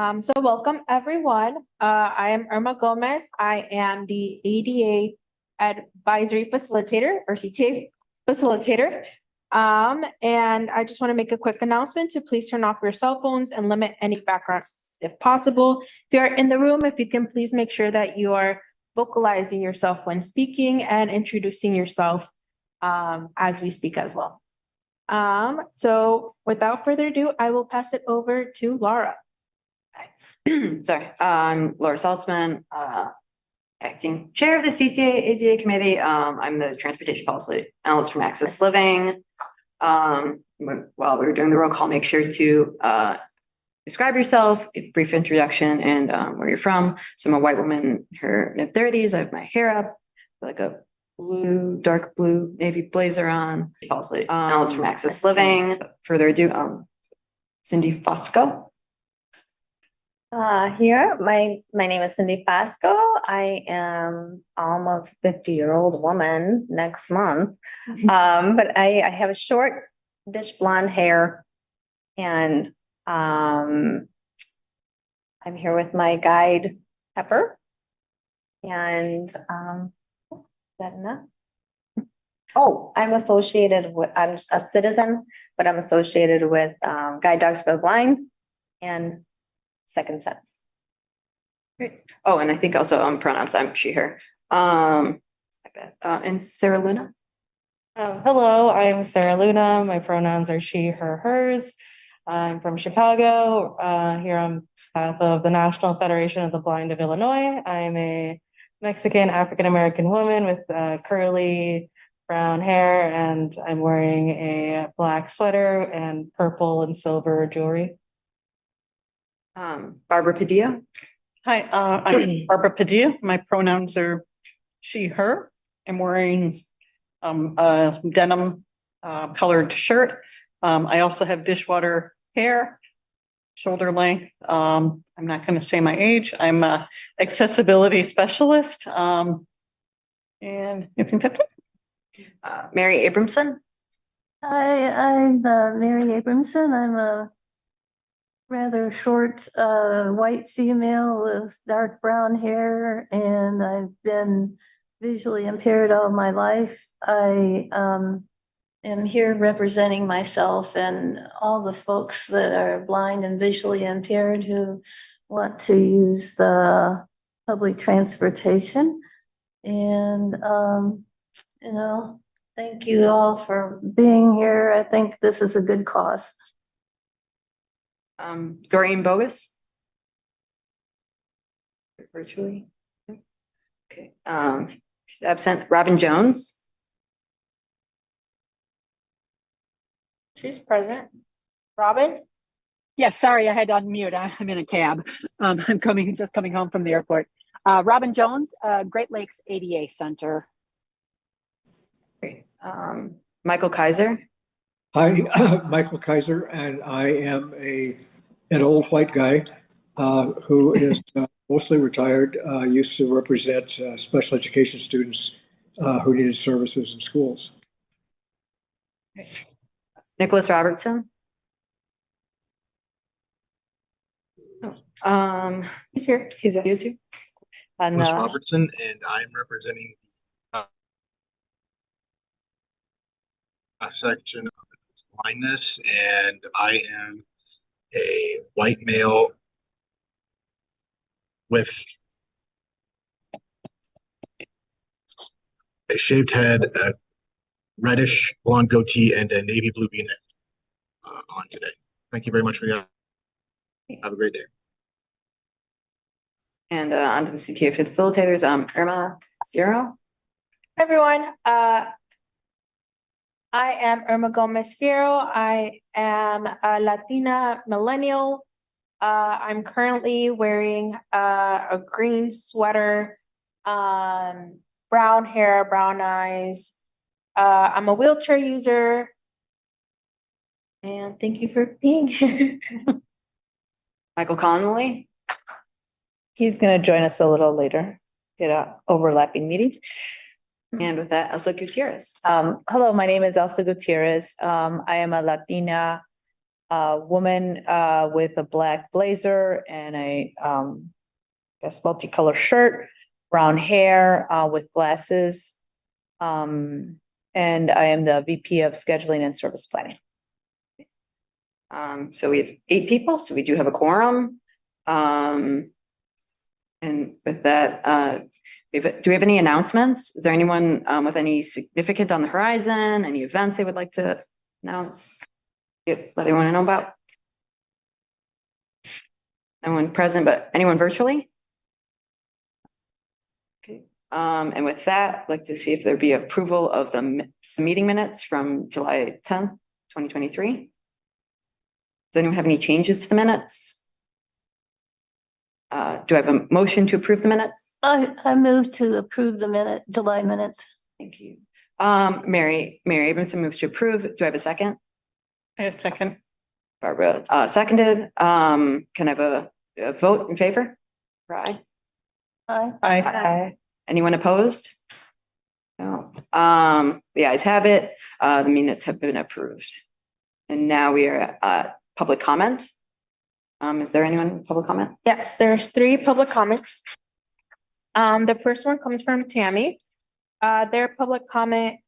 So welcome everyone. I am Irma Gomez. I am the ADA Advisory Facilitator or CTA Facilitator. And I just want to make a quick announcement to please turn off your cell phones and limit any background noise if possible. If you are in the room, if you can please make sure that you are vocalizing yourself when speaking and introducing yourself as we speak as well. So without further ado, I will pass it over to Laura. Sorry, I'm Laura Saltzman, acting chair of the CTA ADA committee. I'm the transportation policy analyst from Access Living. While we're doing the roll call, make sure to describe yourself, give a brief introduction, and where you're from. So I'm a white woman, her mid-30s. I have my hair up, like a dark blue navy blazer on. Policy analyst from Access Living. Further ado, Cindy Fosco. Here, my name is Cindy Fasco. I am almost 50-year-old woman next month. But I have a short dish blonde hair, and I'm here with my guide Pepper. And that enough? Oh, I'm a citizen, but I'm associated with Guide Dogs for the Blind and Second Sense. Great. Oh, and I think also pronouns, I'm she, her. And Sarah Luna. Hello, I'm Sarah Luna. My pronouns are she, her, hers. I'm from Chicago, here on behalf of the National Federation of the Blind of Illinois. I'm a Mexican African-American woman with curly brown hair, and I'm wearing a black sweater and purple and silver jewelry. Barbara Padilla. Hi, I'm Barbara Padilla. My pronouns are she, her. I'm wearing a denim colored shirt. I also have dishwater hair, shoulder length. I'm not going to say my age. I'm a accessibility specialist. And you can put Mary Abramson. Hi, I'm Mary Abramson. I'm a rather short white female with dark brown hair, and I've been visually impaired all my life. I am here representing myself and all the folks that are blind and visually impaired who want to use the public transportation. And thank you all for being here. I think this is a good cause. Doreen Bogus. Virtually. Okay. She's absent. Robin Jones. She's present. Robin? Yes, sorry, I had to unmute. I'm in a cab. I'm just coming home from the airport. Robin Jones, Great Lakes ADA Center. Great. Michael Kaiser. Hi, Michael Kaiser, and I am an old white guy who is mostly retired, used to represent special education students who needed services in schools. Nicholas Robertson. He's here. He's here. And Nicholas Robertson, and I'm representing a section of blindness, and I am a white male with a shaved head, a reddish blonde goatee, and a navy blue V-neck on today. Thank you very much for that. Have a great day. And on to the CTA facilitators, Irma Zero. Everyone, I am Irma Gomez Fierro. I am a Latina millennial. I'm currently wearing a green sweater, brown hair, brown eyes. I'm a wheelchair user. And thank you for being here. Michael Connolly. He's going to join us a little later, get a overlapping meeting. And with that, Elsa Gutierrez. Hello, my name is Elsa Gutierrez. I am a Latina woman with a black blazer and a guess multicolored shirt, brown hair with glasses. And I am the VP of Scheduling and Service Planning. So we have 8 people, so we do have a quorum. And with that, do we have any announcements? Is there anyone with any significant on the horizon, any events they would like to announce? Let everyone know about? No one present, but anyone virtually? Okay. And with that, I'd like to see if there'd be approval of the meeting minutes from July 10th, 2023. Does anyone have any changes to the minutes? Do I have a motion to approve the minutes? I move to approve the July minutes. Thank you. Mary Abramson moves to approve. Do I have a second? I have second. Barbara, seconded. Can I have a vote in favor? Aye. Aye. Anyone opposed? No. The ayes have it. The minutes have been approved. And now we are at public comment. Is there anyone with public comment? Yes, there's 3 public comments. The first one comes from Tammy. Their public comment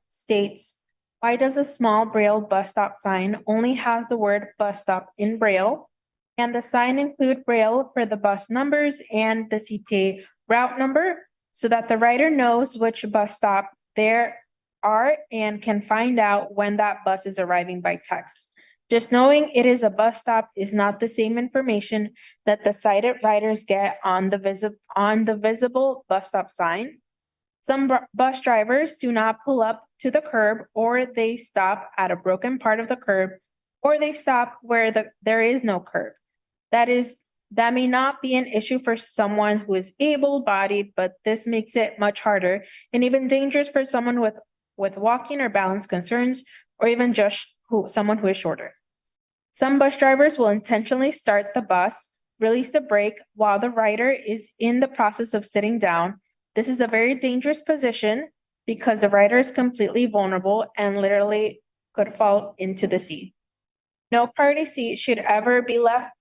states, why does a small Braille bus stop sign only has the word bus stop in Braille? And the sign include Braille for the bus numbers and the CTA route number so that the rider knows which bus stop there are and can find out when that bus is arriving by text. Just knowing it is a bus stop is not the same information that the sighted riders get on the visible bus stop sign. Some bus drivers do not pull up to the curb, or they stop at a broken part of the curb, or they stop where there is no curb. That may not be an issue for someone who is able-bodied, but this makes it much harder and even dangerous for someone with walking or balance concerns, or even just someone who is shorter. Some bus drivers will intentionally start the bus, release the brake while the rider is in the process of sitting down. This is a very dangerous position because the rider is completely vulnerable and literally could fall into the seat. No priority seat should ever be left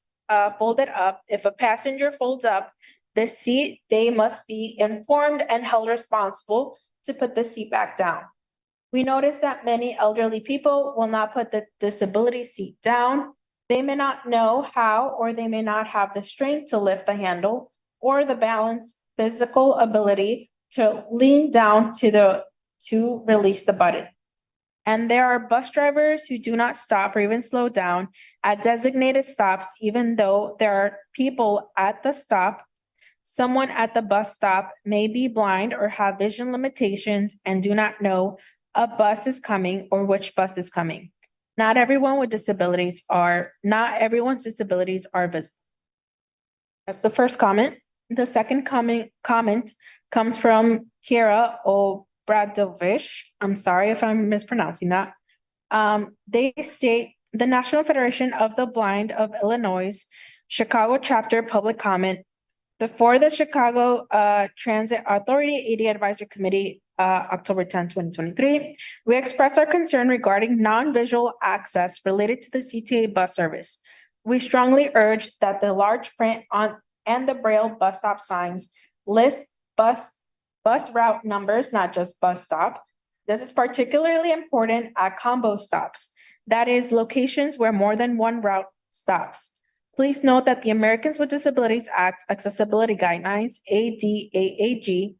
folded up. If a passenger folds up the seat, they must be informed and held responsible to put the seat back down. We notice that many elderly people will not put the disability seat down. They may not know how, or they may not have the strength to lift the handle or the balance, physical ability to lean down to release the button. And there are bus drivers who do not stop or even slow down at designated stops, even though there are people at the stop. Someone at the bus stop may be blind or have vision limitations and do not know a bus is coming or which bus is coming. Not everyone's disabilities are visible. That's the first comment. The second comment comes from Kira Obradovich. I'm sorry if I'm mispronouncing that. They state the National Federation of the Blind of Illinois, Chicago chapter public comment. Before the Chicago Transit Authority ADA Advisory Committee, October 10, 2023, we express our concern regarding non-visual access related to the CTA bus service. We strongly urge that the large print on and the Braille bus stop signs list bus route numbers, not just bus stop. This is particularly important at combo stops, that is, locations where more than one route stops. Please note that the Americans with Disabilities Act Accessibility Guidelines, ADAAG,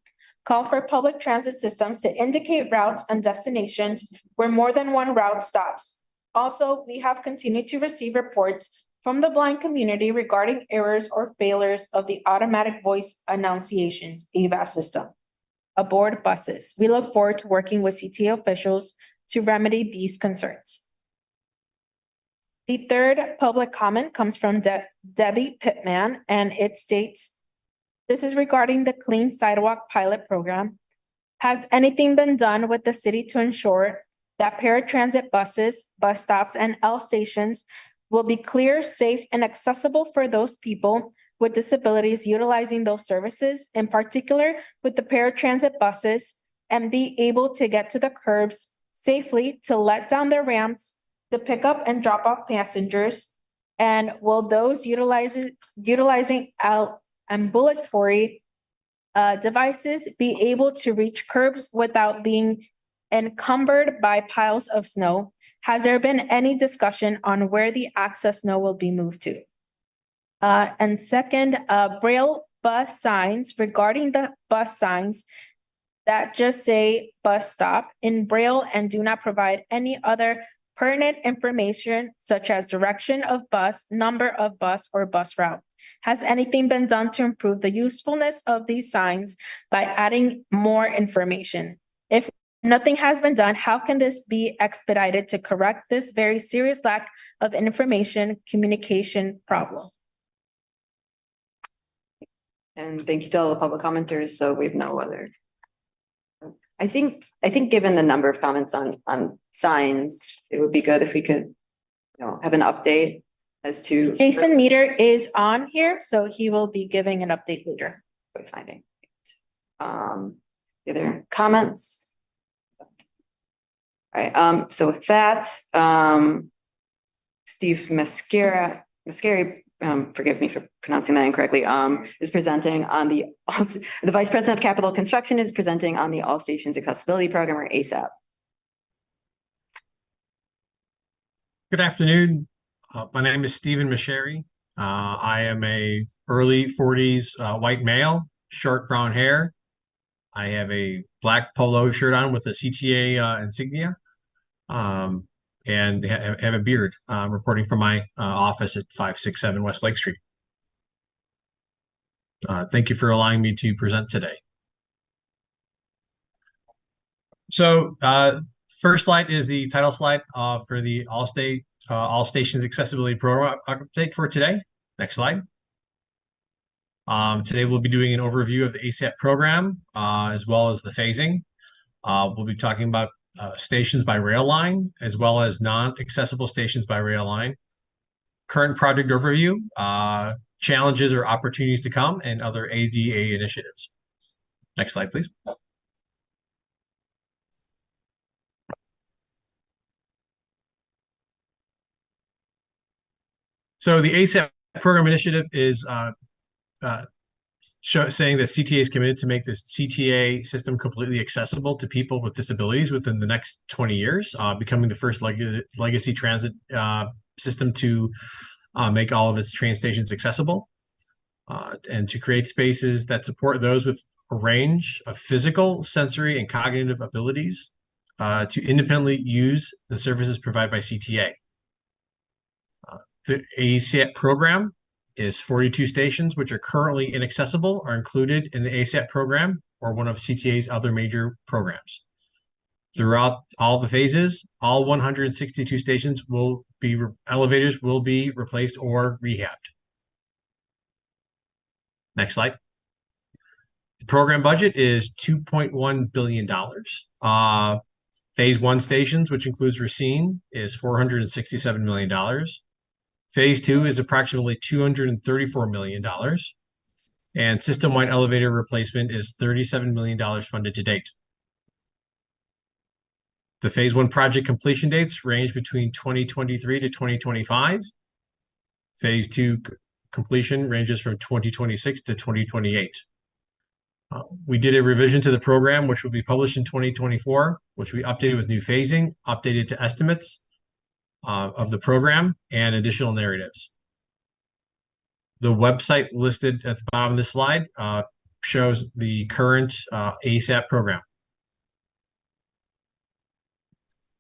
call for public transit systems to indicate routes and destinations where more than one route stops. Also, we have continued to receive reports from the blind community regarding errors or failures of the automatic voice annunciations, AVAS system, aboard buses. We look forward to working with CTA officials to remedy these concerns. The third public comment comes from Debbie Pittman, and it states, this is regarding the Clean Sidewalk Pilot Program. Has anything been done with the city to ensure that paratransit buses, bus stops, and L stations will be clear, safe, and accessible for those people with disabilities utilizing those services, in particular with the paratransit buses, and be able to get to the curbs safely to let down their ramps to pick up and drop off passengers? And will those utilizing ambulatory devices be able to reach curbs without being encumbered by piles of snow? Has there been any discussion on where the access snow will be moved to? And second, Braille bus signs, regarding the bus signs that just say bus stop in Braille and do not provide any other pertinent information such as direction of bus, number of bus, or bus route. Has anything been done to improve the usefulness of these signs by adding more information? If nothing has been done, how can this be expedited to correct this very serious lack of information communication problem? And thank you to all the public commenters. So we have no other. I think given the number of comments on signs, it would be good if we could, have an update as to. Jason Meter is on here, so he will be giving an update later. Finding. Other comments? All right, so with that, Steve Mascari, forgive me for pronouncing that incorrectly, is presenting on the Vice President of Capital Construction is presenting on the All Stations Accessibility Program, or ASAP. Good afternoon. My name is Stephen Masheri. I am a early 40s white male, short brown hair. I have a black polo shirt on with a CTA insignia, and have a beard, reporting from my office at 567 West Lake Street. Thank you for allowing me to present today. So first slide is the title slide for the All Stations Accessibility Program update for today. Next slide. Today we'll be doing an overview of the ASAP program, as well as the phasing. We'll be talking about stations by rail line, as well as non-accessible stations by rail line, current project overview, challenges or opportunities to come, and other ADA initiatives. Next slide, please. So the ASAP program initiative is saying that CTA is committed to make this CTA system completely accessible to people with disabilities within the next 20 years, becoming the first legacy transit system to make all of its train stations accessible, and to create spaces that support those with a range of physical, sensory, and cognitive abilities to independently use the services provided by CTA. The ASAP program is 42 stations, which are currently inaccessible, are included in the ASAP program or one of CTA's other major programs. Throughout all the phases, all 162 stations elevators will be replaced or rehabbed. Next slide. The program budget is $2.1 billion. Phase 1 stations, which includes Racine, is $467 million. Phase 2 is approximately $234 million. And system-wide elevator replacement is $37 million funded to date. The Phase 1 project completion dates range between 2023 to 2025. Phase 2 completion ranges from 2026 to 2028. We did a revision to the program, which will be published in 2024, which we updated with new phasing, updated to estimates of the program, and additional narratives. The website listed at the bottom of this slide shows the current ASAP program.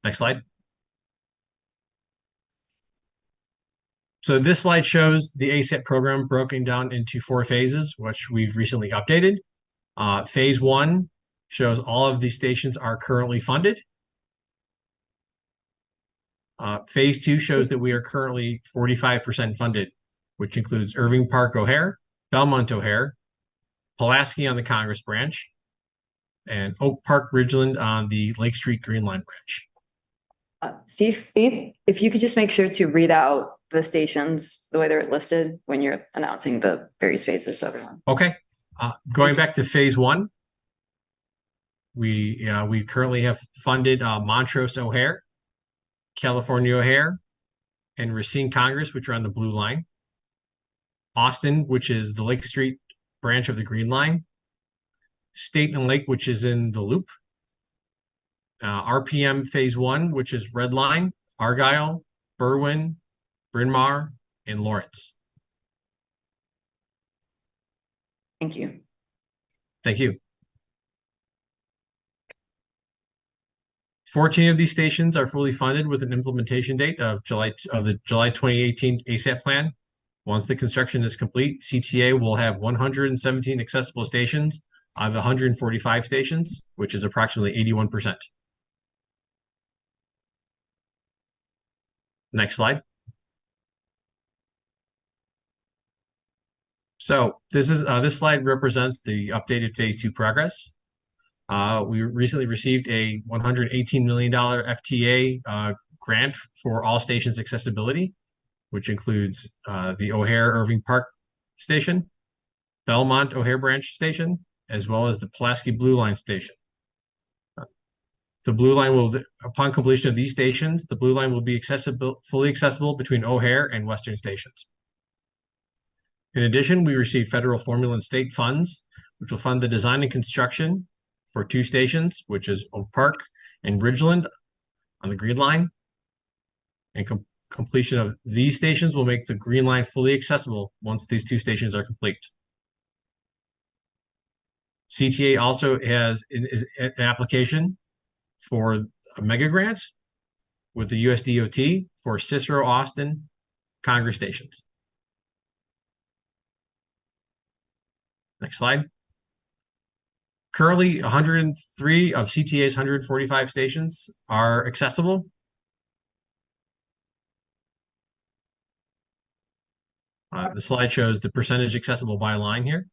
Next slide. So this slide shows the ASAP program broken down into 4 phases, which we've recently updated. Phase 1 shows all of these stations are currently funded. Phase 2 shows that we are currently 45% funded, which includes Irving Park O'Hare, Belmont O'Hare, Pulaski on the Congress branch, and Oak Park Ridgeland on the Lake Street Green Line branch. Steve, if you could just make sure to read out the stations the way they're listed when you're announcing the various phases to everyone. Okay. Going back to phase 1, we currently have funded Montrose O'Hare, California O'Hare, and Racine Congress, which are on the blue line. Austin, which is the Lake Street branch of the green line. State and Lake, which is in the loop. RPM Phase 1, which is red line, Argyle, Berwyn, Bryn Mawr, and Lawrence. Thank you. Thank you. 14 of these stations are fully funded with an implementation date of the July 2018 ASAP plan. Once the construction is complete, CTA will have 117 accessible stations out of 145 stations, which is approximately 81%. Next slide. So this slide represents the updated Phase 2 progress. We recently received a $118 million FTA grant for all stations accessibility, which includes the O'Hare Irving Park Station, Belmont O'Hare Branch Station, as well as the Pulaski Blue Line Station. The Blue Line will, upon completion of these stations, the Blue Line will be fully accessible between O'Hare and Western stations. In addition, we received federal formula and state funds, which will fund the design and construction for 2 stations, which is Oak Park and Ridgeland on the Green Line. And completion of these stations will make the Green Line fully accessible once these 2 stations are complete. CTA also has an application for a mega grant with the USDOT for Cicero, Austin, Congress stations. Next slide. Currently, 103 of CTA's 145 stations are accessible. The slide shows the percentage accessible by line here.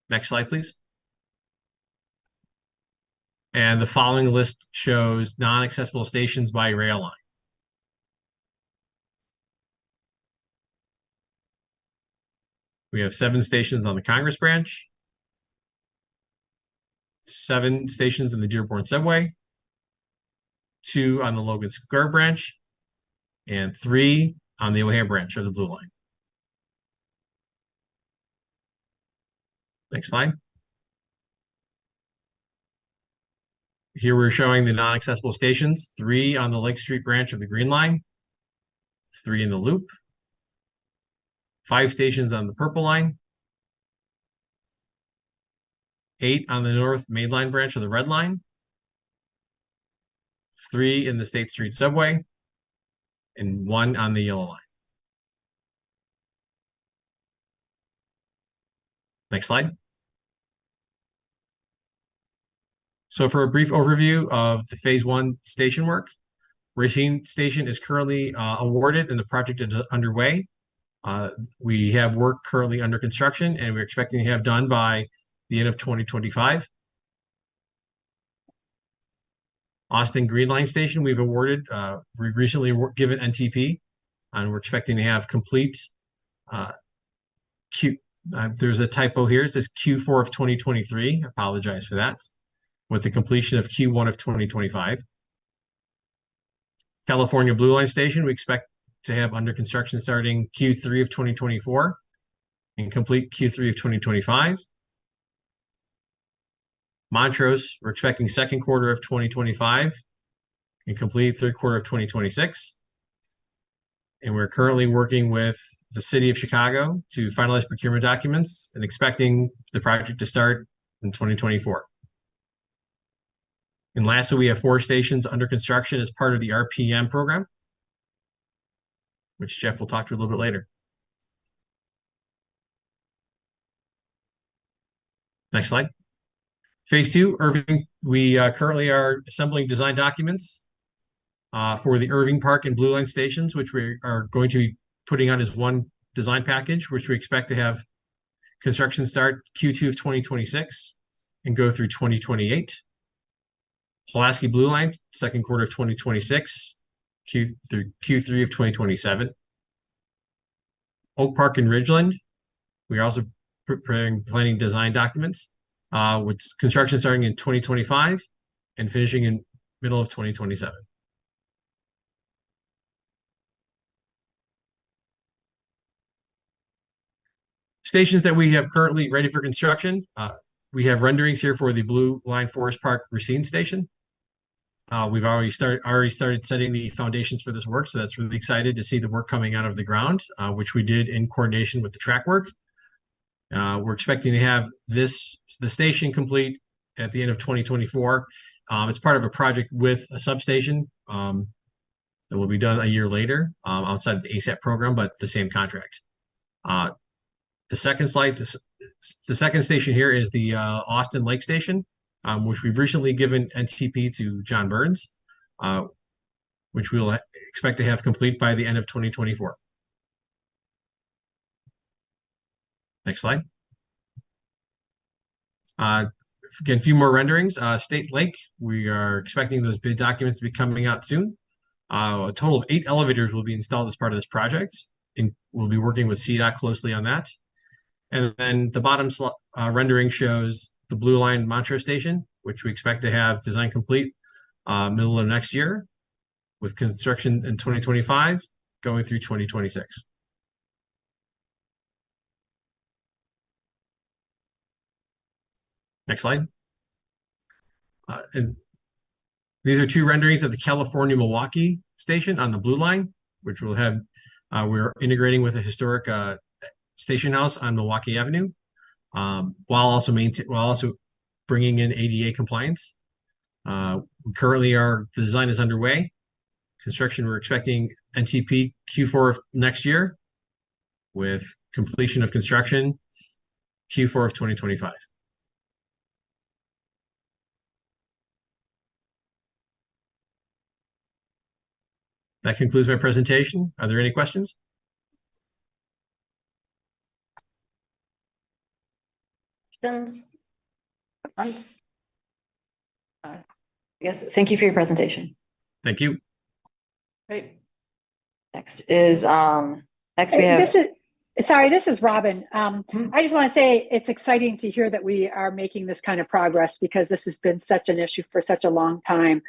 Next slide, please. And the following list shows non-accessible stations by rail line. We have 7 stations on the Congress branch, 7 stations in the Dearborn subway, 2 on the Logan Square branch, and 3 on the O'Hare branch of the Blue Line. Next slide. Here we're showing the non-accessible stations, 3 on the Lake Street branch of the Green Line, 3 in the Loop, 5 stations on the Purple Line, 8 on the North Main Line branch of the Red Line, 3 in the State Street subway, and 1 on the Yellow Line. Next slide. So for a brief overview of the Phase 1 station work, Racine Station is currently awarded and the project is underway. We have work currently under construction and we're expecting to have done by the end of 2025. Austin Green Line Station, we've awarded, we've recently given NTP, and we're expecting to have complete there's a typo here. It says Q4 of 2023. Apologize for that. With the completion of Q1 of 2025. California Blue Line Station, we expect to have under construction starting Q3 of 2024 and complete Q3 of 2025. Montrose, we're expecting second quarter of 2025 and complete third quarter of 2026. And we're currently working with the city of Chicago to finalize procurement documents and expecting the project to start in 2024. And lastly, we have 4 stations under construction as part of the RPM program, which Jeff will talk to a little bit later. Next slide. Phase 2, Irving, we currently are assembling design documents for the Irving Park and Blue Line stations, which we are going to be putting out as one design package, which we expect to have construction start Q2 of 2026 and go through 2028. Pulaski Blue Line, second quarter of 2026, through Q3 of 2027. Oak Park and Ridgeland, we are also preparing planning design documents with construction starting in 2025 and finishing in middle of 2027. Stations that we have currently ready for construction. We have renderings here for the Blue Line Forest Park Racine Station. We've already started setting the foundations for this work, so that's really excited to see the work coming out of the ground, which we did in coordination with the track work. We're expecting to have the station complete at the end of 2024. It's part of a project with a substation that will be done a year later outside of the ASAP program, but the same contract. The second slide, the second station here is the Austin Lake Station, which we've recently given NCP to John Burns, which we'll expect to have complete by the end of 2024. Next slide. Again, a few more renderings. State Lake, we are expecting those bid documents to be coming out soon. A total of 8 elevators will be installed as part of this project, and we'll be working with CDOT closely on that. And then the bottom rendering shows the Blue Line Montrose Station, which we expect to have design complete middle of next year, with construction in 2025 going through 2026. Next slide. And these are 2 renderings of the California Milwaukee Station on the Blue Line, which will have, we're integrating with a historic station house on Milwaukee Avenue, while also bringing in ADA compliance. Currently, the design is underway. Construction, we're expecting NTP Q4 of next year, with completion of construction Q4 of 2025. That concludes my presentation. Are there any questions? Questions? Yes, thank you for your presentation. Thank you. Great. Next is, next we have. This is Robin. I just want to say it's exciting to hear that we are making this kind of progress, because this has been such an issue for such a long time,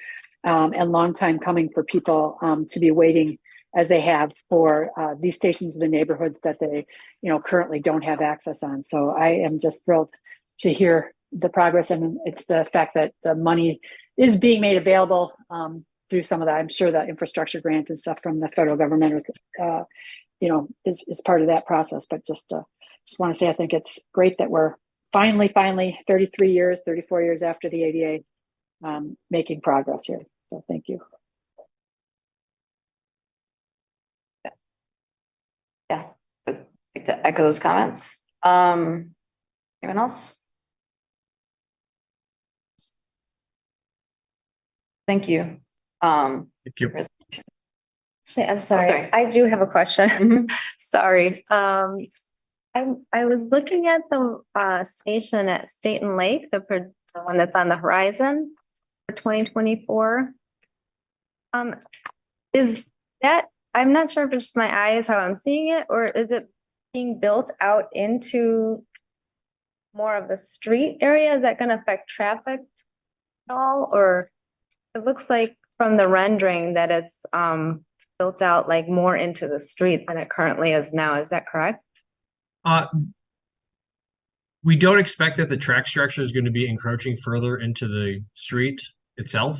and long time coming for people to be waiting as they have for these stations in the neighborhoods that they, currently don't have access on. So I am just thrilled to hear the progress, and it's the fact that the money is being made available through some of that. I'm sure that infrastructure grant and stuff from the federal government, is part of that process. But just want to say, I think it's great that we're finally 34 years after the ADA, making progress here. So thank you. Yeah, I'd like to echo those comments. Anyone else? Thank you. Thank you. Actually, I'm sorry. sorry. I do have a question. Mhm. Sorry. I was looking at the station at State and Lake, the one that's on the horizon for 2024. Is that, I'm not sure if it's just my eyes how I'm seeing it, or is it being built out into more of the street area? Is that going to affect traffic at all? Or it looks like from the rendering that it's built out like more into the street than it currently is now. Is that correct? We don't expect that the track structure is going to be encroaching further into the street itself.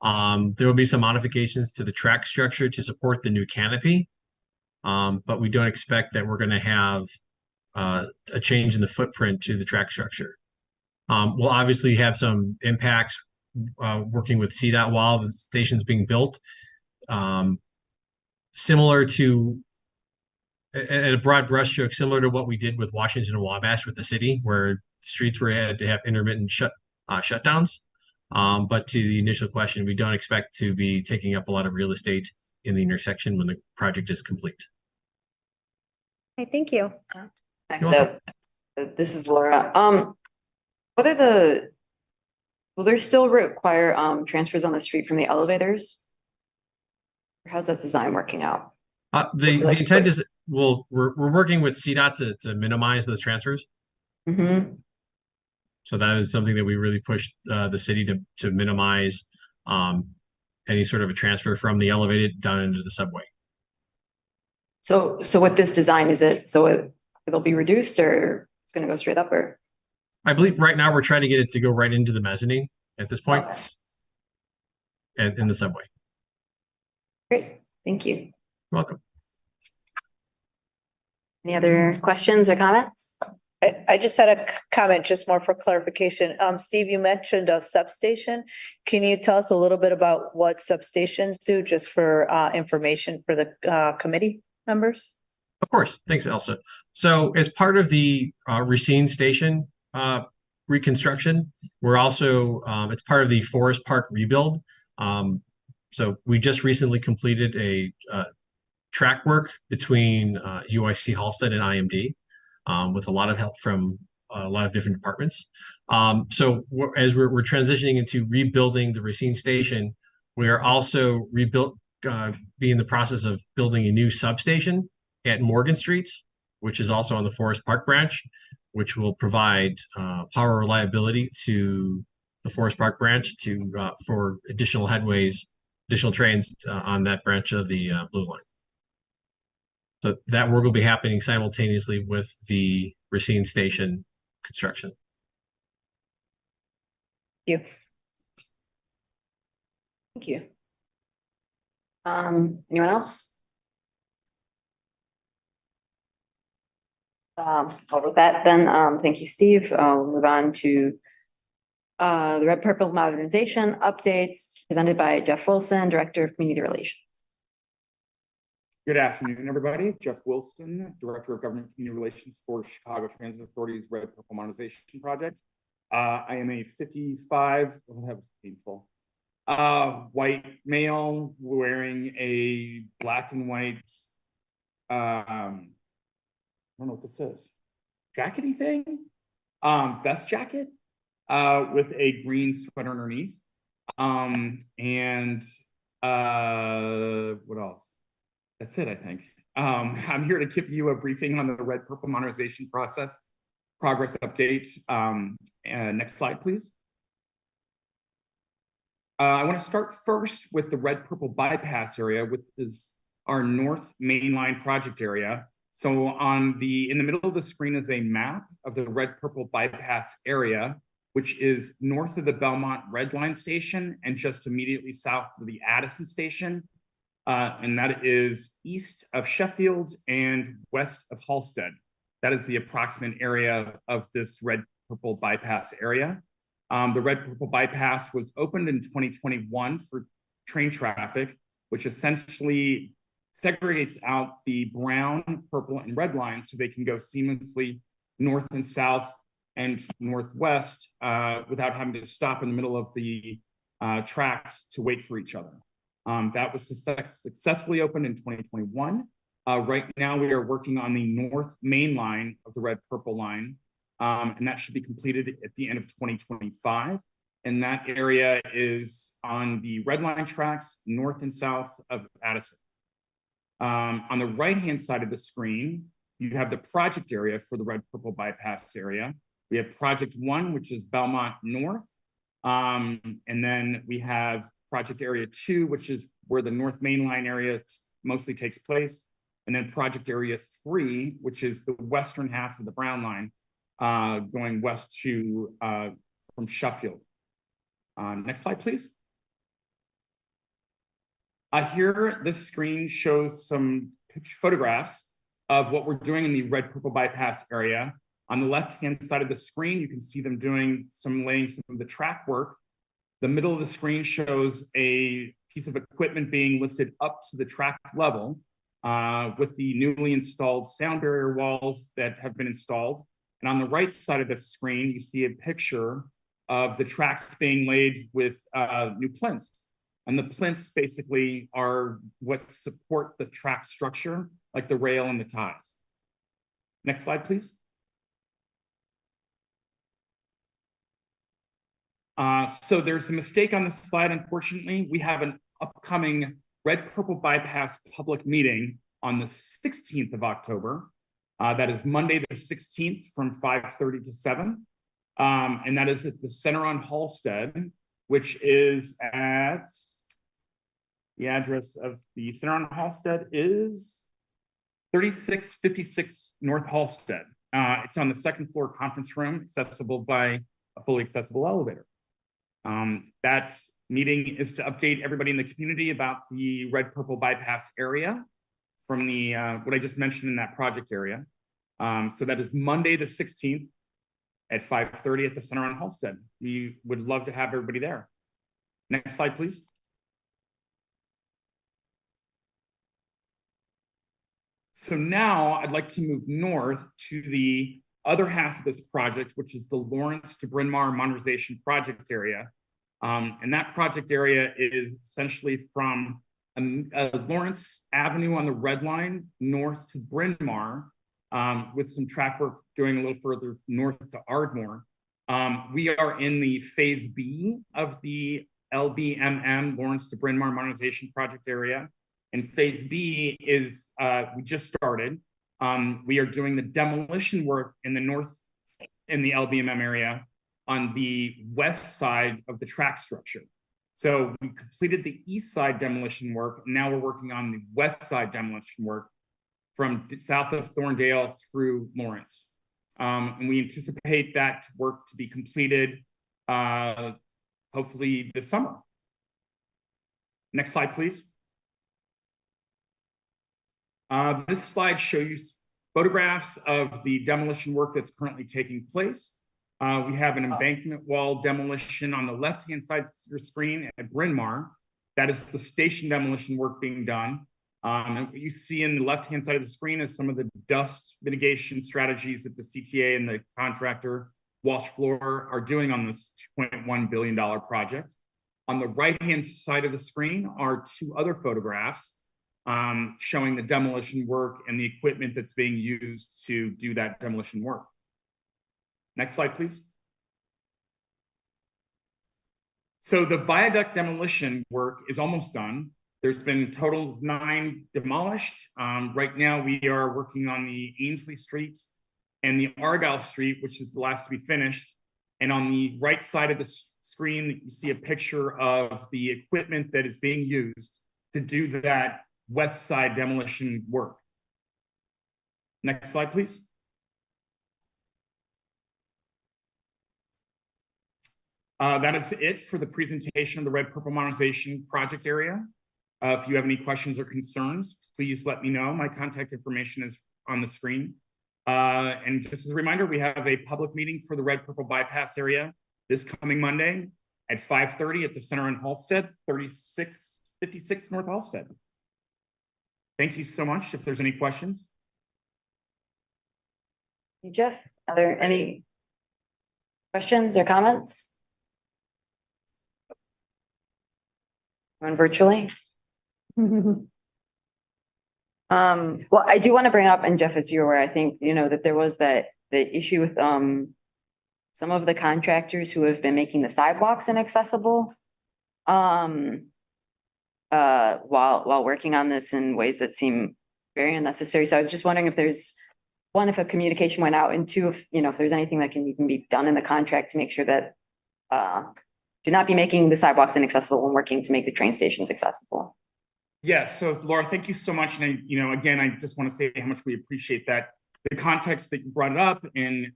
There will be some modifications to the track structure to support the new canopy, but we don't expect that we're going to have a change in the footprint to the track structure. We'll obviously have some impacts working with CDOT while the station's being built, similar to, at a broad brushstroke, similar to what we did with Washington and Wabash with the city, where streets were had to have intermittent shutdowns. But to the initial question, we don't expect to be taking up a lot of real estate in the intersection when the project is complete. Okay, thank you. This is Laura. Will there still require transfers on the street from the elevators? Or how's that design working out? The intent is we're working with CDOT to minimize those transfers. Mm-hmm. So that is something that we really pushed the city to minimize any sort of a transfer from the elevated down into the subway. So with this design, is it, so it'll be reduced or it's gonna go straight up or? I believe right now we're trying to get it to go right into the mezzanine at this point, Okay. and in the subway. Great, thank you. Welcome. Any other questions or comments? I just had a comment, just more for clarification. Steve, you mentioned a substation. Can you tell us a little bit about what substations do, just for information for the committee members? Of course. Thanks, Elsa. So as part of the Racine Station reconstruction, we're also, it's part of the Forest Park rebuild. So we just recently completed a track work between UIC Halstead and IMD with a lot of help from a lot of different departments. So as we're transitioning into rebuilding the Racine Station, we are also be in the process of building a new substation at Morgan Street, which is also on the Forest Park branch, which will provide power reliability to the Forest Park branch for additional headways, additional trains on that branch of the Blue Line. So that work will be happening simultaneously with the Racine Station construction. You. Thank you. Anyone else? Over that then, thank you, Steve. We'll move on to the Red Purple modernization updates presented by Jeff Wilson, Director of Community Relations. Good afternoon, everybody. Jeff Wilson, Director of Government Community Relations for Chicago Transit Authority's Red Purple Modernization Project. I am a 55, oh, that was painful, white male wearing a black and white, I don't know what this is, jackety thing, vest jacket, with a green sweater underneath. What else? That's it, I think. I'm here to give you a briefing on the Red Purple modernization progress update. Next slide, please. I want to start first with the Red Purple bypass area, which is our North Main Line project area. So in the middle of the screen is a map of the Red Purple bypass area, which is north of the Belmont Red Line station and just immediately south of the Addison station. And that is east of Sheffield and west of Halstead. That is the approximate area of this Red Purple bypass area. The Red Purple bypass was opened in 2021 for train traffic, which essentially segregates out the brown, purple, and red lines so they can go seamlessly north and south and northwest without having to stop in the middle of the tracks to wait for each other. That was successfully opened in 2021. Right now, we are working on the North Main Line of the Red Purple line, and that should be completed at the end of 2025. And that area is on the Red Line tracks, north and south of Addison. On the right-hand side of the screen, you have the project area for the Red Purple bypass area. We have Project 1, which is Belmont North. And then we have Project Area 2, which is where the North Main Line area mostly takes place. And then Project Area 3, which is the western half of the Brown Line, going west to from Sheffield. Next slide, please. Here, this screen shows some photographs of what we're doing in the Red Purple bypass area. On the left-hand side of the screen, you can see them laying some of the track work. The middle of the screen shows a piece of equipment being lifted up to the track level with the newly installed sound barrier walls that have been installed. And on the right side of the screen, you see a picture of the tracks being laid with new plinths. And the plinths basically are what support the track structure, like the rail and the ties. Next slide, please. So there's a mistake on this slide, unfortunately. We have an upcoming Red Purple bypass public meeting on the 16th of October. That is Monday the 16th from 5:30 to 7. And that is at the Center on Halsted, which is at, the address of the Center on Halsted is 3656 North Halsted. It's on the second floor conference room, accessible by a fully accessible elevator. That meeting is to update everybody in the community about the red purple bypass area from the what I just mentioned in that project area. So that is Monday the 16th at 5:30 at the Center on Halsted. We would love to have everybody there. Next slide, please. So now I'd like to move north to the other half of this project, which is the Lawrence to Bryn Mawr modernization project area. And that project area is essentially from Lawrence Avenue on the red line north to Bryn Mawr, with some track work doing a little further north to Ardmore. We are in the phase B of the LBMM Lawrence to Bryn Mawr modernization project area. And phase B is, we just started. We are doing the demolition work in the north, in the LBMM area on the west side of the track structure. So we completed the east side demolition work. Now we're working on the west side demolition work from south of Thorndale through Lawrence. And we anticipate that work to be completed hopefully this summer. Next slide, please. This slide shows you photographs of the demolition work that's currently taking place. We have an embankment wall demolition on the left-hand side of your screen at Bryn Mawr. That is the station demolition work being done. And what you see in the left-hand side of the screen is some of the dust mitigation strategies that the CTA and the contractor Walsh Floor are doing on this $2.1 billion project. On the right-hand side of the screen are two other photographs showing the demolition work and the equipment that's being used to do that demolition work. Next slide, please. So the viaduct demolition work is almost done. There's been a total of 9 demolished. Right now we are working on the Ainsley Street and the Argyle Street, which is the last to be finished. And on the right side of the screen, you see a picture of the equipment that is being used to do that west side demolition work. Next slide, please. That is it for the presentation of the Red Purple Modernization project area. If you have any questions or concerns, please let me know. My contact information is on the screen. And just as a reminder, we have a public meeting for the Red Purple Bypass area this coming Monday at 5:30 at the Center in Halsted, 3656 North Halsted. Thank you so much. If there's any questions. Jeff, are there any questions or comments? On virtually? Well, I do want to bring up, and Jeff, as you're aware, I think, you know, that there was the issue with some of the contractors who have been making the sidewalks inaccessible while working on this in ways that seem very unnecessary. So I was just wondering if there's one, if a communication went out, and two, if, you know, if there's anything that can even be done in the contract to make sure that do not be making the sidewalks inaccessible when working to make the train stations accessible. Yeah, so Laura, thank you so much. And you know, again, I just want to say how much we appreciate that, the context that you brought it up, and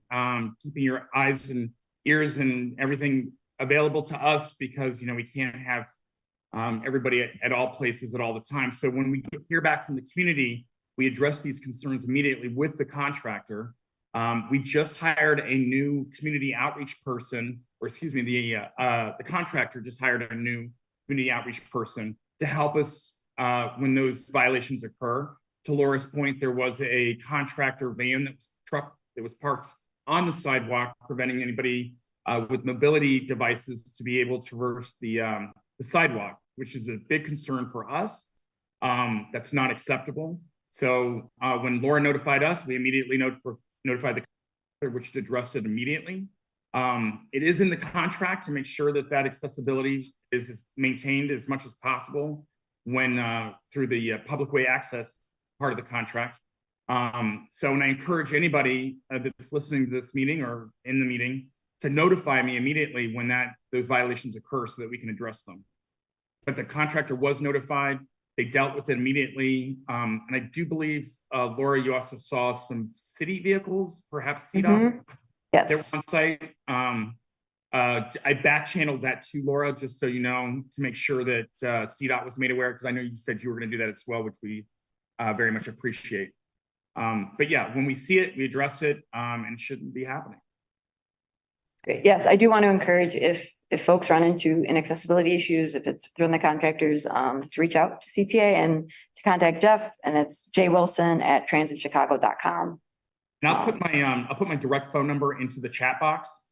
keeping your eyes and ears and everything available to us, because, you know, we can't have everybody at all places at all the time. So when we hear back from the community, we address these concerns immediately with the contractor. We just hired a new community outreach person, or excuse me, the contractor just hired a new community outreach person to help us when those violations occur. To Laura's point, there was a contractor van truck that was parked on the sidewalk, preventing anybody with mobility devices to be able to traverse the sidewalk, which is a big concern for us. That's not acceptable. So when Laura notified us, we immediately notified the contractor, which addressed it immediately. It is in the contract to make sure that that accessibility is maintained as much as possible when through the public way access part of the contract. So, and I encourage anybody that's listening to this meeting or in the meeting to notify me immediately when those violations occur so that we can address them. But the contractor was notified. They dealt with it immediately. And I do believe, Laura, you also saw some city vehicles, perhaps CDOT, that were Yes. on site. I back channeled that to Laura, just so you know, to make sure that CDOT was made aware, because I know you said you were going to do that as well, which we very much appreciate. But yeah, when we see it, we address it, and it shouldn't be happening. Great. Yes, I do want to encourage if folks run into inaccessibility issues, if it's from the contractors, to reach out to CTA and to contact Jeff, and it's jwilson@transitchicago.com. And I'll put my direct phone number into the chat box.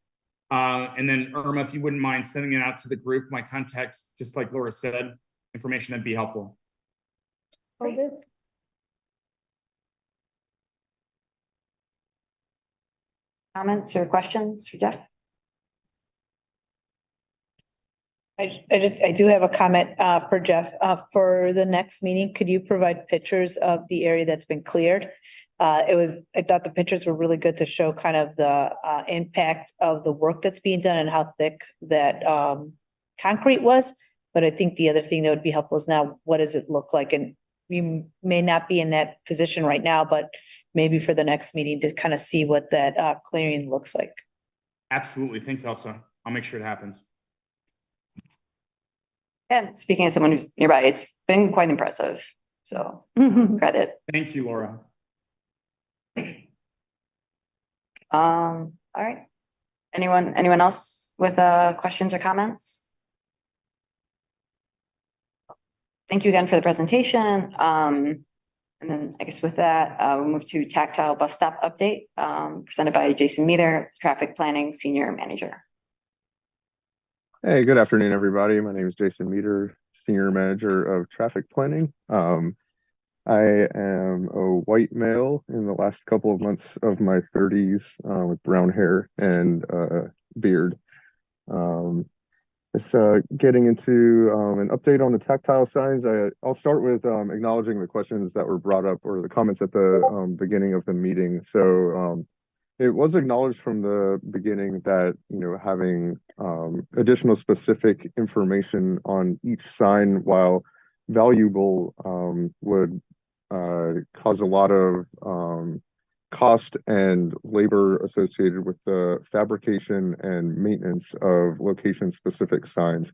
And then Irma, if you wouldn't mind sending it out to the group, my contacts, just like Laura said, information that'd be helpful. Comments or questions for Jeff? I do have a comment for Jeff. For the next meeting, could you provide pictures of the area that's been cleared? I thought the pictures were really good to show kind of the impact of the work that's being done and how thick that concrete was. But I think the other thing that would be helpful is now, what does it look like? And you may not be in that position right now, but maybe for the next meeting to kind of see what that clearing looks like. Absolutely. Thanks, Elsa. I'll make sure it happens. And speaking as someone who's nearby, it's been quite impressive. So credit. Thank you, Laura. All right. Anyone else with questions or comments? Thank you again for the presentation. And then I guess with that, we'll move to Tactile bus stop update, presented by Jason Meter, Traffic Planning Senior Manager. Hey, good afternoon, everybody. My name is Jason Meter, Senior Manager of Traffic Planning. I am a white male in the last couple of months of my 30s with brown hair and beard. It's getting into an update on the tactile signs. I'll start with acknowledging the questions that were brought up, or the comments at the beginning of the meeting. So it was acknowledged from the beginning that, having additional specific information on each sign, while valuable, would cause a lot of cost and labor associated with the fabrication and maintenance of location-specific signs.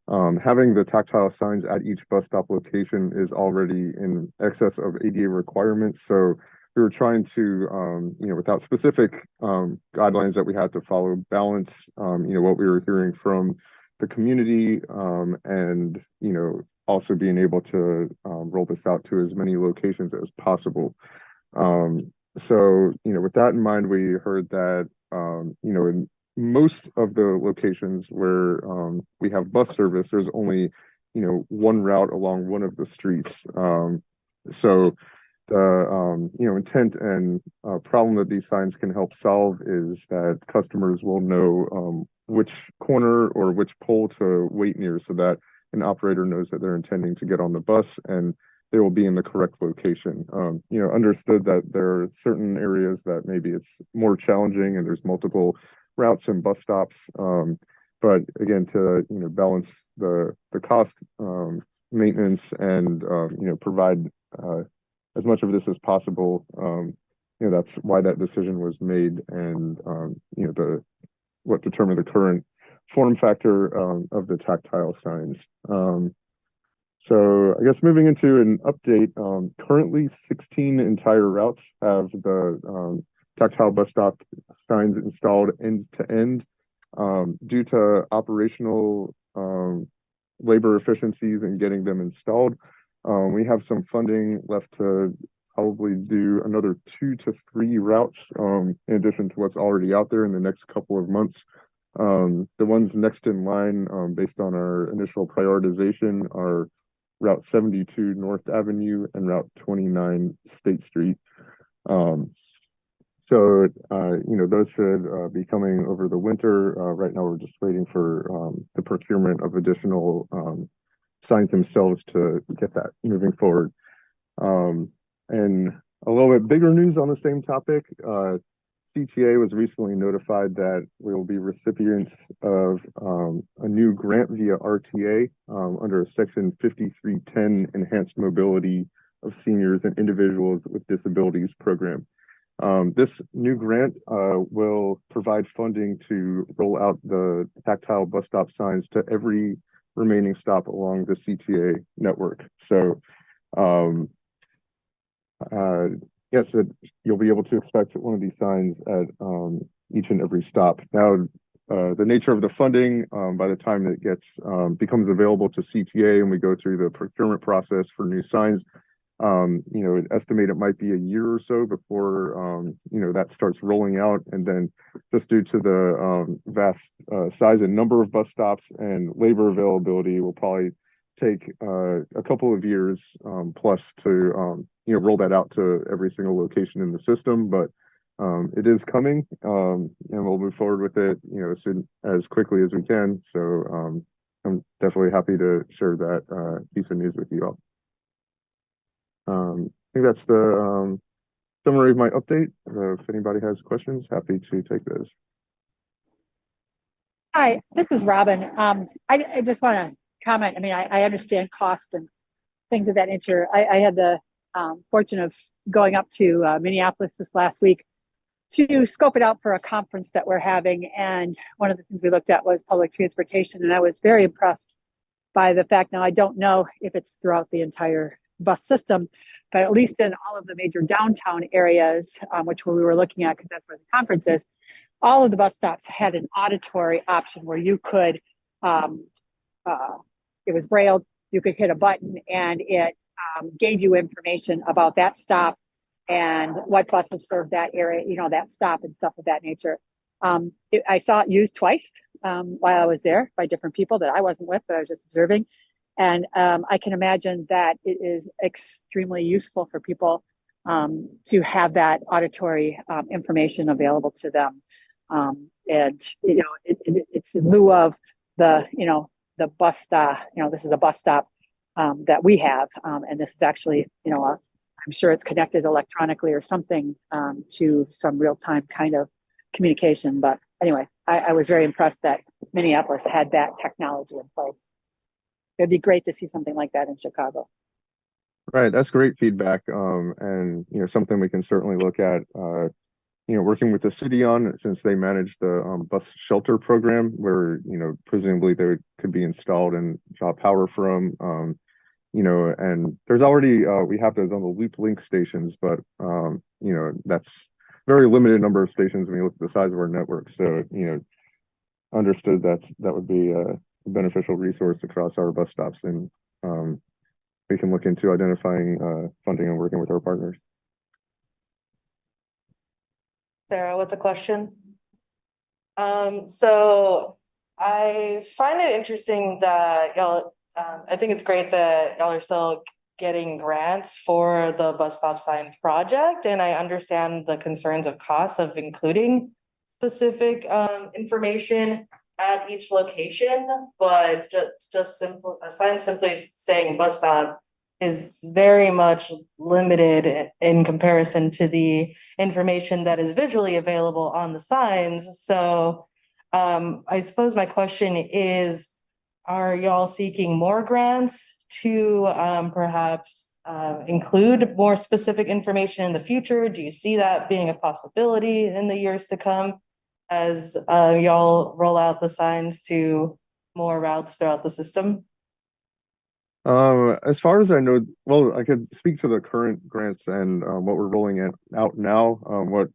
Having the tactile signs at each bus stop location is already in excess of ADA requirements. So we were trying to, without specific guidelines that we had to follow, balance, what we were hearing from the community, and, also being able to roll this out to as many locations as possible. So, with that in mind, we heard that, in most of the locations where we have bus service, there's only, one route along one of the streets. So the, intent and problem that these signs can help solve is that customers will know which corner or which pole to wait near, so that an operator knows that they're intending to get on the bus and they will be in the correct location. Understood that there are certain areas that maybe it's more challenging and there's multiple routes and bus stops. But again, to balance the cost, maintenance, and provide as much of this as possible, that's why that decision was made, and what determined the current form factor of the tactile signs. So I guess moving into an update, currently 16 entire routes have the tactile bus stop signs installed end to end. Due to operational labor efficiencies in getting them installed, we have some funding left to probably do another 2 to 3 routes, in addition to what's already out there in the next couple of months. The ones next in line, based on our initial prioritization, are Route 72 North Avenue and Route 29 State Street. So, those should be coming over the winter. Right now, we're just waiting for the procurement of additional signs themselves to get that moving forward. And a little bit bigger news on the same topic. CTA was recently notified that we will be recipients of a new grant via RTA under Section 5310 Enhanced Mobility of Seniors and Individuals with Disabilities Program. This new grant will provide funding to roll out the tactile bus stop signs to every remaining stop along the CTA network. So yes, you'll be able to expect one of these signs at each and every stop. Now, the nature of the funding, by the time it becomes available to CTA and we go through the procurement process for new signs, estimate it might be a year or so before, that starts rolling out. And then just due to the vast size and number of bus stops and labor availability, will probably take a couple of years plus to roll that out to every single location in the system. But it is coming, and we'll move forward with it as quickly as we can. So I'm definitely happy to share that piece of news with you all. I think that's the summary of my update. If anybody has questions, happy to take those. Hi, this is Robin. I just want to comment. I mean, I understand cost and things of that nature. I had the fortune of going up to Minneapolis this last week to scope it out for a conference that we're having. And one of the things we looked at was public transportation. And I was very impressed by the fact, now I don't know if it's throughout the entire bus system, but at least in all of the major downtown areas, which we were looking at because that's where the conference is, all of the bus stops had an auditory option where you could, it was brailled, you could hit a button and it gave you information about that stop and what buses serve that area, that stop and stuff of that nature. I saw it used twice while I was there by different people that I wasn't with, but I was just observing. And I can imagine that it is extremely useful for people to have that auditory information available to them. It's in lieu of the bus stop, this is a bus stop that we have. And this is actually, I'm sure it's connected electronically or something to some real-time kind of communication. But anyway, I was very impressed that Minneapolis had that technology in place. It'd be great to see something like that in Chicago. Right, that's great feedback, and something we can certainly look at. Working with the city on, since they manage the bus shelter program, where presumably they could be installed and draw power from. And there's already we have those on the Loop Link stations, but that's very limited number of stations when you look at the size of our network. So understood that would be a beneficial resource across our bus stops, and we can look into identifying funding and working with our partners. Sarah with a question. So I find it interesting that y'all, I think it's great that y'all are still getting grants for the bus stop sign project. And I understand the concerns of costs of including specific information at each location, but just simple a sign simply saying bus stop is very much limited in comparison to the information that is visually available on the signs. So I suppose my question is, are y'all seeking more grants to perhaps include more specific information in the future? Do you see that being a possibility in the years to come as y'all roll out the signs to more routes throughout the system? As far as I know, well, I could speak to the current grants and what we're rolling out now. What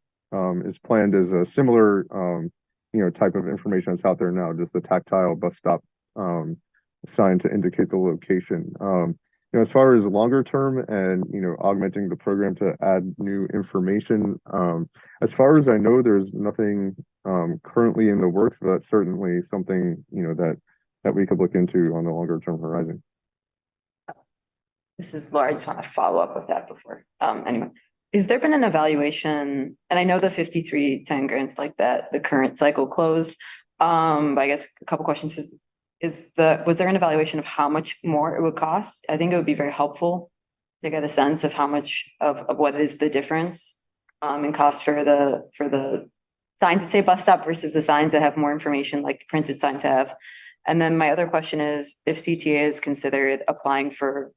is planned is a similar, type of information that's out there now, just the tactile bus stop sign to indicate the location. As far as longer term and augmenting the program to add new information, as far as I know, there's nothing currently in the works, but that's certainly something that we could look into on the longer term horizon. This is Laura. I just want to follow up with that before. Anyway, has there been an evaluation? And I know the 5310 grants like that, the current cycle closed. But I guess a couple questions was there an evaluation of how much more it would cost? I think it would be very helpful to get a sense of how much of what is the difference in cost for the signs that say bus stop versus the signs that have more information like the printed signs have. And then my other question is, if CTA is considered applying for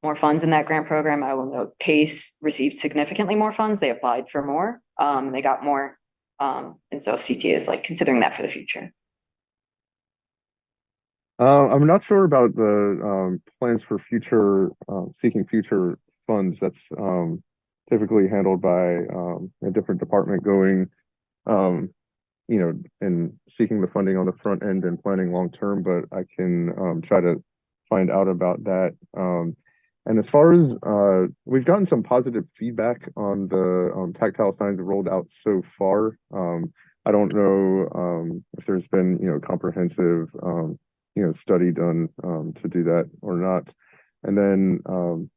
more funds in that grant program, I will note PACE received significantly more funds. They applied for more, they got more. And so if CTA is like considering that for the future. I'm not sure about the plans for future seeking future funds. That's typically handled by a different department going, and seeking the funding on the front end and planning long term. But I can try to find out about that. And as far as we've gotten some positive feedback on the tactile signs rolled out so far. I don't know if there's been comprehensive study done to do that or not. And then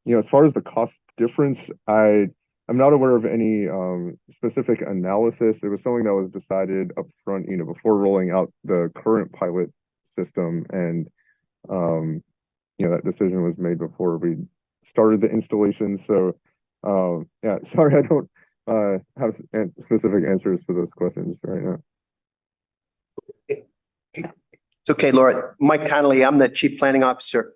as far as the cost difference, I'm not aware of any specific analysis. It was something that was decided up front, before rolling out the current pilot system, and that decision was made before we started the installation. So sorry, I don't have specific answers to those questions right now. It's okay, Laura. Mike Connolly, I'm the Chief Planning Officer.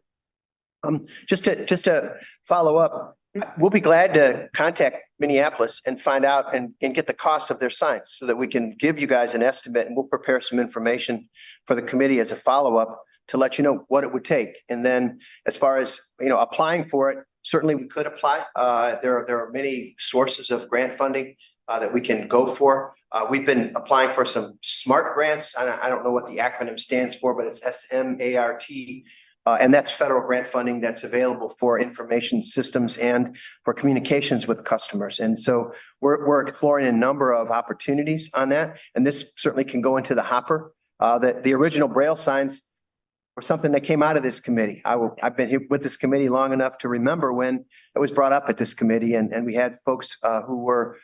Just to follow up, we'll be glad to contact Minneapolis and find out and get the cost of their signs so that we can give you guys an estimate, and we'll prepare some information for the committee as a follow-up to let you know what it would take. And then as far as, applying for it, certainly we could apply. There are many sources of grant funding that we can go for. We've been applying for some SMART grants. I don't know what the acronym stands for, but it's SMART. And that's federal grant funding that's available for information systems and for communications with customers. And so we're exploring a number of opportunities on that. And this certainly can go into the hopper. The original Braille signs were something that came out of this committee. I've been here with this committee long enough to remember when it was brought up at this committee, and we had folks who were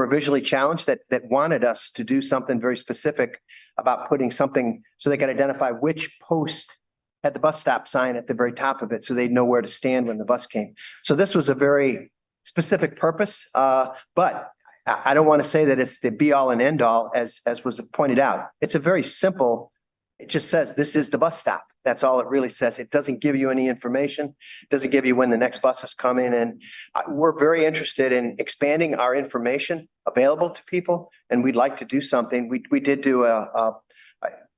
visually challenged that wanted us to do something very specific about putting something so they could identify which post had the bus stop sign at the very top of it, so they'd know where to stand when the bus came. So this was a very specific purpose, but I don't want to say that it's the be all and end all, as was pointed out. It's a very simple. It just says this is the bus stop. That's all it really says. It doesn't give you any information. It doesn't give you when the next bus is coming. And we're very interested in expanding our information available to people, and we'd like to do something. We did do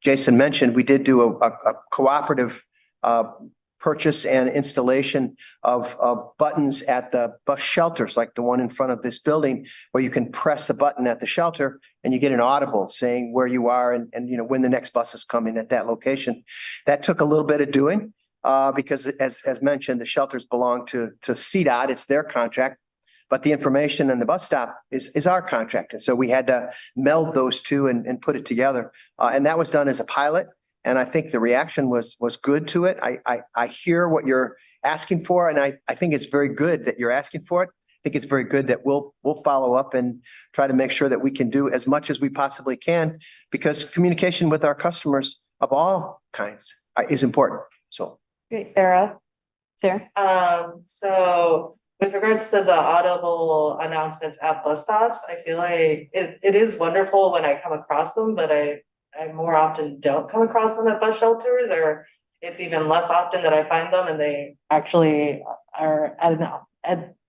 Jason mentioned, we did do a cooperative purchase and installation of buttons at the bus shelters, like the one in front of this building, where you can press a button at the shelter and you get an audible saying where you are and when the next bus is coming at that location. That took a little bit of doing because as mentioned, the shelters belong to CDOT. It's their contract, but the information and the bus stop is our contract. And so we had to meld those two and put it together. And that was done as a pilot. And I think the reaction was good to it. I hear what you're asking for, and I think it's very good that you're asking for it. I think it's very good that we'll follow up and try to make sure that we can do as much as we possibly can, because communication with our customers of all kinds is important. So. Great, Sarah. Sarah? So with regards to the audible announcements at bus stops, I feel like it is wonderful when I come across them, but I more often don't come across them at bus shelters, or it's even less often that I find them, and they actually are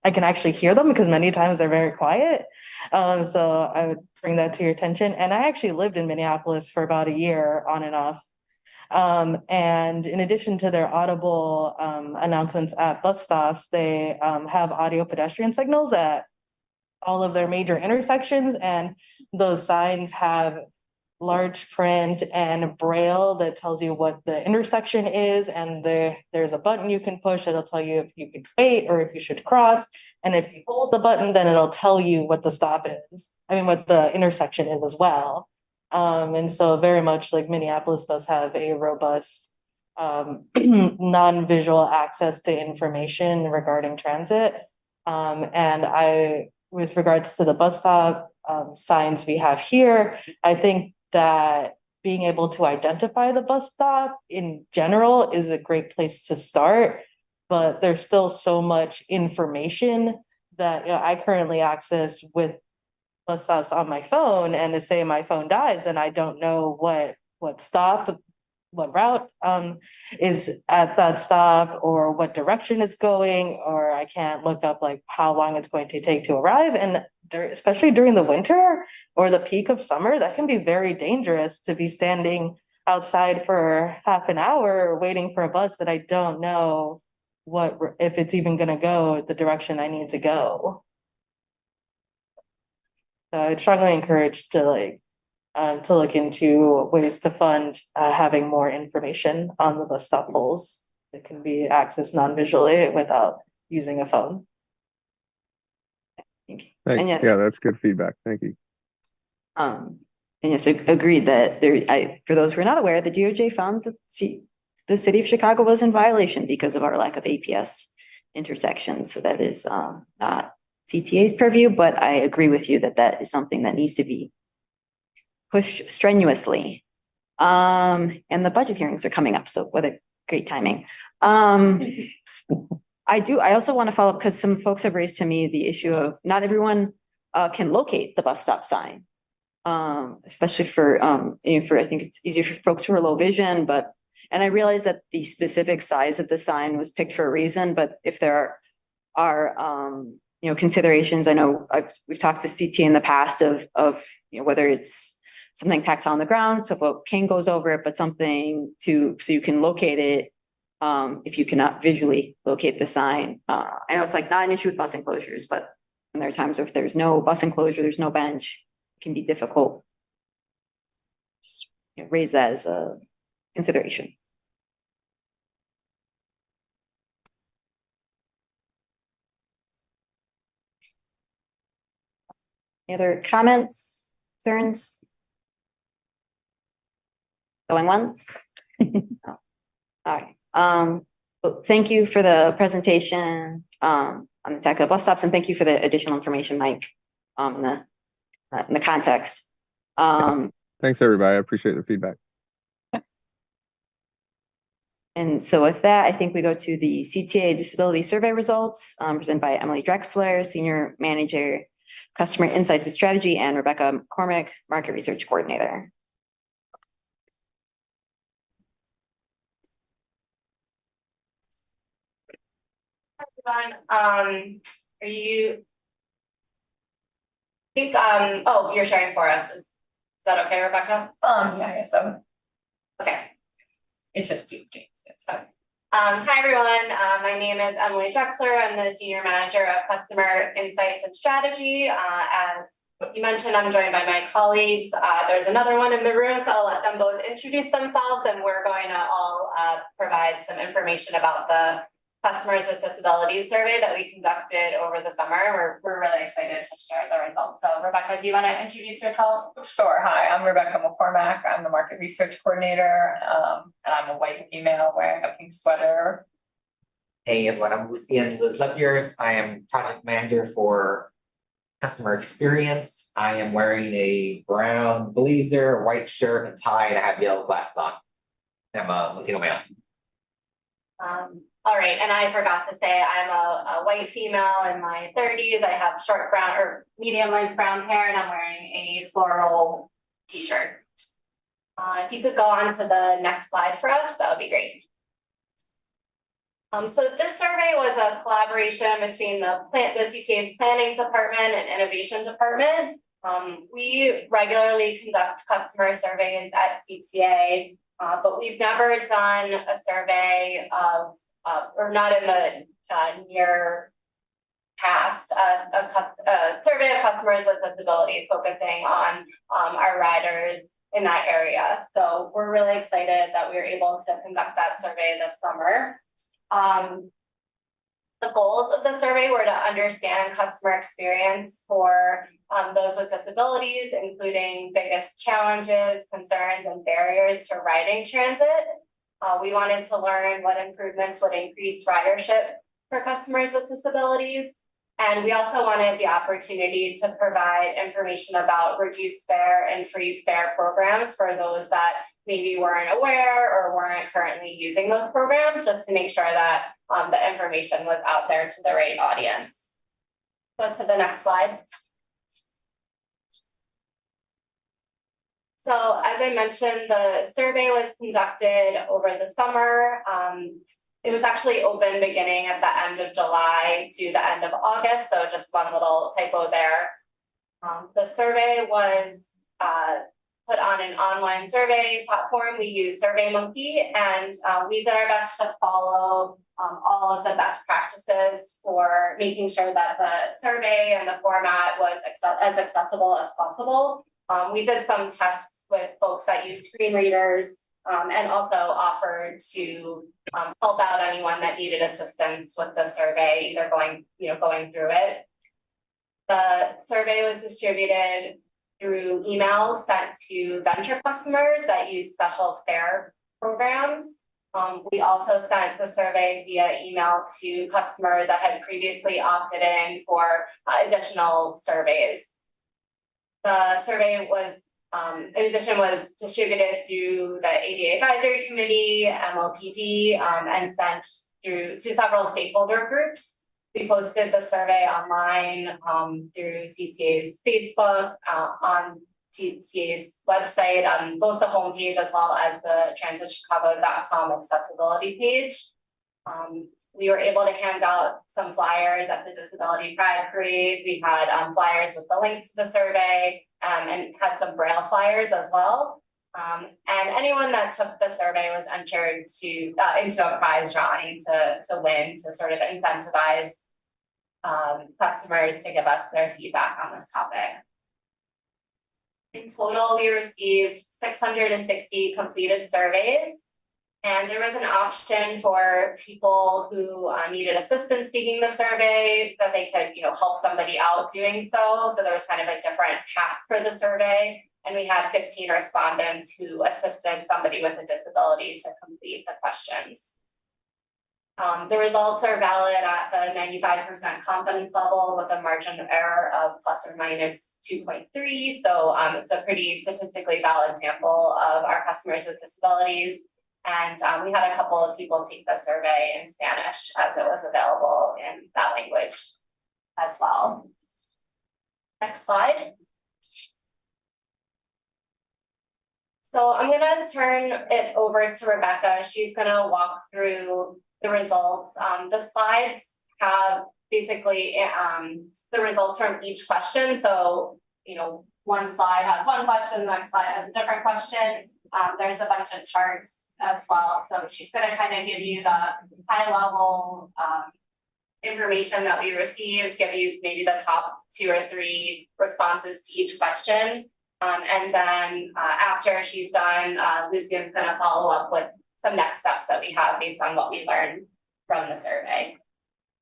I can actually hear them because many times they're very quiet. So I would bring that to your attention. And I actually lived in Minneapolis for about a year on and off. And in addition to their audible announcements at bus stops, they have audio pedestrian signals at all of their major intersections. And those signs have large print and braille that tells you what the intersection is, and there's a button you can push that'll tell you if you could wait or if you should cross. And if you hold the button, then it'll tell you what the stop is. What the intersection is as well. And so very much like Minneapolis does have a robust non-visual access to information regarding transit. And with regards to the bus stop signs we have here, I think that being able to identify the bus stop in general is a great place to start, but there's still so much information that I currently access with bus stops on my phone, and if say my phone dies, then I don't know what stop, what route is at that stop, or what direction it's going, or I can't look up like how long it's going to take to arrive. And especially during the winter or the peak of summer, that can be very dangerous to be standing outside for half an hour waiting for a bus that I don't know if it's even gonna go the direction I need to go. So I'd strongly encourage to look into ways to fund having more information on the bus stop poles that can be accessed non-visually without using a phone. Thank you. Thanks. And yes, Yeah, that's good feedback. Thank you. and yes, agreed that for those who are not aware, the DOJ found that the city of Chicago was in violation because of our lack of APS intersections. So that is not CTA's purview, but I agree with you that is something that needs to be pushed strenuously. And the budget hearings are coming up, so what a great timing. I also want to follow up because some folks have raised to me the issue of not everyone can locate the bus stop sign. Especially for I think it's easier for folks who are low vision, and I realize that the specific size of the sign was picked for a reason, but if there are considerations, I know we've talked to CT in the past of whether it's something tactile on the ground, so if a cane goes over it, but something so you can locate it if you cannot visually locate the sign. I know it's like not an issue with bus enclosures, but there are times if there's no bus enclosure, there's no bench, it can be difficult. Just raise that as a consideration. Any other comments, concerns? Going once? Oh. All right. Well, thank you for the presentation on the Tactile bus stops, and thank you for the additional information, Mike, in the context. Thanks, everybody. I appreciate the feedback. And so with that, I think we go to the CTA disability survey results presented by Emily Drexler, Senior Manager, Customer Insights and Strategy, and Rebecca McCormick, Market Research Coordinator. Are you oh, you're sharing for us. Is that okay, Rebecca? Yeah, I guess so. Okay. It's just two James. It's fine. Hi everyone. My name is Emily Drexler. I'm the Senior Manager of Customer Insights and Strategy. As you mentioned, I'm joined by my colleagues. There's another one in the room, so I'll let them both introduce themselves, and we're going to all provide some information about the Customers with Disabilities survey that we conducted over the summer. We're really excited to share the results. So Rebecca, do you want to introduce yourself? Sure. Hi, I'm Rebecca McCormack. I'm the Market Research Coordinator, and I'm a white female wearing a pink sweater. Hey everyone, I'm Lucian Liz-Lepiers. I am Project Manager for Customer Experience. I am wearing a brown blazer, white shirt, and tie, and I have yellow glasses on. I'm a Latino male. All right, and I forgot to say I'm a white female in my 30s. I have short brown or medium length brown hair, and I'm wearing a floral t-shirt. If you could go on to the next slide for us, that would be great. So this survey was a collaboration between the CTA's Planning Department and Innovation Department. We regularly conduct customer surveys at CTA, but we've never done a survey of or not in the near past, a survey of customers with disabilities focusing on our riders in that area. So we're really excited that we were able to conduct that survey this summer. The goals of the survey were to understand customer experience for those with disabilities, including biggest challenges, concerns, and barriers to riding transit. We wanted to learn what improvements would increase ridership for customers with disabilities. And we also wanted the opportunity to provide information about reduced fare and free fare programs for those that maybe weren't aware or weren't currently using those programs, just to make sure that the information was out there to the right audience. Go to the next slide. So as I mentioned, the survey was conducted over the summer. It was actually open beginning at the end of July to the end of August, so just one little typo there. The survey was put on an online survey platform. We use SurveyMonkey, and we did our best to follow all of the best practices for making sure that the survey and the format was as accessible as possible. We did some tests with folks that use screen readers and also offered to help out anyone that needed assistance with the survey, either going through it. The survey was distributed through emails sent to venture customers that use special fare programs. We also sent the survey via email to customers that had previously opted in for additional surveys. The survey was, in addition, was distributed through the ADA Advisory Committee, MLPD, and sent through to several stakeholder groups. We posted the survey online through CTA's Facebook, on CTA's website, on both the homepage as well as the transitchicago.com accessibility page. We were able to hand out some flyers at the Disability Pride Parade. We had flyers with the link to the survey and had some Braille flyers as well. And anyone that took the survey was entered into a prize drawing to win, to sort of incentivize customers to give us their feedback on this topic. In total, we received 660 completed surveys, and there was an option for people who needed assistance taking the survey that they could, help somebody out doing so. So there was kind of a different path for the survey. And we had 15 respondents who assisted somebody with a disability to complete the questions. The results are valid at the 95% confidence level with a margin of error of plus or minus 2.3. So it's a pretty statistically valid sample of our customers with disabilities. And we had a couple of people take the survey in Spanish as it was available in that language as well. Next slide. So I'm going to turn it over to Rebecca. She's going to walk through the results. The slides have basically the results from each question. So, one slide has one question, the next slide has a different question. There's a bunch of charts as well. So she's going to kind of give you the high level information that we received, give you maybe the top 2 or 3 responses to each question. And then after she's done, Lucian's going to follow up with some next steps that we have based on what we learned from the survey.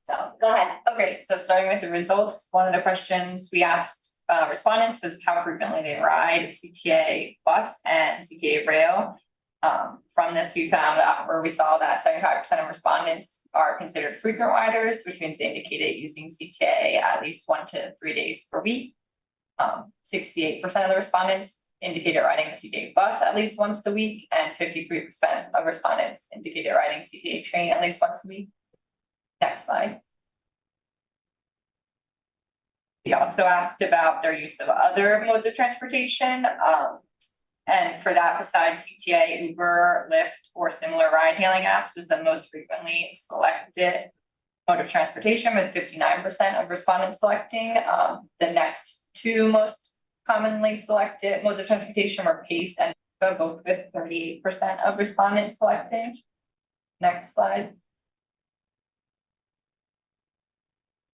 So go ahead. Okay, so starting with the results, one of the questions we asked respondents was how frequently they ride CTA bus and CTA rail. From this, we found out, or we saw that 75% of respondents are considered frequent riders, which means they indicated using CTA at least 1 to 3 days per week. 68% of the respondents indicated riding the CTA bus at least once a week, and 53% of respondents indicated riding CTA train at least once a week. Next slide. We also asked about their use of other modes of transportation. And for that, besides CTA, Uber, Lyft, or similar ride-hailing apps was the most frequently selected mode of transportation, with 59% of respondents selecting. The next 2 most commonly selected modes of transportation were Pace and Uber, both with 38% of respondents selecting. Next slide.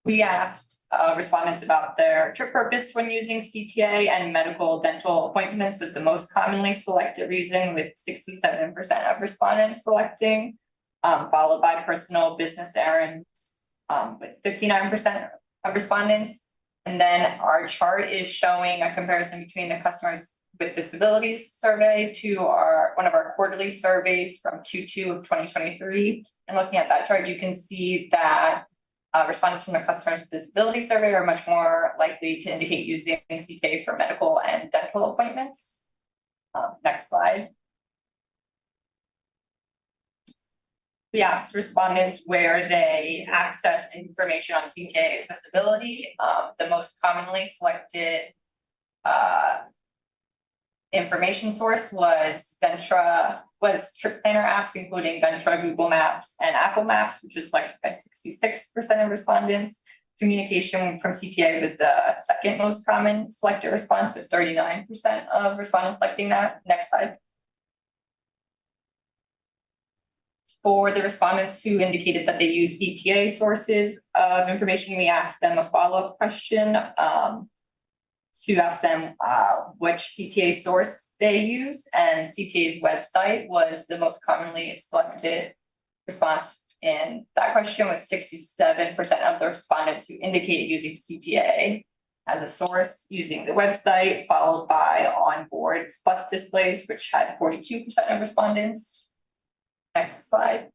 We asked respondents about their trip purpose when using CTA, and medical dental appointments was the most commonly selected reason, with 67% of respondents selecting, followed by personal business errands with 59% of respondents. And then our chart is showing a comparison between the customers with disabilities survey to one of our quarterly surveys from Q2 of 2023. And looking at that chart, you can see that respondents from the customers with disability survey are much more likely to indicate using CTA for medical and dental appointments. Next slide. We asked respondents where they access information on CTA accessibility. The most commonly selected information source was trip planner apps, including Ventra, Google Maps, and Apple Maps, which was selected by 66% of respondents. Communication from CTA was the second most common selected response, with 39% of respondents selecting that. Next slide. For the respondents who indicated that they use CTA sources of information, we asked them a follow-up question to ask them which CTA source they use, and CTA's website was the most commonly selected response in that question, with 67% of the respondents who indicated using CTA as a source using the website, followed by onboard bus displays, which had 42% of respondents. Next slide.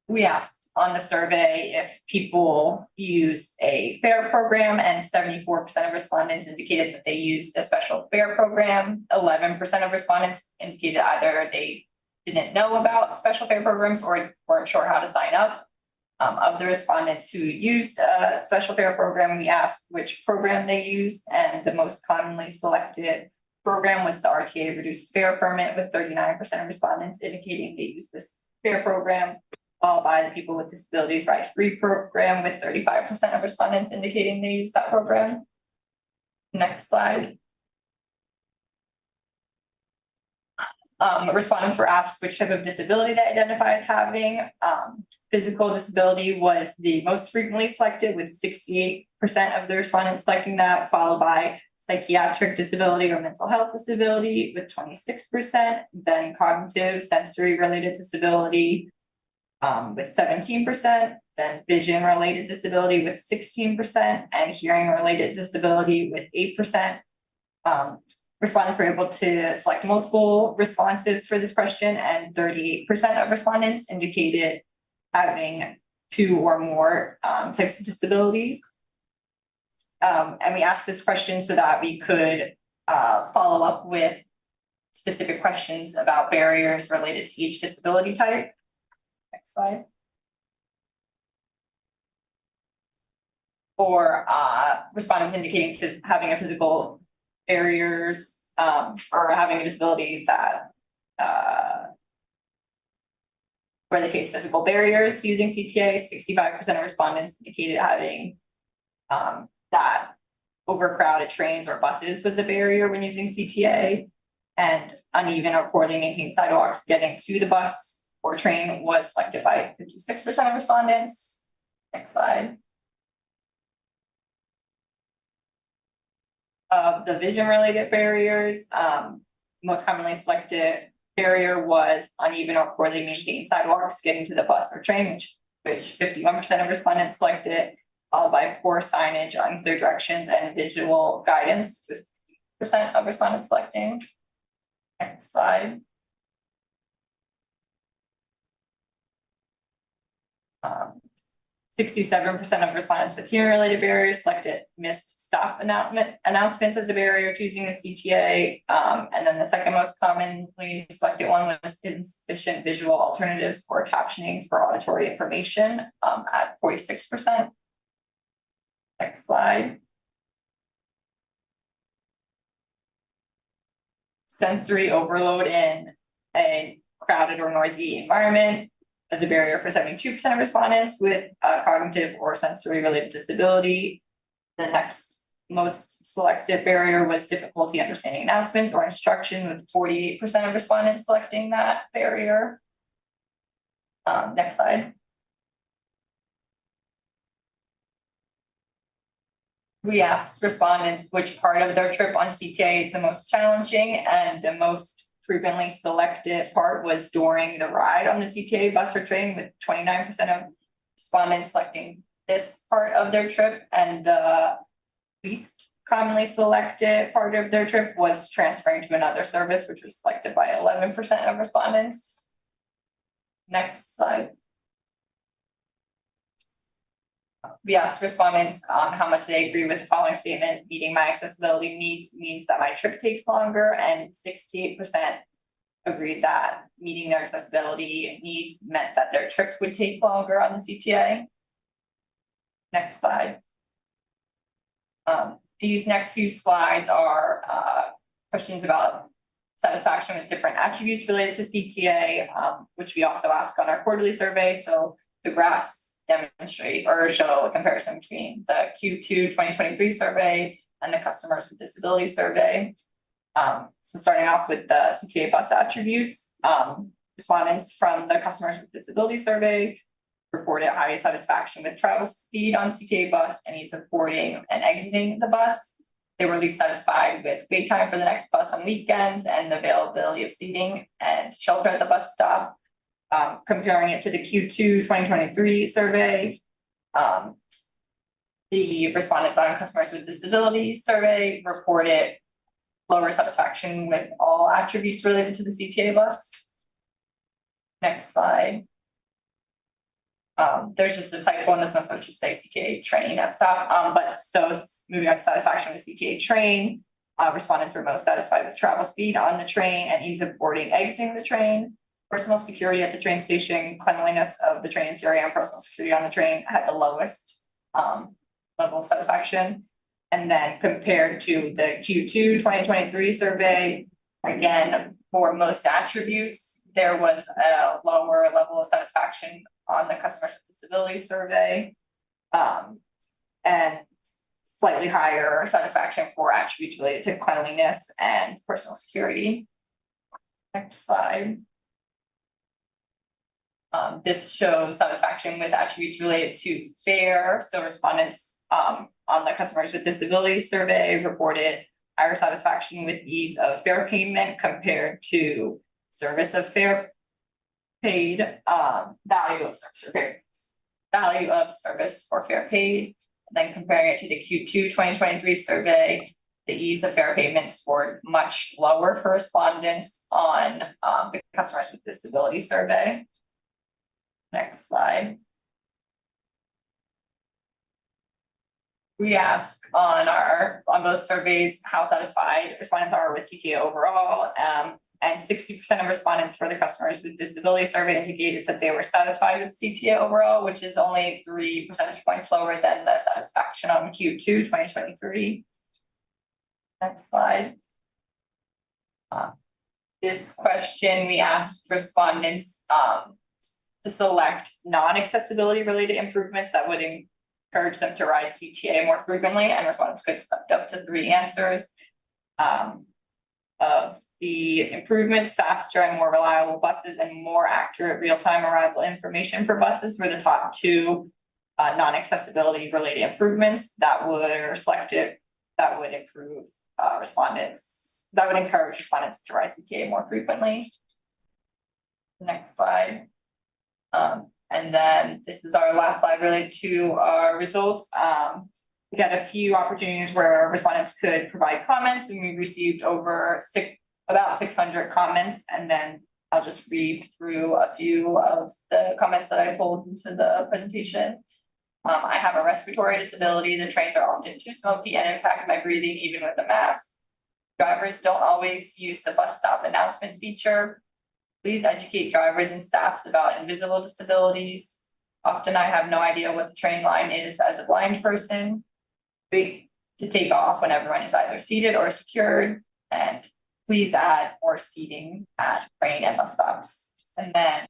We asked on the survey if people used a fare program, and 74% of respondents indicated that they used a special fare program. 11% of respondents indicated either they didn't know about special fare programs or weren't sure how to sign up. Of the respondents who used a special fare program, we asked which program they used, and the most commonly selected program was the RTA reduced fare permit, with 39% of respondents indicating they used this fare program, followed by the people with disabilities ride free program, with 35% of respondents indicating they use that program. Next slide. Respondents were asked which type of disability they identify as having. Physical disability was the most frequently selected, with 68% of the respondents selecting that, followed by psychiatric disability or mental health disability with 26%, then cognitive sensory related disability with 17%, then vision related disability with 16%, and hearing related disability with 8%. Respondents were able to select multiple responses for this question, and 38% of respondents indicated having 2 or more types of disabilities. And we asked this question so that we could follow up with specific questions about barriers related to each disability type. Next slide. Or respondents indicating having a physical barriers or having a disability that where they face physical barriers using CTA. 65% of respondents indicated having that overcrowded trains or buses was a barrier when using CTA, and uneven or poorly maintained sidewalks getting to the bus or train was selected by 56% of respondents. Next slide. Of the vision related barriers, most commonly selected barrier was uneven or poorly maintained sidewalks getting to the bus or train, which 51% of respondents selected, followed by poor signage, unclear directions, and visual guidance, with 50% of respondents selecting. Next slide. 67% of respondents with hearing-related barriers selected missed stop announcements as a barrier to using the CTA. And then the second most commonly selected one was insufficient visual alternatives for captioning for auditory information at 46%. Next slide. Sensory overload in a crowded or noisy environment as a barrier for 72% of respondents with cognitive or sensory related disability. The next most selected barrier was difficulty understanding announcements or instruction, with 48% of respondents selecting that barrier. Next slide. We asked respondents which part of their trip on CTA is the most challenging, and the most frequently selected part was during the ride on the CTA bus or train, with 29% of respondents selecting this part of their trip, and the least commonly selected part of their trip was transferring to another service, which was selected by 11% of respondents. Next slide. We asked respondents how much they agree with the following statement: meeting my accessibility needs means that my trip takes longer, and 68% agreed that meeting their accessibility needs meant that their trip would take longer on the CTA. Next slide. These next few slides are questions about satisfaction with different attributes related to CTA, which we also ask on our quarterly survey. So the graphs demonstrate or show a comparison between the Q2 2023 survey and the customers with disabilities survey. So starting off with the CTA bus attributes, respondents from the customers with disabilities survey reported high satisfaction with travel speed on CTA bus and ease of boarding and exiting the bus. They were least satisfied with wait time for the next bus on weekends and the availability of seating and shelter at the bus stop. Comparing it to the Q2 2023 survey, the respondents on customers with disabilities survey reported lower satisfaction with all attributes related to the CTA bus. Next slide. There's just a typo in this one, so it should say CTA train at the top. But so moving on to satisfaction with CTA train, respondents were most satisfied with travel speed on the train and ease of boarding exiting the train. Personal security at the train station, cleanliness of the train interior, and personal security on the train had the lowest level of satisfaction. And then compared to the Q2 2023 survey, again, for most attributes, there was a lower level of satisfaction on the customers with disabilities survey, and slightly higher satisfaction for attributes related to cleanliness and personal security. Next slide. This shows satisfaction with attributes related to fare. So respondents on the customers with disabilities survey reported higher satisfaction with ease of fare payment compared to service of fare paid, value of service for fare paid. And then comparing it to the Q2 2023 survey, the ease of fare payment scored much lower for respondents on the customers with disabilities survey. Next slide. We ask on both surveys how satisfied respondents are with CTA overall, and 60% of respondents for the customers with disability survey indicated that they were satisfied with CTA overall, which is only 3 percentage points lower than the satisfaction on Q2 2023. Next slide. This question, we asked respondents to select non-accessibility related improvements that would encourage them to ride CTA more frequently, and respondents could select up to 3 answers. Of the improvements, faster and more reliable buses and more accurate real-time arrival information for buses were the top 2 non-accessibility related improvements that were selected that would improve that would encourage respondents to ride CTA more frequently. Next slide. And then this is our last slide related to our results. We had a few opportunities where respondents could provide comments, and we received about 600 comments. And then I'll just read through a few of the comments that I pulled into the presentation. I have a respiratory disability. The trains are often too smoky and impact my breathing even with a mask. Drivers don't always use the bus stop announcement feature. Please educate drivers and staffs about invisible disabilities. Often I have no idea what the train line is as a blind person. Wait to take off when everyone is either seated or secured. And please add more seating at train and bus stops. And then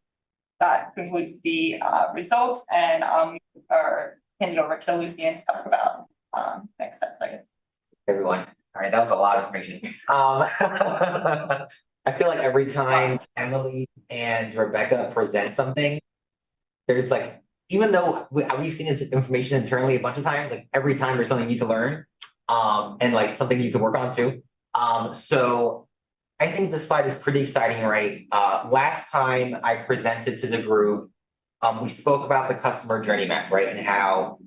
that concludes the results, and hand it over to Lucian to talk about next steps, I guess. Everyone. All right, that was a lot of information. I feel like every time Emily and Rebecca present something, there's like, even though we've seen this information internally a bunch of times, like every time there's something you need to learn, and like something you need to work on too. So I think this slide is pretty exciting, right? Last time I presented to the group, we spoke about the customer journey map, right? And how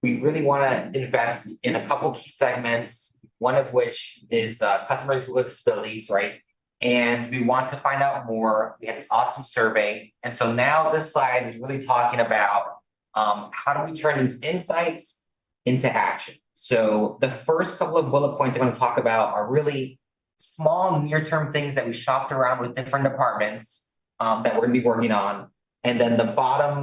we really want to invest in a couple key segments, one of which is customers with disabilities, right? And we want to find out more. We had this awesome survey. And so now this slide is really talking about how do we turn these insights into action? So the first couple of bullet points I'm going to talk about are really small near-term things that we shopped around with different departments that we're going to be working on. And then the bottom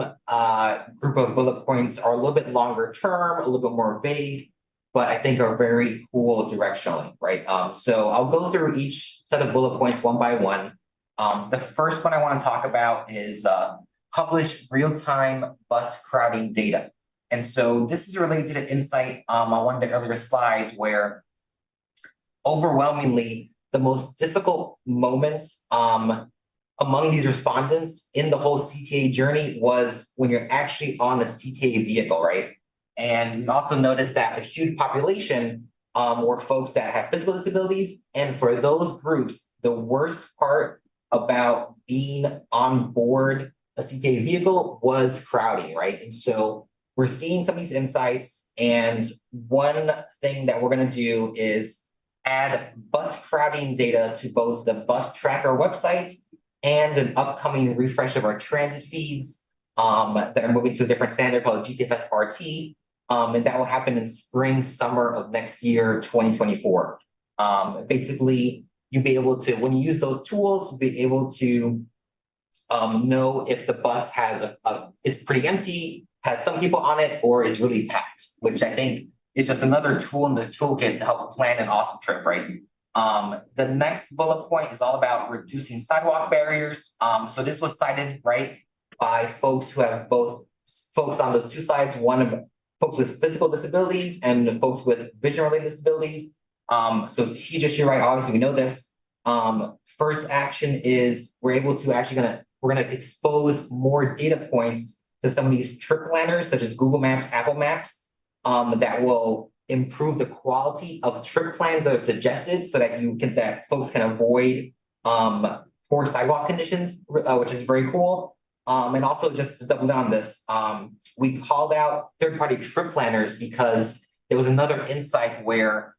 group of bullet points are a little bit longer term, a little bit more vague. but I think are very cool directionally, right? So I'll go through each set of bullet points one by one. The first one I want to talk about is publish real-time bus crowding data. And so this is related to the insight on one of the earlier slides where overwhelmingly the most difficult moments among these respondents in the whole CTA journey was when you're actually on a CTA vehicle, right? And we also noticed that a huge population were folks that have physical disabilities. And for those groups, the worst part about being on board a CTA vehicle was crowding, right? And so we're seeing some of these insights. And one thing that we're going to do is add bus crowding data to both the bus tracker website and an upcoming refresh of our transit feeds that are moving to a different standard called GTFS RT. And that will happen in spring, summer of next year, 2024. Basically, you'll be able to, when you use those tools, you'll be able to know if the bus has is pretty empty, has some people on it, or is really packed, which I think is just another tool in the toolkit to help plan an awesome trip, right? The next bullet point is all about reducing sidewalk barriers. So this was cited, right, by folks who have both folks on those two sides, one of folks with physical disabilities and folks with vision-related disabilities. So it's a huge issue, right? Obviously, we know this. First action is we're gonna expose more data points to some of these trip planners, such as Google Maps, Apple Maps, that will improve the quality of trip plans that are suggested so that folks can avoid poor sidewalk conditions, which is very cool. And also just to double down on this, we called out third-party trip planners because there was another insight where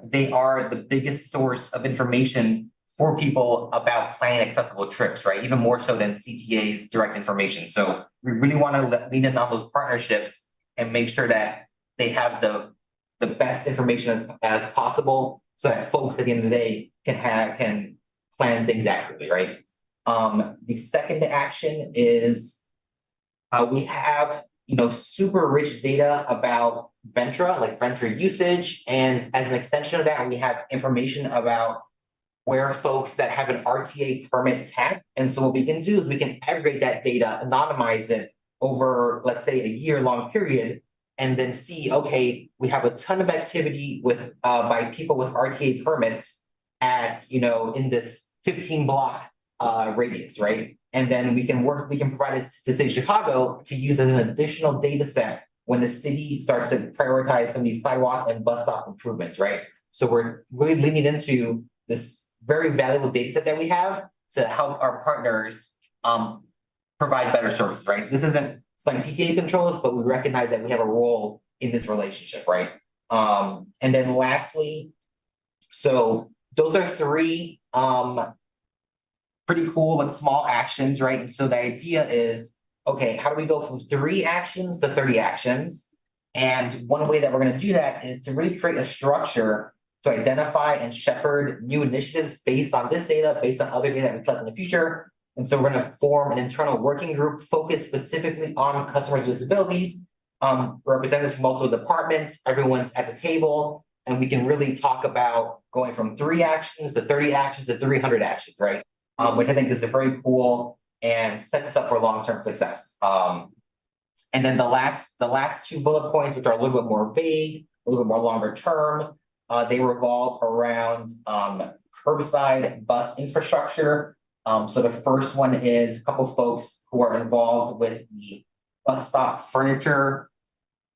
they are the biggest source of information for people about planning accessible trips, right? Even more so than CTA's direct information. So we really want to lean in on those partnerships and make sure that they have the best information as possible so that folks at the end of the day can plan things accurately, right? The second action is we have super rich data about Ventra usage, and as an extension of that, we have information about where folks that have an RTA permit tag. And so what we can do is we can aggregate that data, anonymize it over, let's say, a year-long period, and then see, okay, we have a ton of activity with by people with RTA permits at in this 15 block radius, right? And then we can provide it to City of Chicago to use as an additional data set when the city starts to prioritize some of these sidewalk and bus stop improvements, right? So we're really leaning into this very valuable data set that we have to help our partners provide better services, right? This isn't something CTA controls, but we recognize that we have a role in this relationship, right? And then lastly, so those are three pretty cool but small actions, right? And so the idea is, okay, how do we go from 3 actions to 30 actions? And one way that we're going to do that is to really create a structure to identify and shepherd new initiatives based on this data, based on other data that we collect in the future. And so we're going to form an internal working group focused specifically on customers with disabilities, representatives from multiple departments, everyone's at the table, and we can really talk about going from 3 actions to 30 actions to 300 actions, right? Which I think is a very cool and sets us up for long-term success. And then the last 2 bullet points, which are a little bit more vague, a little bit more longer term, they revolve around curbside bus infrastructure. So the first one is a couple folks who are involved with the bus stop furniture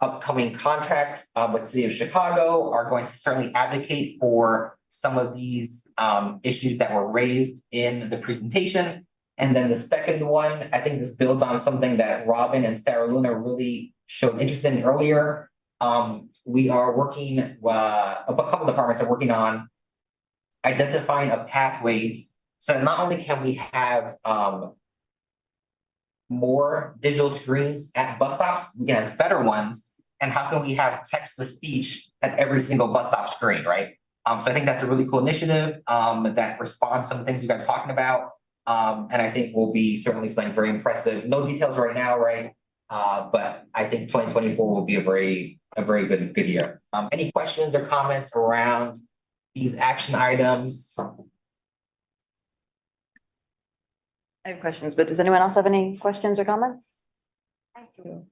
upcoming contract with City of Chicago are going to certainly advocate for some of these issues that were raised in the presentation. And then the second one, I think this builds on something that Robin and Sarah Luna really showed interest in earlier. We are working, a couple departments are working on identifying a pathway so not only can we have more digital screens at bus stops, we can have better ones. And how can we have text to speech at every single bus stop screen, right? So I think that's a really cool initiative that responds to some of the things you guys are talking about. And I think will be certainly something very impressive. No details right now, right? But I think 2024 will be a very good year. Any questions or comments around these action items? I have questions, but does anyone else have any questions or comments? I do.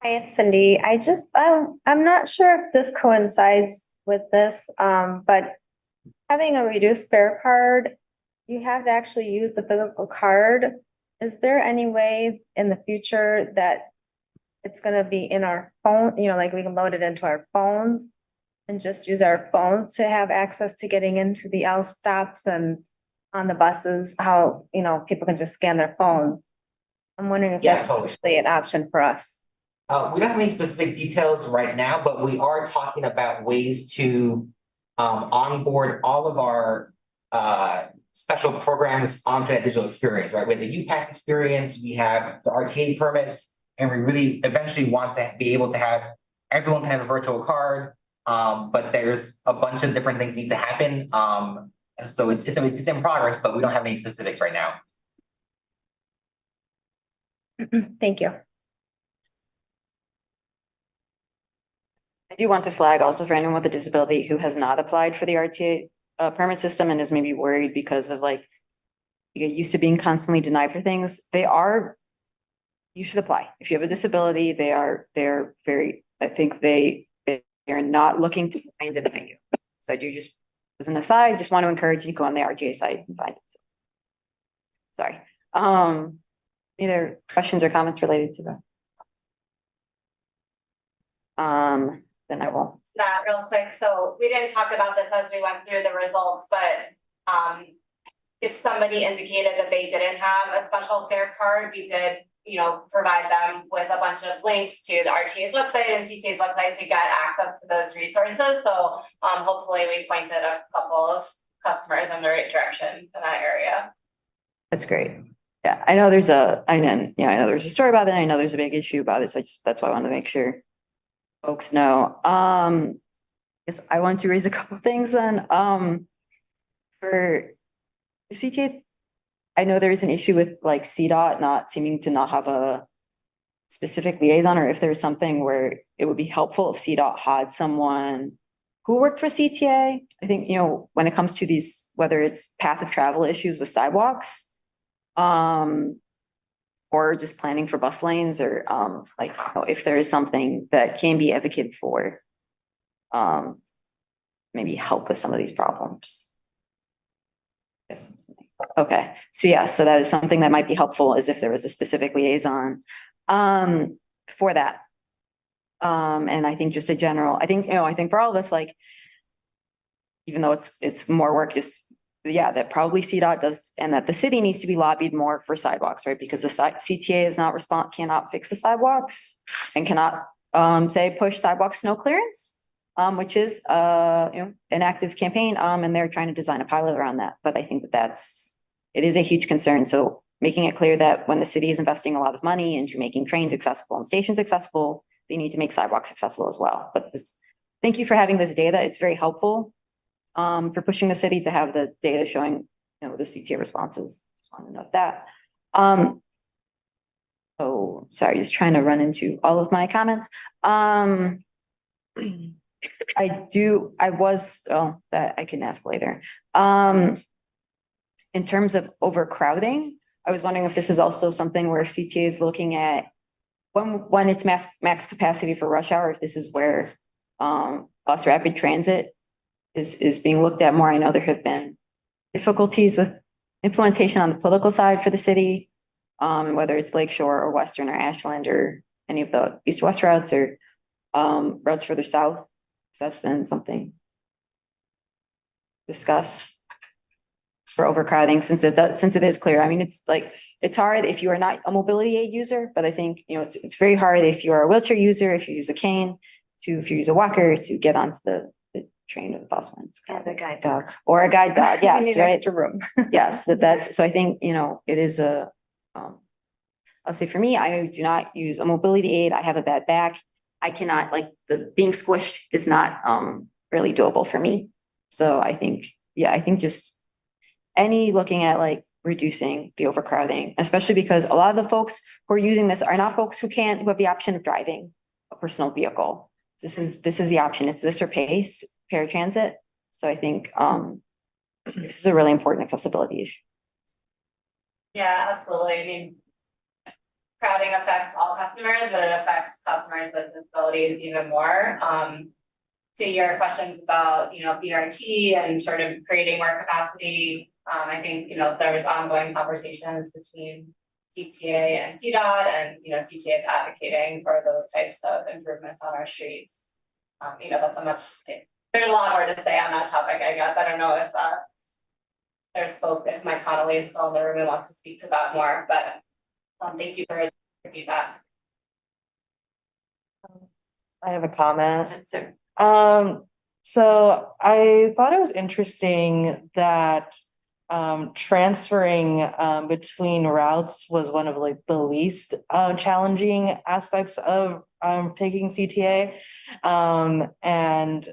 Hi, it's Cindy. I'm not sure if this coincides with this, but having a reduced fare card, you have to actually use the physical card. Is there any way in the future that it's gonna be in our phone, like we can load it into our phones and just use our phones to have access to getting into the L stops and on the buses, how, people can just scan their phones? I'm wondering if Yeah, that's totally. actually an option for us. We don't have any specific details right now, but we are talking about ways to onboard all of our special programs onto that digital experience, right? We have the UPass experience, we have the RTA permits, and we really eventually want to be able to have everyone can have a virtual card. But there's a bunch of different things need to happen. So it's in progress, but we don't have any specifics right now. Thank you. I do want to flag also for anyone with a disability who has not applied for the RTA permit system and is maybe worried because of like, you get used to being constantly denied for things. You should apply. If you have a disability, they're very, I think they're not looking to find anything new. So I do just, as an aside, just want to encourage you to go on the RTA site and find it. Sorry. Either questions or comments related to that? Then I will. That real quick. So we didn't talk about this as we went through the results, but if somebody indicated that they didn't have a special fare card, we did, provide them with a bunch of links to the RTA's website and CTA's website to get access to those resources. So hopefully we pointed a couple of customers in the right direction in that area. That's great. Yeah, I know there's a story about it. I know there's a big issue about it. So that's why I wanted to make sure folks know. Yes, I want to raise a couple things then. For the CTA, I know there is an issue with like CDOT not seeming to not have a specific liaison, or if there's something where it would be helpful if CDOT had someone who worked for CTA. I think, when it comes to these, whether it's path of travel issues with sidewalks, or just planning for bus lanes, or if there is something that can be advocated for, maybe help with some of these problems. Yes. Okay. So yeah, so that is something that might be helpful, is if there was a specific liaison for that. And I think just a general, I think for all of us, like, even though it's more work, just that probably CDOT does, and that the city needs to be lobbied more for sidewalks, right? Because the CTA is cannot fix the sidewalks and cannot push sidewalk snow clearance, which is an active campaign, and they're trying to design a pilot around that. But I think it is a huge concern. So making it clear that when the city is investing a lot of money into making trains accessible and stations accessible, they need to make sidewalks accessible as well. But thank you for having this data. It's very helpful for pushing the city to have the data showing, the CTA responses. Just want to note that. Oh, sorry, just trying to run into all of my comments. That I can ask later. In terms of overcrowding, I was wondering if this is also something where CTA is looking at when it's max capacity for rush hour, if this is where bus rapid transit is being looked at more. I know there have been difficulties with implementation on the political side for the city, whether it's Lakeshore or Western or Ashland or any of the east-west routes or routes further south. That's been something discussed for overcrowding, since it is clear. I mean, it's hard if you are not a mobility aid user, but I think, it's very hard if you are a wheelchair user, if you use a cane, if you use a walker, to get onto the train or the bus when it's The guide dog. or a guide dog. Yes, You need right. extra room. Yes, so I think, it is I'll say for me, I do not use a mobility aid. I have a bad back. I cannot, being squished is not really doable for me. So I think just looking at reducing the overcrowding, especially because a lot of the folks who are using this are not folks who have the option of driving a personal vehicle. This is the option. It's this or PACE, paratransit. So I think this is a really important accessibility issue. Yeah, absolutely. I mean, crowding affects all customers, but it affects customers with disabilities even more. To your questions about, BRT and sort of creating more capacity, I think, there was ongoing conversations between CTA and CDOT, and, CTA is advocating for those types of improvements on our streets. That's there's a lot more to say on that topic, I guess. I don't know if if Mike Connolly is still in the room and wants to speak to that more, but thank you for his feedback. I have a comment. So I thought it was interesting that transferring between routes was one of like the least challenging aspects of taking CTA. And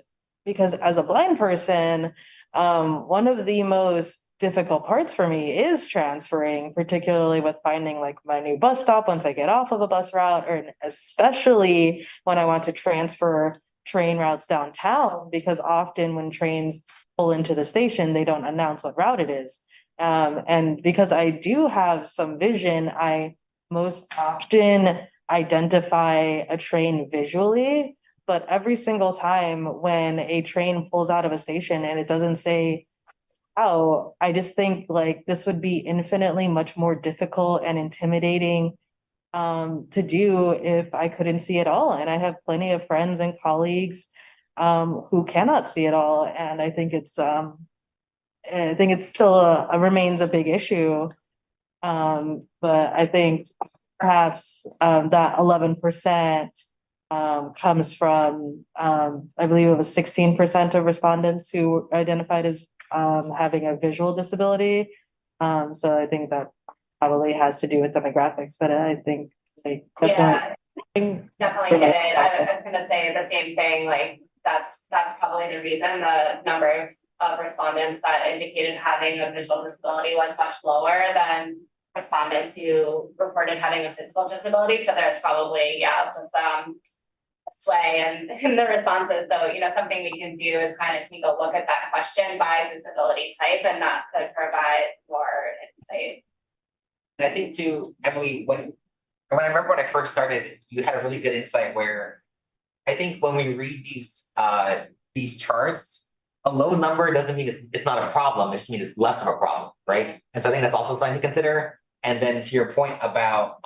because as a blind person, one of the most difficult parts for me is transferring, particularly with finding like my new bus stop once I get off of a bus route, or especially when I want to transfer train routes downtown, because often when trains pull into the station, they don't announce what route it is. And because I do have some vision, I most often identify a train visually, but every single time when a train pulls out of a station and it doesn't say how, I just think like this would be infinitely much more difficult and intimidating to do if I couldn't see it all. And I have plenty of friends and colleagues who cannot see it all. And I think it's still remains a big issue. But I think perhaps that 11% comes from I believe it was 16% of respondents who identified as having a visual disability. So I think that probably has to do with demographics, but I think like definitely get it. I was gonna say the same thing, like that's probably the reason the number of respondents that indicated having a visual disability was much lower than respondents who reported having a physical disability. So there's probably, just a sway in the responses. So, something we can do is kind of take a look at that question by disability type, and that could provide more insight. And I think too, Emily, when I remember when I first started, you had a really good insight where I think when we read these charts, a low number doesn't mean it's not a problem, it just means it's less of a problem, right? And so I think that's also something to consider. And then to your point about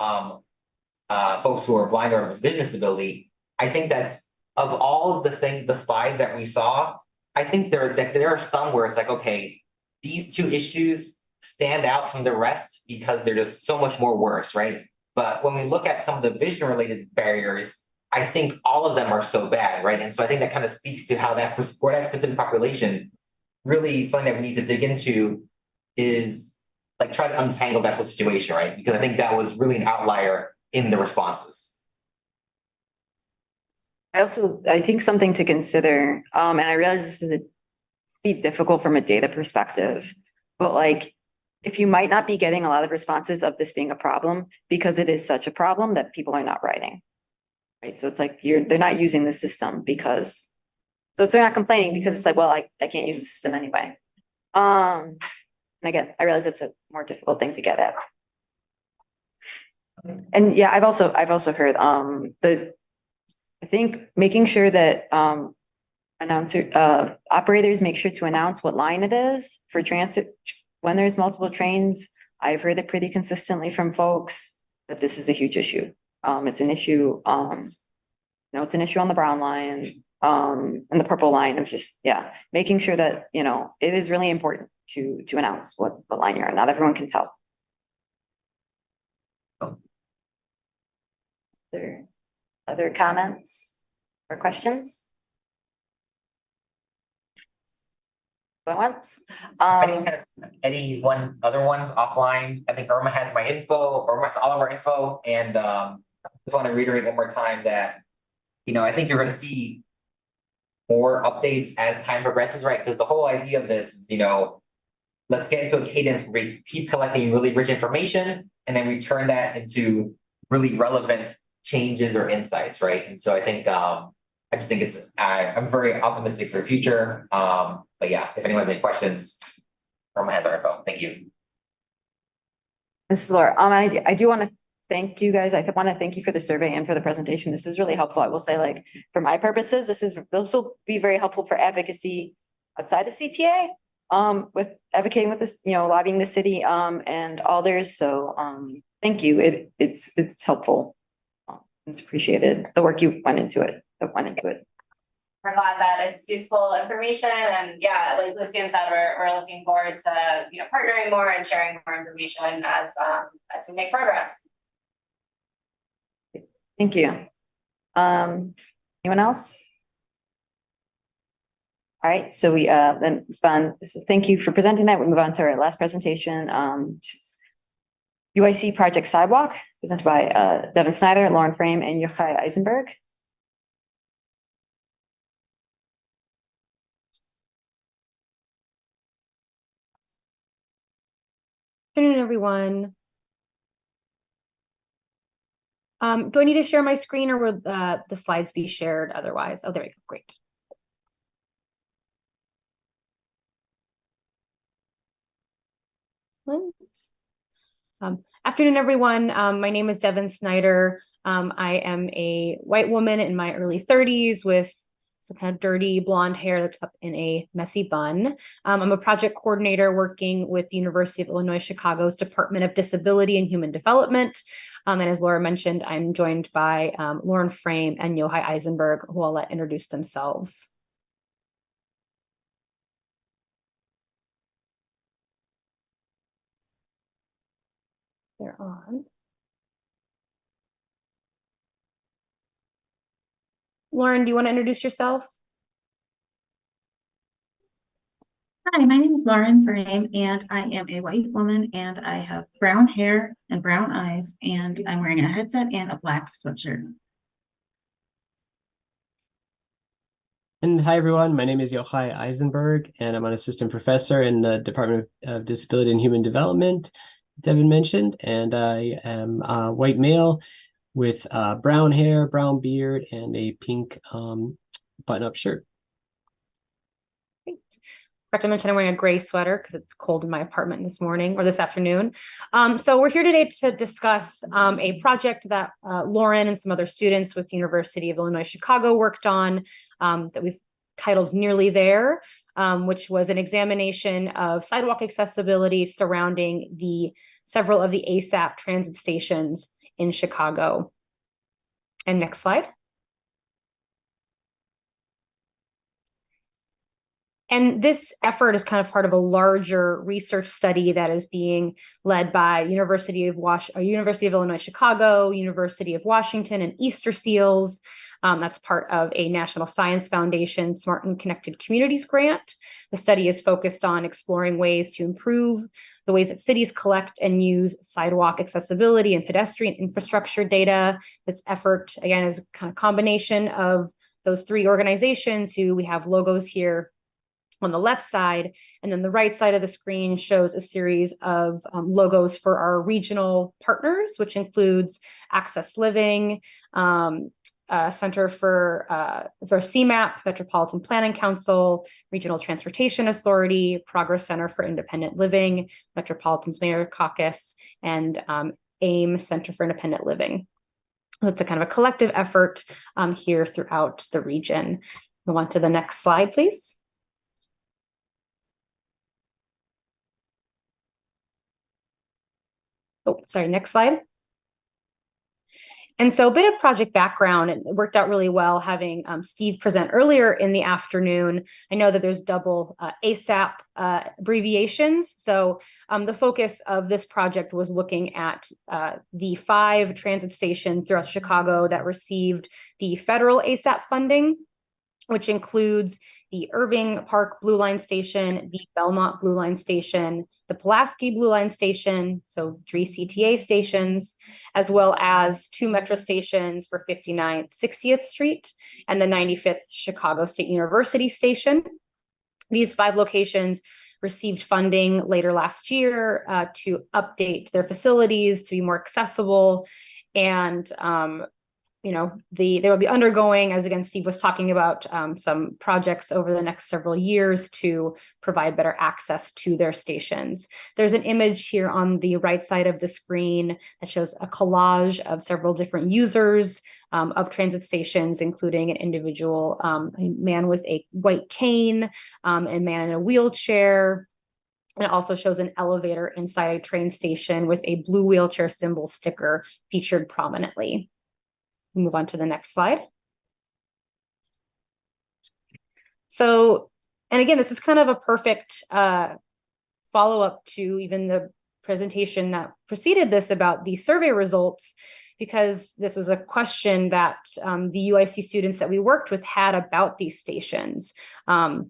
folks who are blind or have vision disability, I think that's of all of the slides that we saw, I think there are some where it's like, okay, these two issues stand out from the rest because they're just so much more worse, right? But when we look at some of the vision related barriers, I think all of them are so bad, right? And so I think that kind of speaks to how for that specific population, really something that we need to dig into is like try to untangle that whole situation, right? Because I think that was really an outlier in the responses. I think something to consider, and I realize this is be difficult from a data perspective, but like if you might not be getting a lot of responses of this being a problem because it is such a problem that people are not writing, right? So it's like they're not using the system so they're not complaining because it's like, well, I can't use the system anyway. And again, I realize it's a more difficult thing to get at. And yeah, I've also heard I think making sure that operators make sure to announce what line it is for transit when there's multiple trains. I've heard it pretty consistently from folks that this is a huge issue. It's an issue, it's an issue on the brown line, and the purple line of just, making sure that, it is really important to announce what line you're on. Not everyone can tell. Other comments or questions? Going once. Anyone has any other ones offline? I think Irma has my info. Irma has all of our info, and just want to reiterate one more time that I think you're going to see more updates as time progresses, right? Because the whole idea of this is let's get into a cadence where we keep collecting really rich information and then we turn that into really relevant changes or insights, right? And so I think I just think I'm very optimistic for the future. But yeah, if anyone has any questions, Irma has our info. Thank you. This is Laura. I do want to thank you guys. I want to thank you for the survey and for the presentation. This is really helpful. I will say, like, for my purposes, this will be very helpful for advocacy outside of CTA, with advocating with this, lobbying the city, and others. So, thank you. It's helpful. It's appreciated. The work you went into it. We're glad that it's useful information, and yeah, like Lucian said, we're looking forward to partnering more and sharing more information as we make progress. Thank you. Anyone else? All right, so we then so thank you for presenting that. We move on to our last presentation, which is UIC Project Sidewalk, presented by Devin Snyder, Lauren Frame, and Yochai Eisenberg. Good afternoon, everyone. Do I need to share my screen, or will the slides be shared otherwise? Oh, there we go. Great. Afternoon, everyone. My name is Devin Snyder. I am a white woman in my early 30s with some kind of dirty blonde hair that's up in a messy bun. I'm a project coordinator working with the University of Illinois Chicago's Department of Disability and Human Development. And as Laura mentioned, I'm joined by Lauren Frame and Yochai Eisenberg, who I'll let introduce themselves. They're on. Lauren, do you want to introduce yourself? Hi, my name is Lauren Frame, and I am a white woman, and I have brown hair and brown eyes, and I'm wearing a headset and a black sweatshirt. And hi, everyone. My name is Yochai Eisenberg, and I'm an assistant professor in the Department of Disability and Human Development, Devin mentioned, and I am a white male with brown hair, brown beard, and a pink button-up shirt. Forgot to mention I'm wearing a gray sweater because it's cold in my apartment this morning or this afternoon. So we're here today to discuss a project that Lauren and some other students with the University of Illinois Chicago worked on that we've titled Nearly There, which was an examination of sidewalk accessibility surrounding several of the ASAP transit stations in Chicago. And next slide. And this effort is kind of part of a larger research study that is being led by University of Illinois Chicago, University of Washington, and Easter Seals. That's part of a National Science Foundation Smart and Connected Communities grant. The study is focused on exploring ways to improve the ways that cities collect and use sidewalk accessibility and pedestrian infrastructure data. This effort, again, is a kind of combination of those three organizations who we have logos here on the left side, and then the right side of the screen shows a series of logos for our regional partners, which includes Access Living, Center for CMAP, Metropolitan Planning Council, Regional Transportation Authority, Progress Center for Independent Living, Metropolitan's Mayor Caucus, and AIM, Center for Independent Living. So it's a kind of a collective effort here throughout the region. Move on to the next slide, please. Oh, sorry, next slide. And so a bit of project background, and it worked out really well having Steve present earlier in the afternoon. I know that there's double ASAP abbreviations. So the focus of this project was looking at the 5 transit stations throughout Chicago that received the federal ASAP funding, which includes the Irving Park Blue Line Station, the Belmont Blue Line Station, the Pulaski Blue Line Station, so 3 CTA stations, as well as 2 metro stations for 59th, 60th Street, and the 95th Chicago State University Station. These 5 locations received funding later last year to update their facilities to be more accessible. And they will be undergoing, as again Steve was talking about, some projects over the next several years to provide better access to their stations. There's an image here on the right side of the screen that shows a collage of several different users of transit stations, including an individual, a man with a white cane, a man in a wheelchair. And it also shows an elevator inside a train station with a blue wheelchair symbol sticker featured prominently. Move on to the next slide. So, and again, this is kind of a perfect follow-up to even the presentation that preceded this about the survey results, because this was a question that the UIC students that we worked with had about these stations. They're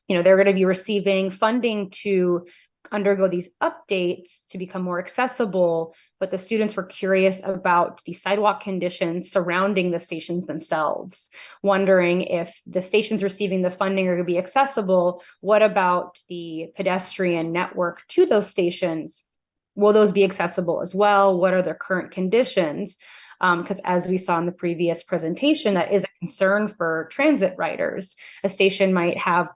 going to be receiving funding to undergo these updates to become more accessible, but the students were curious about the sidewalk conditions surrounding the stations themselves, wondering if the stations receiving the funding are going to be accessible. What about the pedestrian network to those stations? Will those be accessible as well? What are their current conditions? Because as we saw in the previous presentation, that is a concern for transit riders. A station might have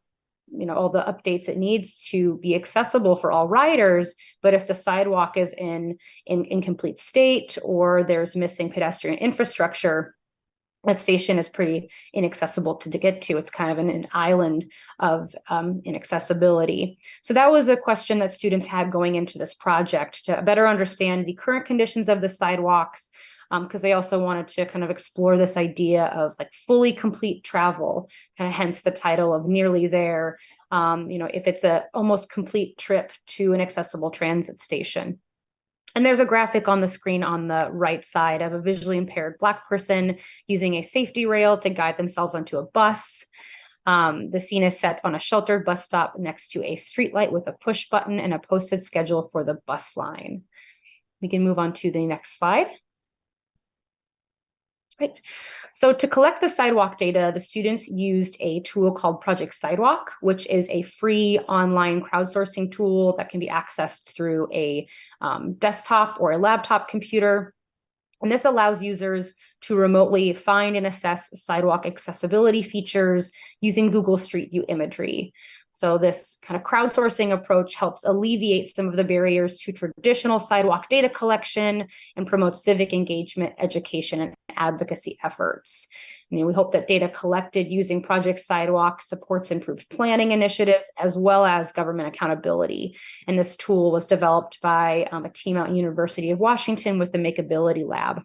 all the updates it needs to be accessible for all riders, but if the sidewalk is in incomplete state or there's missing pedestrian infrastructure, that station is pretty inaccessible to get to. It's kind of an island of inaccessibility. So that was a question that students had going into this project, to better understand the current conditions of the sidewalks, because they also wanted to kind of explore this idea of like fully complete travel, kind of hence the title of Nearly There, if it's a almost complete trip to an accessible transit station. And there's a graphic on the screen on the right side of a visually impaired Black person using a safety rail to guide themselves onto a bus. The scene is set on a sheltered bus stop next to a streetlight with a push button and a posted schedule for the bus line. We can move on to the next slide. Right. So to collect the sidewalk data, the students used a tool called Project Sidewalk, which is a free online crowdsourcing tool that can be accessed through a desktop or a laptop computer. And this allows users to remotely find and assess sidewalk accessibility features using Google Street View imagery. So this kind of crowdsourcing approach helps alleviate some of the barriers to traditional sidewalk data collection and promotes civic engagement, education, and advocacy efforts. We hope that data collected using Project Sidewalk supports improved planning initiatives as well as government accountability. And this tool was developed by a team out at University of Washington with the Makeability Lab.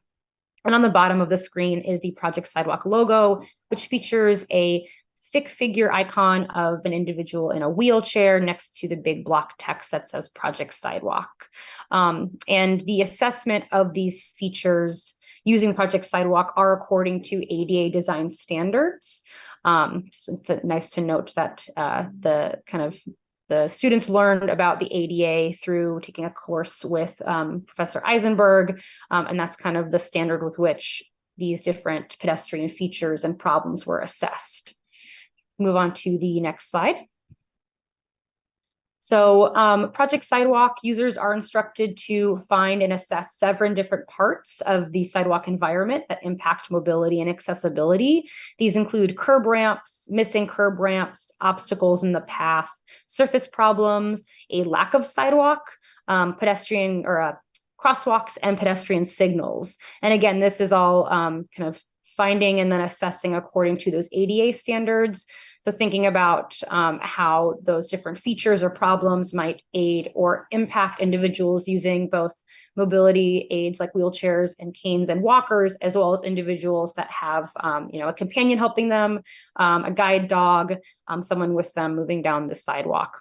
And on the bottom of the screen is the Project Sidewalk logo, which features a stick figure icon of an individual in a wheelchair next to the big block text that says Project Sidewalk. And the assessment of these features using Project Sidewalk are according to ADA design standards. So it's nice to note that the students learned about the ADA through taking a course with Professor Eisenberg, and that's kind of the standard with which these different pedestrian features and problems were assessed. Move on to the next slide. So Project Sidewalk users are instructed to find and assess 7 different parts of the sidewalk environment that impact mobility and accessibility. These include curb ramps, missing curb ramps, obstacles in the path, surface problems, a lack of sidewalk, pedestrian or crosswalks, and pedestrian signals. And again, this is all kind of finding and then assessing according to those ADA standards. So thinking about how those different features or problems might aid or impact individuals using both mobility aids like wheelchairs and canes and walkers, as well as individuals that have a companion helping them, a guide dog, someone with them moving down the sidewalk.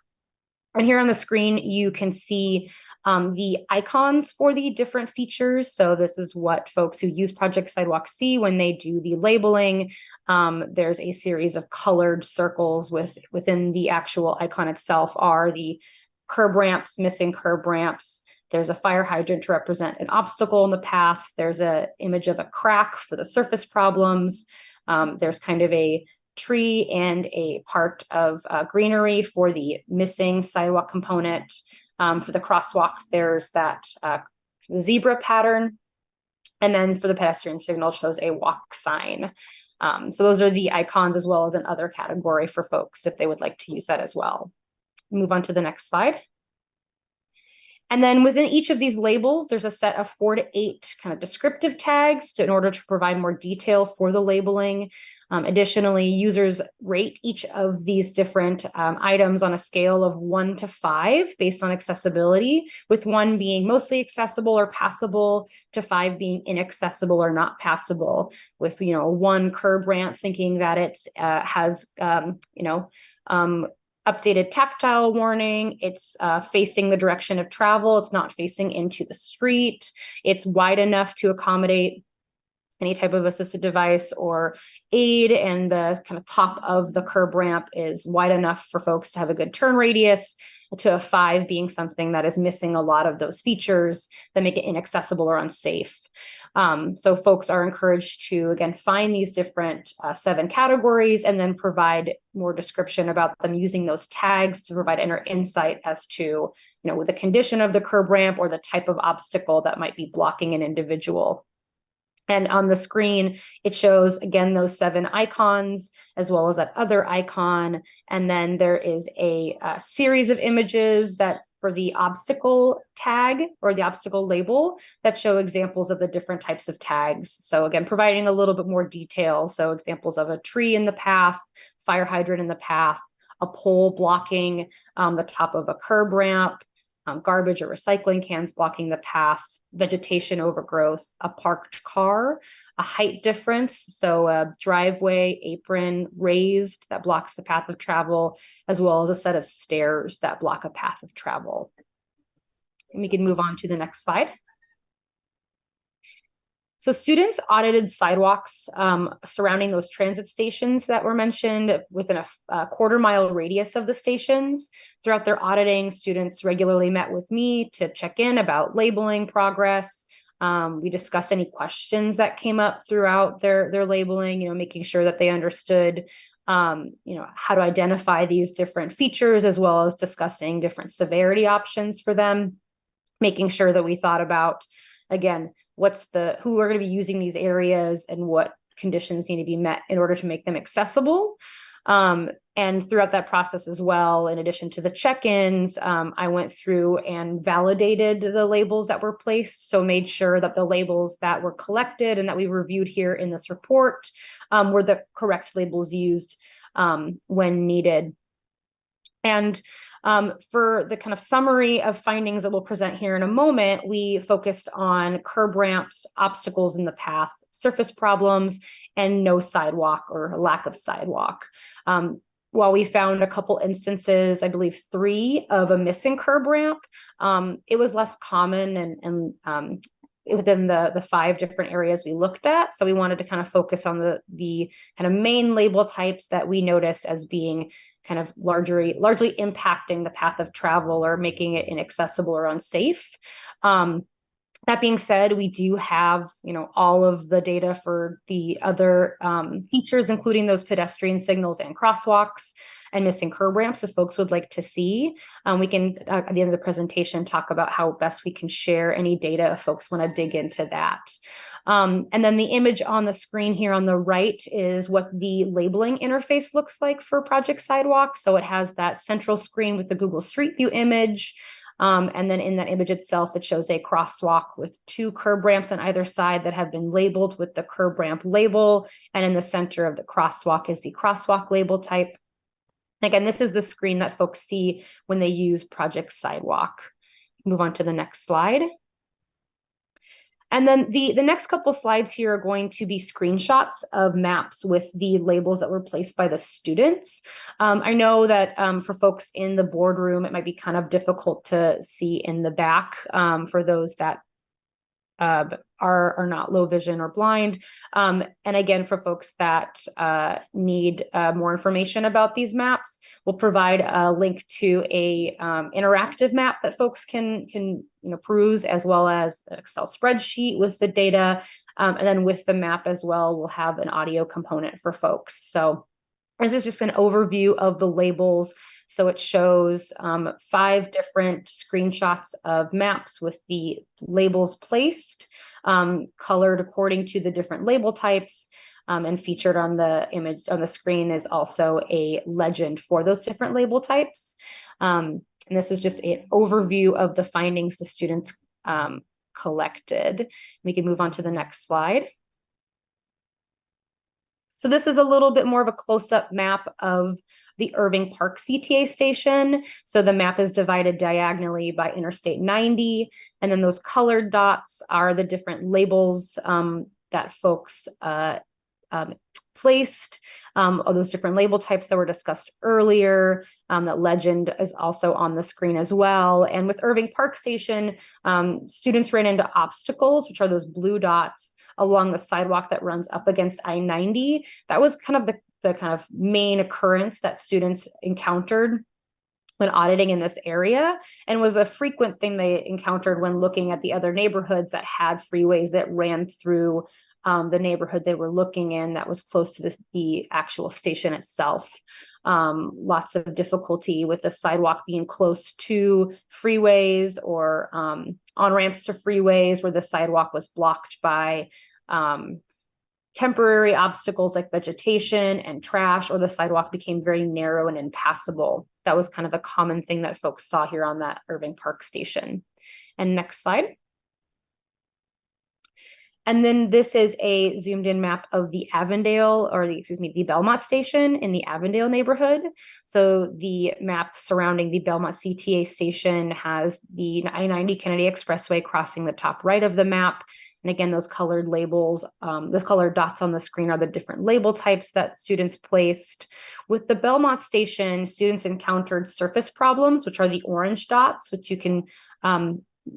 And here on the screen, you can see the icons for the different features. So this is what folks who use Project Sidewalk see when they do the labeling. There's a series of colored circles within the actual icon itself are the curb ramps, missing curb ramps. There's a fire hydrant to represent an obstacle in the path. There's an image of a crack for the surface problems. There's kind of a tree and a part of greenery for the missing sidewalk component. For the crosswalk, there's that zebra pattern. And then for the pedestrian signal, shows a walk sign. So those are the icons, as well as another category for folks if they would like to use that as well. Move on to the next slide. And then within each of these labels, there's a set of 4 to 8 kind of descriptive tags in order to provide more detail for the labeling. Additionally, users rate each of these different items on a scale of 1 to 5 based on accessibility, with 1 being mostly accessible or passable, to 5 being inaccessible or not passable, with 1 curb ramp thinking that it's has updated tactile warning, it's facing the direction of travel, it's not facing into the street, it's wide enough to accommodate any type of assistive device or aid, and the kind of top of the curb ramp is wide enough for folks to have a good turn radius, to a 5 being something that is missing a lot of those features that make it inaccessible or unsafe. So folks are encouraged to, again, find these different 7 categories and then provide more description about them using those tags to provide inner insight as to, the condition of the curb ramp or the type of obstacle that might be blocking an individual. And on the screen, it shows, again, those 7 icons, as well as that other icon. And then there is a series of images that for the obstacle tag or the obstacle label that show examples of the different types of tags. So again, providing a little bit more detail. So examples of a tree in the path, fire hydrant in the path, a pole blocking the top of a curb ramp, garbage or recycling cans blocking the path, vegetation overgrowth, a parked car, a height difference, so a driveway apron raised that blocks the path of travel, as well as a set of stairs that block a path of travel. And we can move on to the next slide. So students audited sidewalks surrounding those transit stations that were mentioned within a quarter-mile radius of the stations. Throughout their auditing, students regularly met with me to check in about labeling progress. We discussed any questions that came up throughout their labeling, making sure that they understood how to identify these different features, as well as discussing different severity options for them, making sure that we thought about, again, who are going to be using these areas and what conditions need to be met in order to make them accessible. And throughout that process as well, in addition to the check-ins, I went through and validated the labels that were placed. So made sure that the labels that were collected and that we reviewed here in this report were the correct labels used when needed. And for the kind of summary of findings that we'll present here in a moment, we focused on curb ramps, obstacles in the path, surface problems, and no sidewalk or lack of sidewalk. While we found a couple instances, I believe 3 of a missing curb ramp, it was less common and within the 5 different areas we looked at. So we wanted to kind of focus on the kind of main label types that we noticed as being kind of largely impacting the path of travel or making it inaccessible or unsafe. That being said, we do have, all of the data for the other features, including those pedestrian signals and crosswalks and missing curb ramps if folks would like to see. We can, at the end of the presentation, talk about how best we can share any data if folks want to dig into that. And then the image on the screen here on the right is what the labeling interface looks like for Project Sidewalk. So it has that central screen with the Google Street View image. And then in that image itself, it shows a crosswalk with 2 curb ramps on either side that have been labeled with the curb ramp label. And in the center of the crosswalk is the crosswalk label type. Again, this is the screen that folks see when they use Project Sidewalk. Move on to the next slide. And then the next couple slides here are going to be screenshots of maps with the labels that were placed by the students. I know that for folks in the boardroom, it might be kind of difficult to see in the back for those that are not low vision or blind. And again, for folks that need more information about these maps, we'll provide a link to a interactive map that folks can peruse, as well as an Excel spreadsheet with the data. And then with the map as well, we'll have an audio component for folks. So This is just an overview of the labels. So it shows 5 different screenshots of maps with the labels placed, colored according to the different label types. And featured on the image on the screen is also a legend for those different label types. And this is just an overview of the findings the students collected. We can move on to the next slide. So this is a little bit more of a close-up map of the Irving Park CTA station. So the map is divided diagonally by Interstate 90, and then those colored dots are the different labels that folks placed, all those different label types that were discussed earlier. That legend is also on the screen as well. And with Irving Park Station, students ran into obstacles, which are those blue dots along the sidewalk that runs up against I-90. That was kind of the kind of main occurrence that students encountered when auditing in this area, and was a frequent thing they encountered when looking at the other neighborhoods that had freeways that ran through the neighborhood they were looking in that was close to the actual station itself. Lots of difficulty with the sidewalk being close to freeways or on-ramps to freeways where the sidewalk was blocked by temporary obstacles like vegetation and trash, or the sidewalk became very narrow and impassable. That was kind of a common thing that folks saw here on that Irving Park Station. And next slide. And then this is a zoomed in map of the Avondale, or the Belmont station in the Avondale neighborhood. So the map surrounding the Belmont CTA station has the I-90 Kennedy Expressway crossing the top right of the map. And again, those colored labels, the colored dots on the screen are the different label types that students placed. With the Belmont station, students encountered surface problems, which are the orange dots, which you can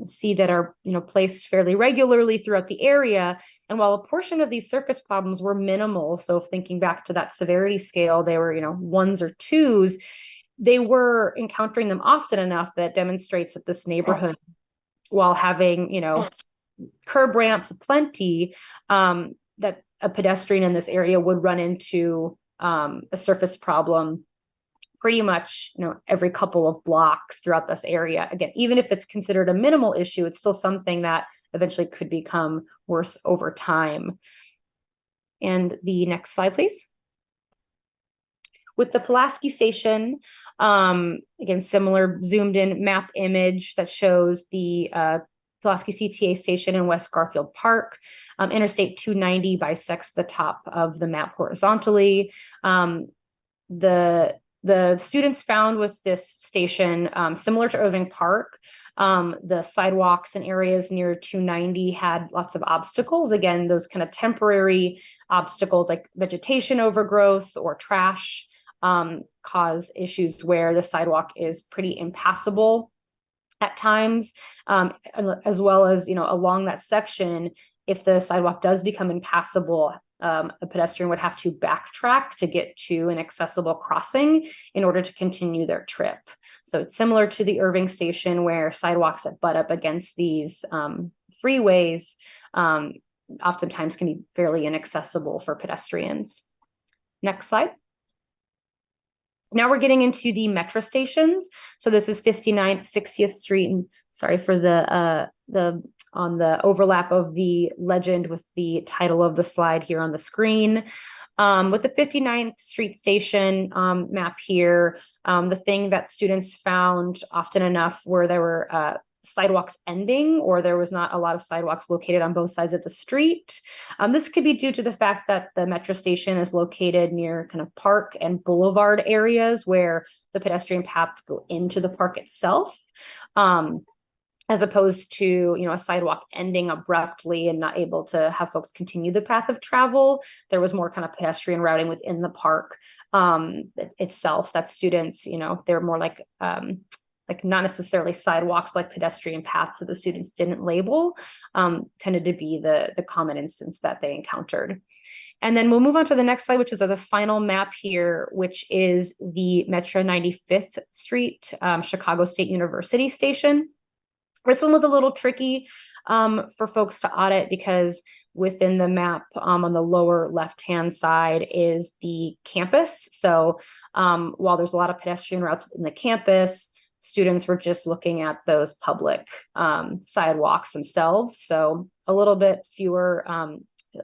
see that are placed fairly regularly throughout the area. And while a portion of these surface problems were minimal, so thinking back to that severity scale, they were 1s or 2s, they were encountering them often enough that demonstrates that this neighborhood, while having curb ramps plenty, that a pedestrian in this area would run into a surface problem pretty much every couple of blocks throughout this area. Again, even if it's considered a minimal issue, it's still something that eventually could become worse over time. And the next slide, please. With the Pulaski station, again, similar zoomed in map image that shows the Pulaski CTA station in West Garfield Park. Interstate 290 bisects the top of the map horizontally. The students found with this station, similar to Irving Park, the sidewalks and areas near 290 had lots of obstacles. Again, those kind of temporary obstacles like vegetation overgrowth or trash cause issues where the sidewalk is pretty impassable at times, as well as, along that section, if the sidewalk does become impassable, a pedestrian would have to backtrack to get to an accessible crossing in order to continue their trip. So it's similar to the Irving station where sidewalks that butt up against these freeways oftentimes can be fairly inaccessible for pedestrians. Next slide. Now we're getting into the metro stations. So this is 59th, 60th Street, and sorry for on the overlap of the legend with the title of the slide here on the screen. With the 59th Street station map here, the thing that students found often enough where there were sidewalks ending, or there was not a lot of sidewalks located on both sides of the street. This could be due to the fact that the metro station is located near kind of park and boulevard areas where the pedestrian paths go into the park itself, as opposed to a sidewalk ending abruptly and not able to have folks continue the path of travel. There was more kind of pedestrian routing within the park itself that students, they're more like not necessarily sidewalks, but like pedestrian paths that the students didn't label, tended to be the common instance that they encountered. And then we'll move on to the next slide, which is the final map here, which is the Metro 95th Street, Chicago State University station. This one was a little tricky for folks to audit because within the map on the lower left-hand side is the campus. So while there's a lot of pedestrian routes within the campus, students were just looking at those public sidewalks themselves. So a little bit fewer, a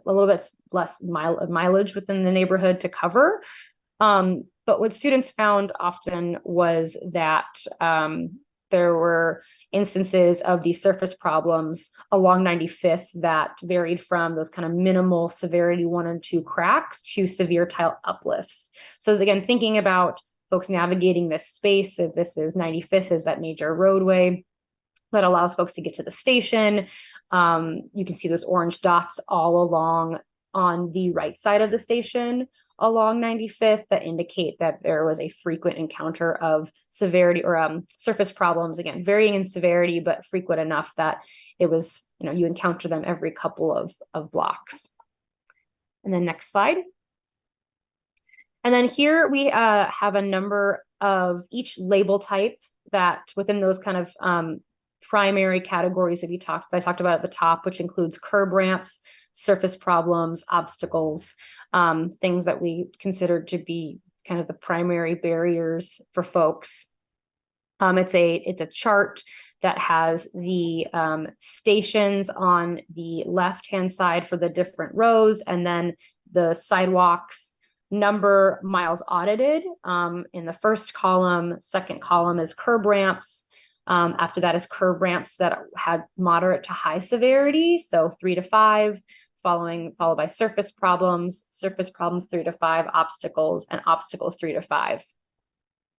little bit less mileage within the neighborhood to cover. But what students found often was that there were instances of these surface problems along 95th that varied from those kind of minimal severity 1 and 2 cracks to severe tile uplifts. So again, thinking about folks navigating this space, if this is 95th is that major roadway that allows folks to get to the station. You can see those orange dots all along on the right side of the station along 95th that indicate that there was a frequent encounter of severity or surface problems, again, varying in severity, but frequent enough that it was, you encounter them every couple of blocks. And then next slide. And then here we have a number of each label type that within those kind of primary categories that I talked about at the top, which includes curb ramps, surface problems, obstacles, things that we considered to be kind of the primary barriers for folks. It's a chart that has the stations on the left-hand side for the different rows, and then the sidewalks number miles audited in the first column. Second column is curb ramps. After that is curb ramps that had moderate to high severity, so 3 to 5. Followed by surface problems 3 to 5, obstacles, and obstacles 3 to 5.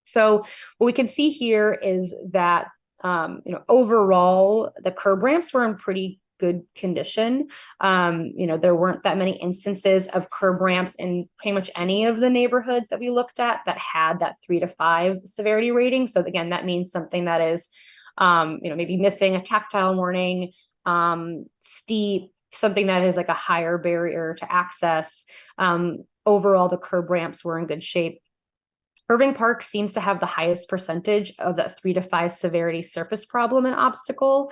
So what we can see here is that overall the curb ramps were in pretty good condition. There weren't that many instances of curb ramps in pretty much any of the neighborhoods that we looked at that had that 3 to 5 severity rating. So again, that means something that is maybe missing a tactile warning, steep, something that is like a higher barrier to access. Overall, the curb ramps were in good shape. Irving Park seems to have the highest percentage of that 3 to 5 severity surface problem and obstacle,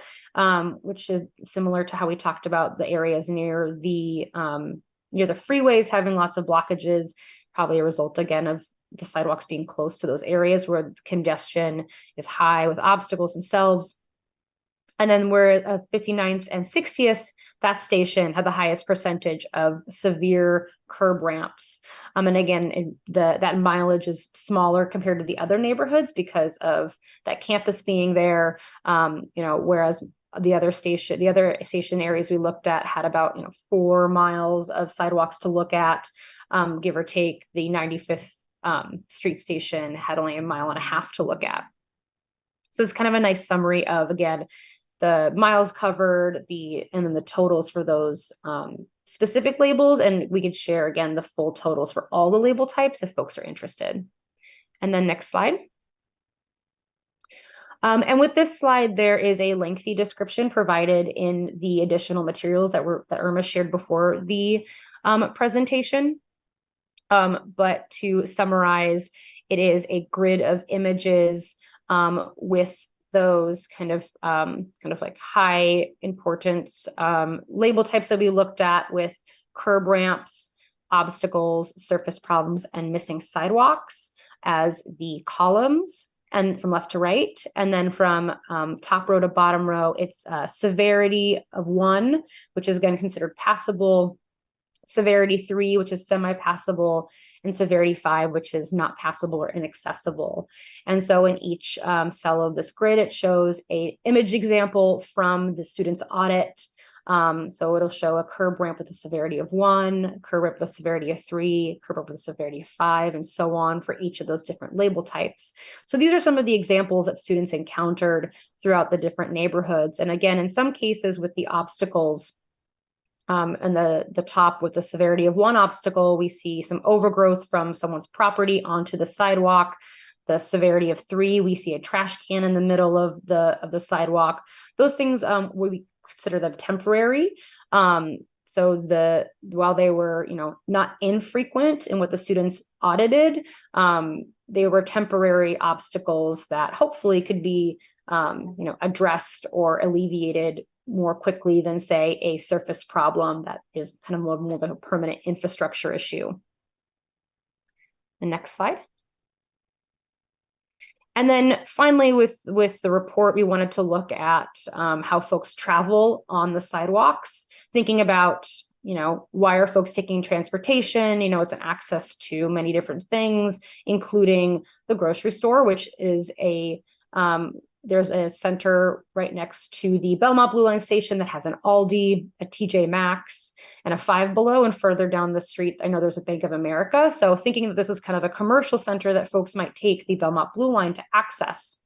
which is similar to how we talked about the areas near the freeways having lots of blockages, probably a result again of the sidewalks being close to those areas where congestion is high with obstacles themselves. And then we're 59th and 60th, that station had the highest percentage of severe curb ramps. And again, that mileage is smaller compared to the other neighborhoods because of that campus being there. Whereas the other station areas we looked at had about 4 miles of sidewalks to look at, give or take. The 95th Street station had only 1.5 miles to look at. So it's kind of a nice summary of, again, the miles covered, and then the totals for those specific labels. And we could share again the full totals for all the label types if folks are interested. And then next slide. And with this slide, there is a lengthy description provided in the additional materials that Irma shared before the presentation. But to summarize, it is a grid of images with those kind of like high importance label types that we looked at, with curb ramps, obstacles, surface problems, and missing sidewalks as the columns, and from left to right. And then from top row to bottom row, it's severity of 1, which is again considered passable, severity 3, which is semi-passable, and severity 5, which is not passable or inaccessible. And so in each cell of this grid, it shows an image example from the student's audit. So it'll show a curb ramp with a severity of 1, curb ramp with a severity of 3, curb ramp with a severity of 5, and so on for each of those different label types. So these are some of the examples that students encountered throughout the different neighborhoods. And again, in some cases with the obstacles, and the top with the severity of 1 obstacle, we see some overgrowth from someone's property onto the sidewalk. The severity of 3, we see a trash can in the middle of the sidewalk. Those things we consider them temporary. So while they were, not infrequent in what the students audited, they were temporary obstacles that hopefully could be, addressed or alleviated more quickly than, say, a surface problem that is kind of more of a permanent infrastructure issue. The next slide. And then finally, with the report, we wanted to look at how folks travel on the sidewalks, thinking about, why are folks taking transportation? It's an access to many different things, including the grocery store, which is there's a center right next to the Belmont Blue Line station that has an Aldi, a TJ Maxx, and a Five Below. And further down the street, I know there's a Bank of America. So thinking that this is kind of a commercial center that folks might take the Belmont Blue Line to access.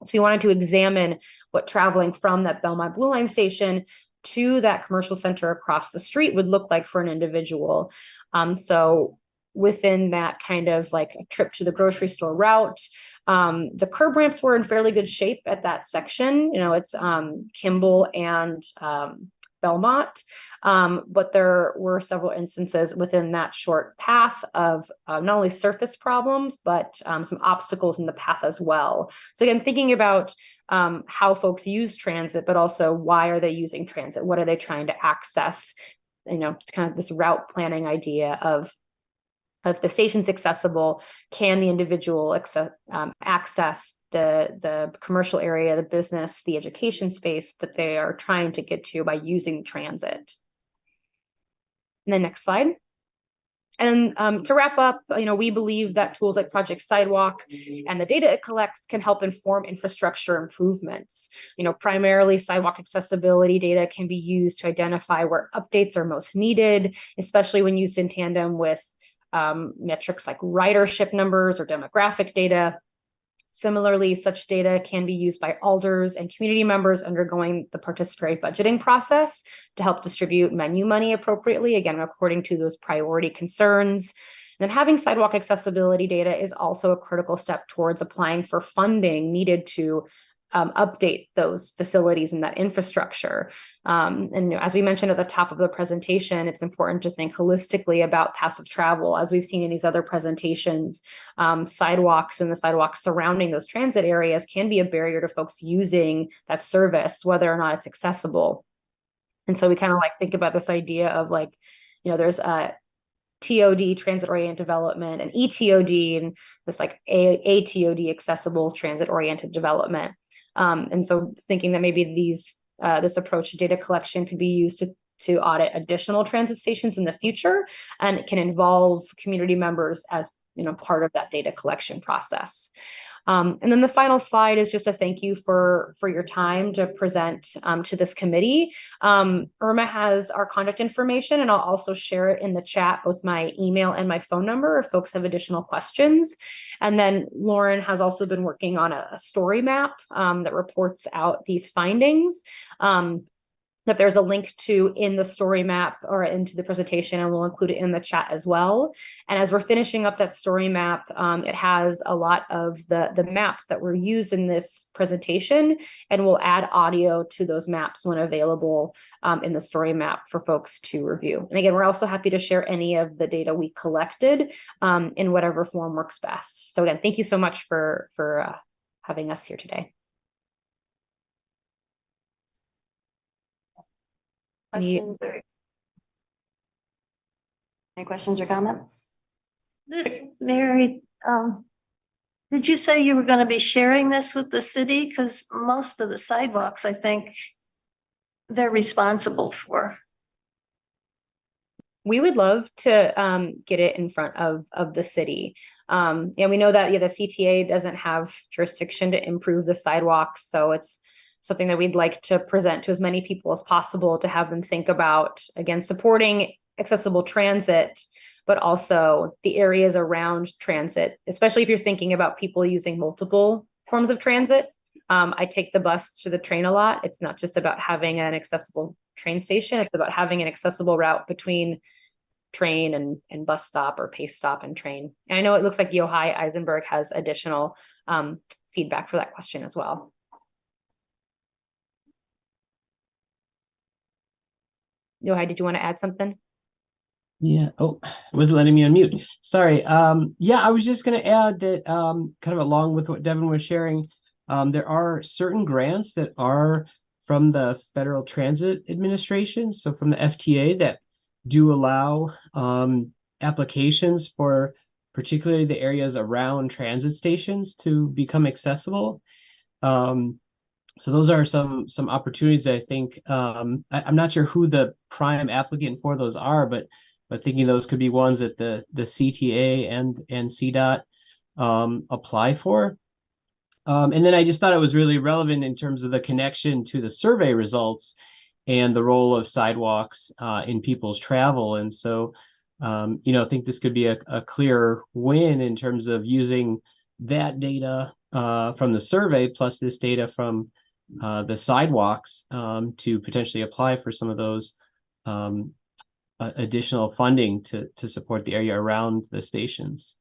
So we wanted to examine what traveling from that Belmont Blue Line station to that commercial center across the street would look like for an individual. So within that kind of like a trip to the grocery store route, the curb ramps were in fairly good shape at that section. It's Kimball and Belmont, but there were several instances within that short path of not only surface problems, but some obstacles in the path as well. So again, thinking about how folks use transit, but also why are they using transit? What are they trying to access? Kind of this route planning idea of if the station's accessible, can the individual access the commercial area, the business, the education space that they are trying to get to by using transit? And then next slide. And to wrap up, we believe that tools like Project Sidewalk and the data it collects can help inform infrastructure improvements. Primarily sidewalk accessibility data can be used to identify where updates are most needed, especially when used in tandem with metrics like ridership numbers or demographic data. Similarly, such data can be used by alders and community members undergoing the participatory budgeting process to help distribute menu money appropriately, again, according to those priority concerns. And then having sidewalk accessibility data is also a critical step towards applying for funding needed to update those facilities and that infrastructure. And as we mentioned at the top of the presentation, it's important to think holistically about paths of travel. As we've seen in these other presentations, sidewalks and the sidewalks surrounding those transit areas can be a barrier to folks using that service, whether or not it's accessible. And so we kind of think about this idea of there's a TOD, transit-oriented development, and ETOD, and this ATOD, accessible transit-oriented development. And so thinking that maybe this approach to data collection could be used to audit additional transit stations in the future, and it can involve community members as part of that data collection process. And then the final slide is just a thank you for your time to present to this committee. Irma has our contact information, and I'll also share it in the chat, both my email and my phone number if folks have additional questions. And then Lauren has also been working on a story map that reports out these findings. That there's a link to in the story map or into the presentation, and we'll include it in the chat as well. And as we're finishing up that story map, it has a lot of the maps that were used in this presentation, and we'll add audio to those maps when available in the story map for folks to review. And again, we're also happy to share any of the data we collected in whatever form works best. So again, thank you so much for having us here today. Any questions or comments? Mary, did you say you were going to be sharing this with the city? Because most of the sidewalks, I think, they're responsible for. We would love to get it in front of the city. And we know that the CTA doesn't have jurisdiction to improve the sidewalks, so it's something that we'd like to present to as many people as possible to have them think about, again, supporting accessible transit, but also the areas around transit, especially if you're thinking about people using multiple forms of transit. I take the bus to the train a lot. It's not just about having an accessible train station. It's about having an accessible route between train and bus stop or pace stop and train. And I know it looks like Yochai Eisenberg has additional feedback for that question as well. Yohai, did you want to add something? Yeah. Oh, it wasn't letting me unmute. Sorry. Yeah, I was just going to add that kind of along with what Devin was sharing, there are certain grants that are from the Federal Transit Administration, so from the FTA, that do allow applications for particularly the areas around transit stations to become accessible. So those are some opportunities that I think I'm not sure who the prime applicant for those are, but thinking those could be ones that the CTA and CDOT apply for. And then I just thought it was really relevant in terms of the connection to the survey results and the role of sidewalks in people's travel. And so, I think this could be a clear win in terms of using that data from the survey plus this data from the sidewalks to potentially apply for some of those additional funding to support the area around the stations.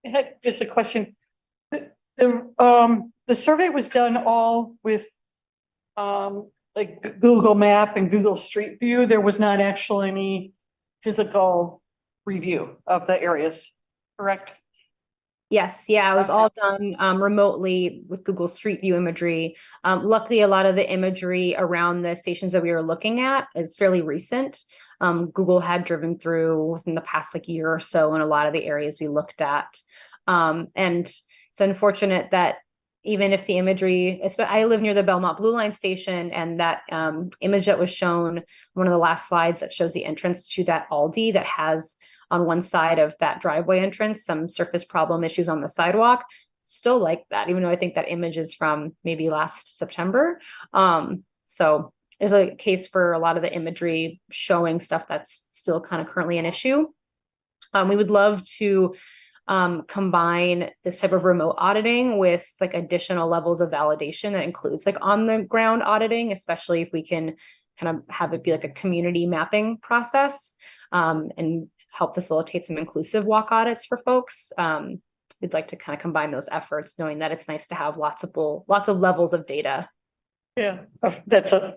I had just a question. The survey was done all with like Google Map and Google Street View. There was not actually any physical review of the areas, correct? Yes, yeah, it was all done remotely with Google Street View imagery. Luckily, a lot of the imagery around the stations that we were looking at is fairly recent. Google had driven through within the past year or so in a lot of the areas we looked at. And it's unfortunate that even if the imagery, I live near the Belmont Blue Line station, and that image that was shown, one of the last slides that shows the entrance to that Aldi that has on one side of that driveway entrance, some surface problem issues on the sidewalk, still like that, even though I think that image is from maybe last September. So there's a case for a lot of the imagery showing stuff that's still kind of currently an issue. We would love to combine this type of remote auditing with additional levels of validation that includes on the ground auditing, especially if we can kind of have it be a community mapping process and help facilitate some inclusive walk audits for folks. We'd like to kind of combine those efforts, knowing that it's nice to have lots of levels of data. Yeah, that's a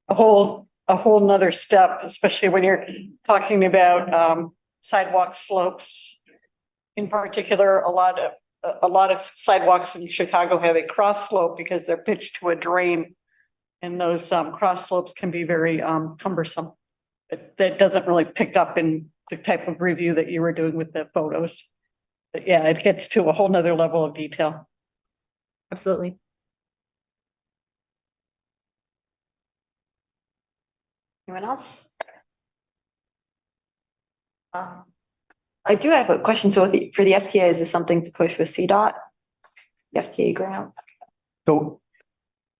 whole nother step, especially when you're talking about sidewalk slopes. In particular, a lot of sidewalks in Chicago have a cross slope because they're pitched to a drain, and those cross slopes can be very cumbersome. That doesn't really pick up in the type of review that you were doing with the photos. But yeah, it gets to a whole nother level of detail. Absolutely. Anyone else? I do have a question. So for the FTA, is this something to push with CDOT? The FTA grants?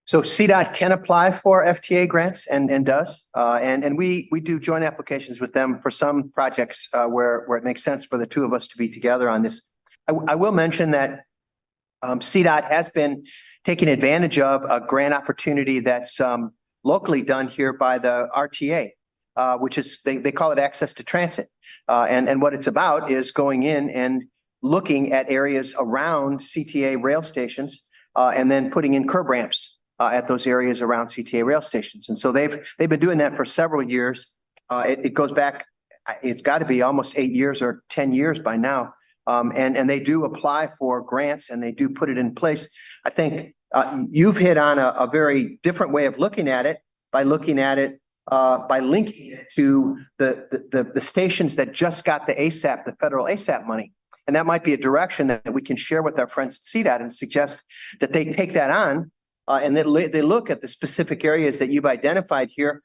So CDOT can apply for FTA grants and does. And we do joint applications with them for some projects where it makes sense for the two of us to be together on this. I will mention that CDOT has been taking advantage of a grant opportunity that's locally done here by the RTA, which is, they call it Access to Transit. And what it's about is going in and looking at areas around CTA rail stations and then putting in curb ramps at those areas around CTA rail stations. And so they've been doing that for several years. It goes back, it's got to be almost 8 years or 10 years by now. And they do apply for grants and they do put it in place. I think you've hit on a very different way of looking at it by looking at it by linking it to the stations that just got the ASAP, the federal ASAP money. And that might be a direction that we can share with our friends at CDOT and suggest that they take that on and that they look at the specific areas that you've identified here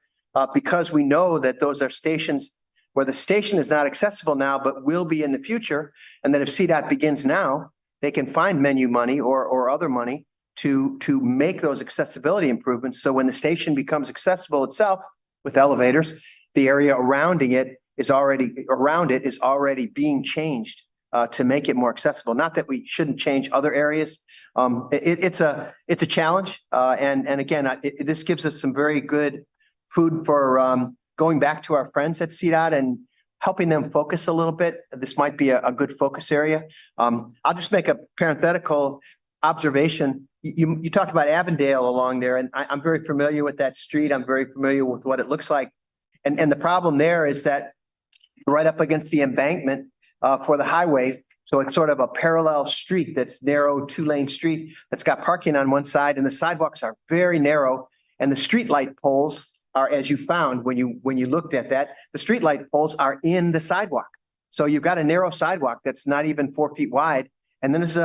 because we know that those are stations where the station is not accessible now, but will be in the future. And that if CDOT begins now, they can find menu money or other money to make those accessibility improvements. So when the station becomes accessible itself with elevators, the area around it is already being changed to make it more accessible. Not that we shouldn't change other areas. It's a challenge. And again, this gives us some very good food for going back to our friends at CDOT and helping them focus a little bit. This might be a good focus area. I'll just make a parenthetical. observation. You talked about Avondale along there, and I'm very familiar with that street. I'm very familiar with what it looks like. And the problem there is that right up against the embankment for the highway. So it's sort of a parallel street that's narrow, 2-lane street that's got parking on one side, and the sidewalks are very narrow. And the streetlight poles are, as you found when you looked at that, the streetlight poles are in the sidewalk. So you've got a narrow sidewalk that's not even 4 feet wide, and then there's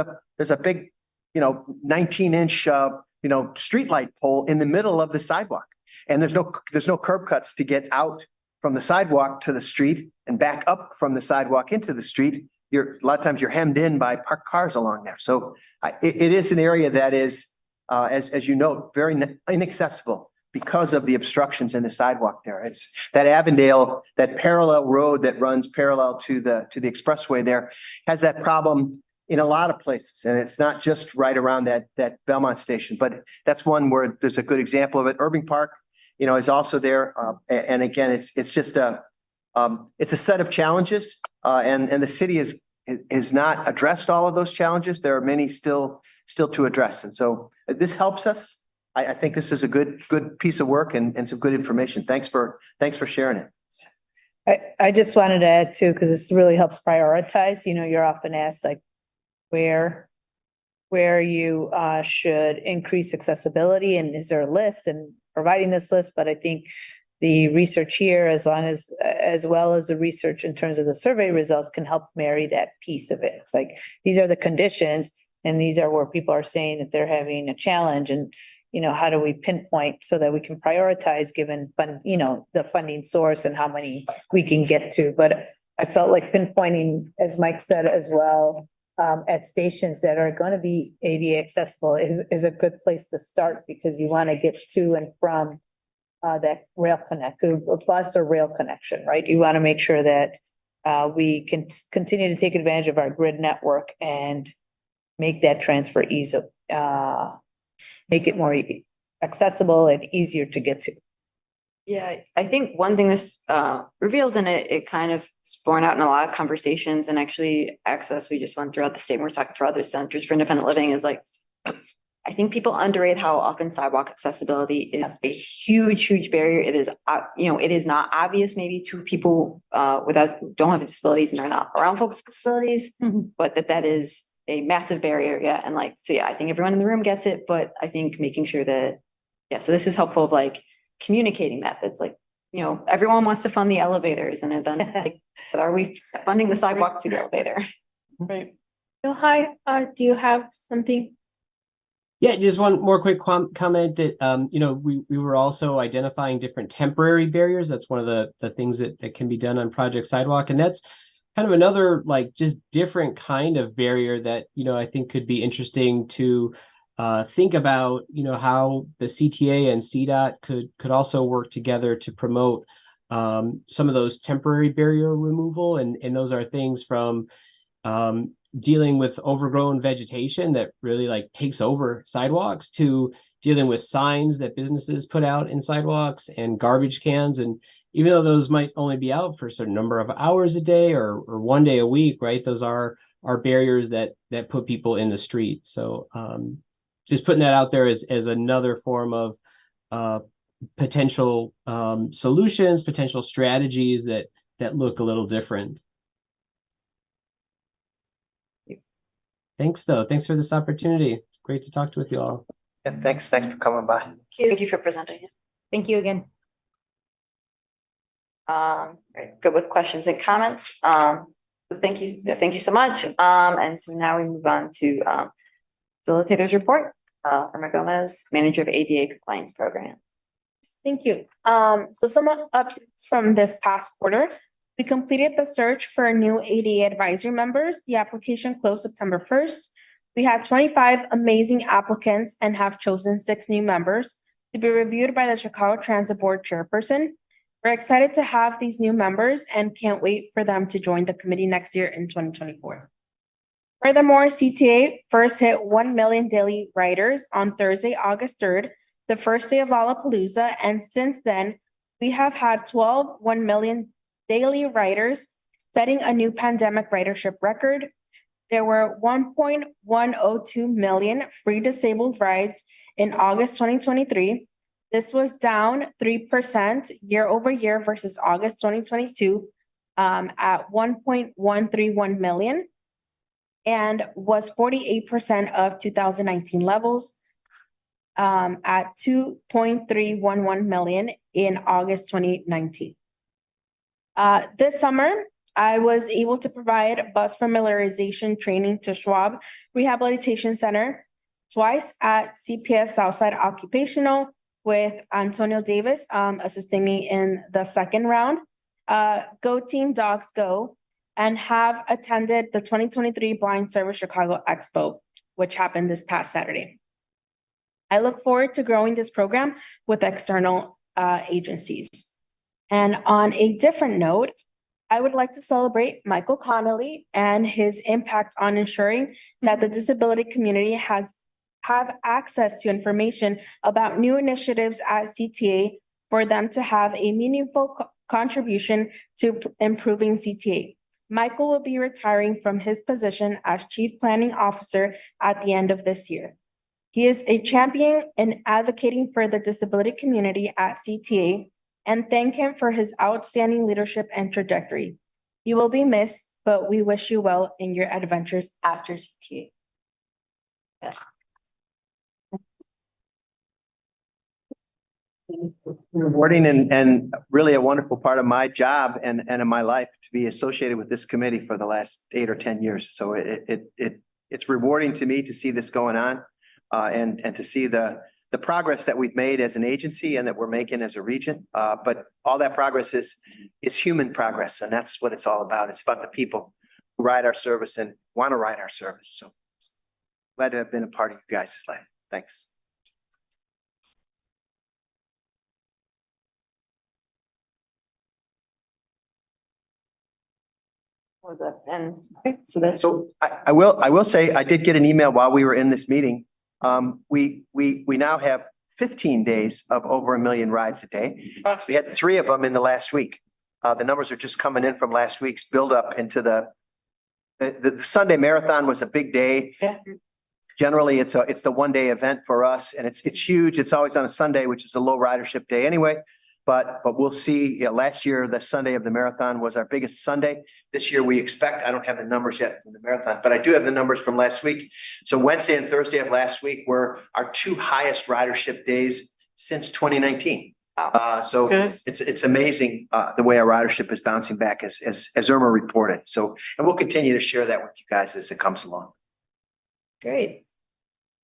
a big, 19-inch, streetlight pole in the middle of the sidewalk. And there's no curb cuts to get out from the sidewalk to the street and back up from the sidewalk into the street. A lot of times you're hemmed in by parked cars along there. So it is an area that is, as you know, very inaccessible because of the obstructions in the sidewalk there. It's that Avondale, that parallel road that runs parallel to the expressway there, has that problem in a lot of places. And it's not just right around that Belmont station, but that's one where there's a good example of it. Irving Park, is also there. And again, it's just it's a set of challenges, and the city has not addressed all of those challenges. There are many still to address. And so this helps us. I think this is a good piece of work and some good information. Thanks for sharing it. I just wanted to add too, because this really helps prioritize. You're often asked like where you should increase accessibility, and is there a list, and providing this list. But I think the research here, as well as the research in terms of the survey results, can help marry that piece of it. It's like, these are the conditions, and these are where people are saying that they're having a challenge, and how do we pinpoint so that we can prioritize given the funding source and how many we can get to. But I felt like pinpointing, as Mike said as well, at stations that are going to be ADA accessible is a good place to start, because you want to get to and from that rail connect, a bus or rail connection, right? You want to make sure that we can continue to take advantage of our grid network and make that transfer easy, make it more accessible and easier to get to. Yeah, I think one thing this reveals, and it kind of is borne out in a lot of conversations, and actually access, we just went throughout the state, and we're talking for other centers for independent living, is like, I think people underrate how often sidewalk accessibility is a huge barrier. It is, it is not obvious maybe to people don't have disabilities and are not around folks with disabilities, but that is a massive barrier. Yeah. And I think everyone in the room gets it, but I think making sure that, so this is helpful of communicating that's everyone wants to fund the elevators, and then it's but are we funding the sidewalk to the elevator? Right. So hi, do you have something? Yeah, just one more quick comment that, we were also identifying different temporary barriers. That's one of the things that can be done on Project Sidewalk. And that's kind of another just different kind of barrier that, I think could be interesting to think about, how the CTA and CDOT could also work together to promote some of those temporary barrier removal. And those are things from dealing with overgrown vegetation that really takes over sidewalks, to dealing with signs that businesses put out in sidewalks and garbage cans. And even though those might only be out for a certain number of hours a day or one day a week, right? Those are barriers that put people in the street. So just putting that out there as another form of potential solutions, potential strategies that look a little different. Thanks, though. Thanks for this opportunity. Great to talk with you all. Yeah, thanks for coming by. Thank you for presenting it. Thank you again. Good with questions and comments. Thank you. Thank you so much. And so now we move on to Facilitator's report. Irma Gomez, Manager of ADA Compliance Program. Thank you. So some updates from this past quarter. We completed the search for new ADA advisory members. The application closed September 1st. We had 25 amazing applicants and have chosen 6 new members to be reviewed by the Chicago Transit Board chairperson. We're excited to have these new members and can't wait for them to join the committee next year in 2024. Furthermore, CTA first hit 1 million daily riders on Thursday, August 3rd, the first day of Lollapalooza, and since then, we have had 1 million daily riders, setting a new pandemic ridership record. There were 1.102 million free disabled rides in August 2023. This was down 3% year over year versus August 2022 at 1.131 million and was 48% of 2019 levels at 2.311 million in August 2019. This summer, I was able to provide bus familiarization training to Schwab Rehabilitation Center twice at CPS Southside Occupational with Antonio Davis assisting me in the second round. Go Team Dogs Go, and have attended the 2023 Blind Service Chicago Expo, which happened this past Saturday. I look forward to growing this program with external agencies. And on a different note, I would like to celebrate Michael Connolly and his impact on ensuring that the disability community have access to information about new initiatives at CTA for them to have a meaningful contribution to improving CTA. Michael will be retiring from his position as Chief Planning Officer at the end of this year. He is a champion in advocating for the disability community at CTA, and thank him for his outstanding leadership and trajectory. You will be missed, but we wish you well in your adventures after CTA. Yes. Rewarding and really a wonderful part of my job and in my life to be associated with this committee for the last 8 or 10 years. So it's rewarding to me to see this going on and to see the progress that we've made as an agency and that we're making as a region. But all that progress is human progress, and that's what it's all about. It's about the people who ride our service and want to ride our service. So glad to have been a part of you guys' life. Thanks. Was that? And okay, so that's So I will say I did get an email while we were in this meeting. We now have 15 days of over 1 million rides a day. We had 3 of them in the last week. The numbers are just coming in from last week's build up into the Sunday marathon was a big day. Yeah. Generally, it's the 1-day event for us, and it's huge. It's always on a Sunday, which is a low ridership day anyway. But we'll see. Yeah, last year, the Sunday of the marathon was our biggest Sunday. This year, we expect, I don't have the numbers yet from the marathon, but I do have the numbers from last week. So Wednesday and Thursday of last week were our 2 highest ridership days since 2019. So it's amazing the way our ridership is bouncing back as Irma reported. So, and we'll continue to share that with you guys as it comes along. great.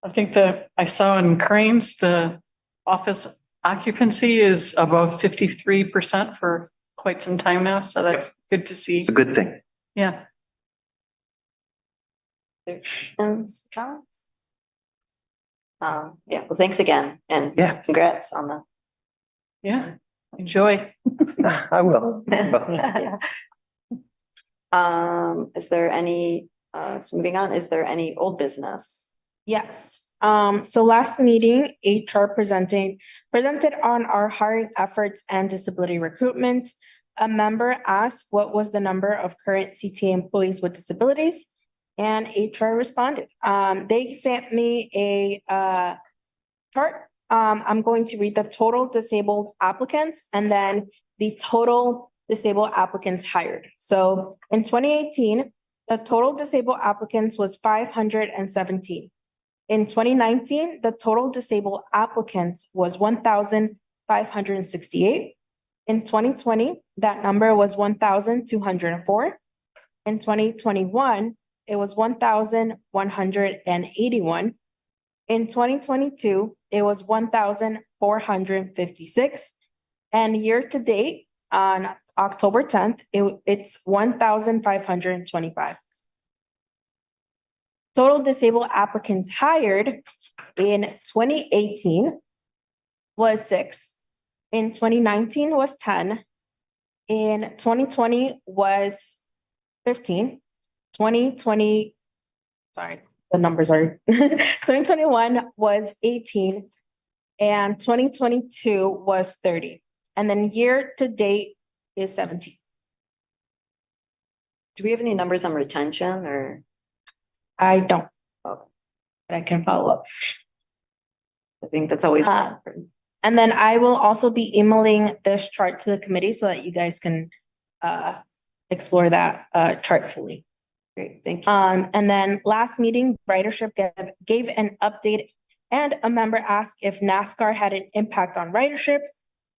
I think I saw in Cranes, the office occupancy is above 53% for quite some time now. So that's good to see. It's a good thing. Yeah. Questions, comments? Yeah, well, thanks again. And congrats on the. Yeah, enjoy. I will. Is there any, so moving on, is there any old business? Yes. So last meeting, HR presented on our hiring efforts and disability recruitment. A member asked what was the number of current CTA employees with disabilities, and HR responded. They sent me a chart. I'm going to read the total disabled applicants and then the total disabled applicants hired. So in 2018, the total disabled applicants was 517. In 2019, the total disabled applicants was 1,568. In 2020, that number was 1,204. In 2021, it was 1,181. In 2022, it was 1,456. And year to date, on October 10th, it's 1,525. Total disabled applicants hired in 2018 was 6. In 2019 was 10. In 2020 was 15. 2020, sorry, the numbers are 2021 was 18 and 2022 was 30. And then year to date is 17. Do we have any numbers on retention or? I don't. But I can follow up. I think that's always. And then I will also be emailing this chart to the committee so that you guys can explore that chart fully. Great, thank you. And then last meeting, ridership gave an update and a member asked if NASCAR had an impact on ridership.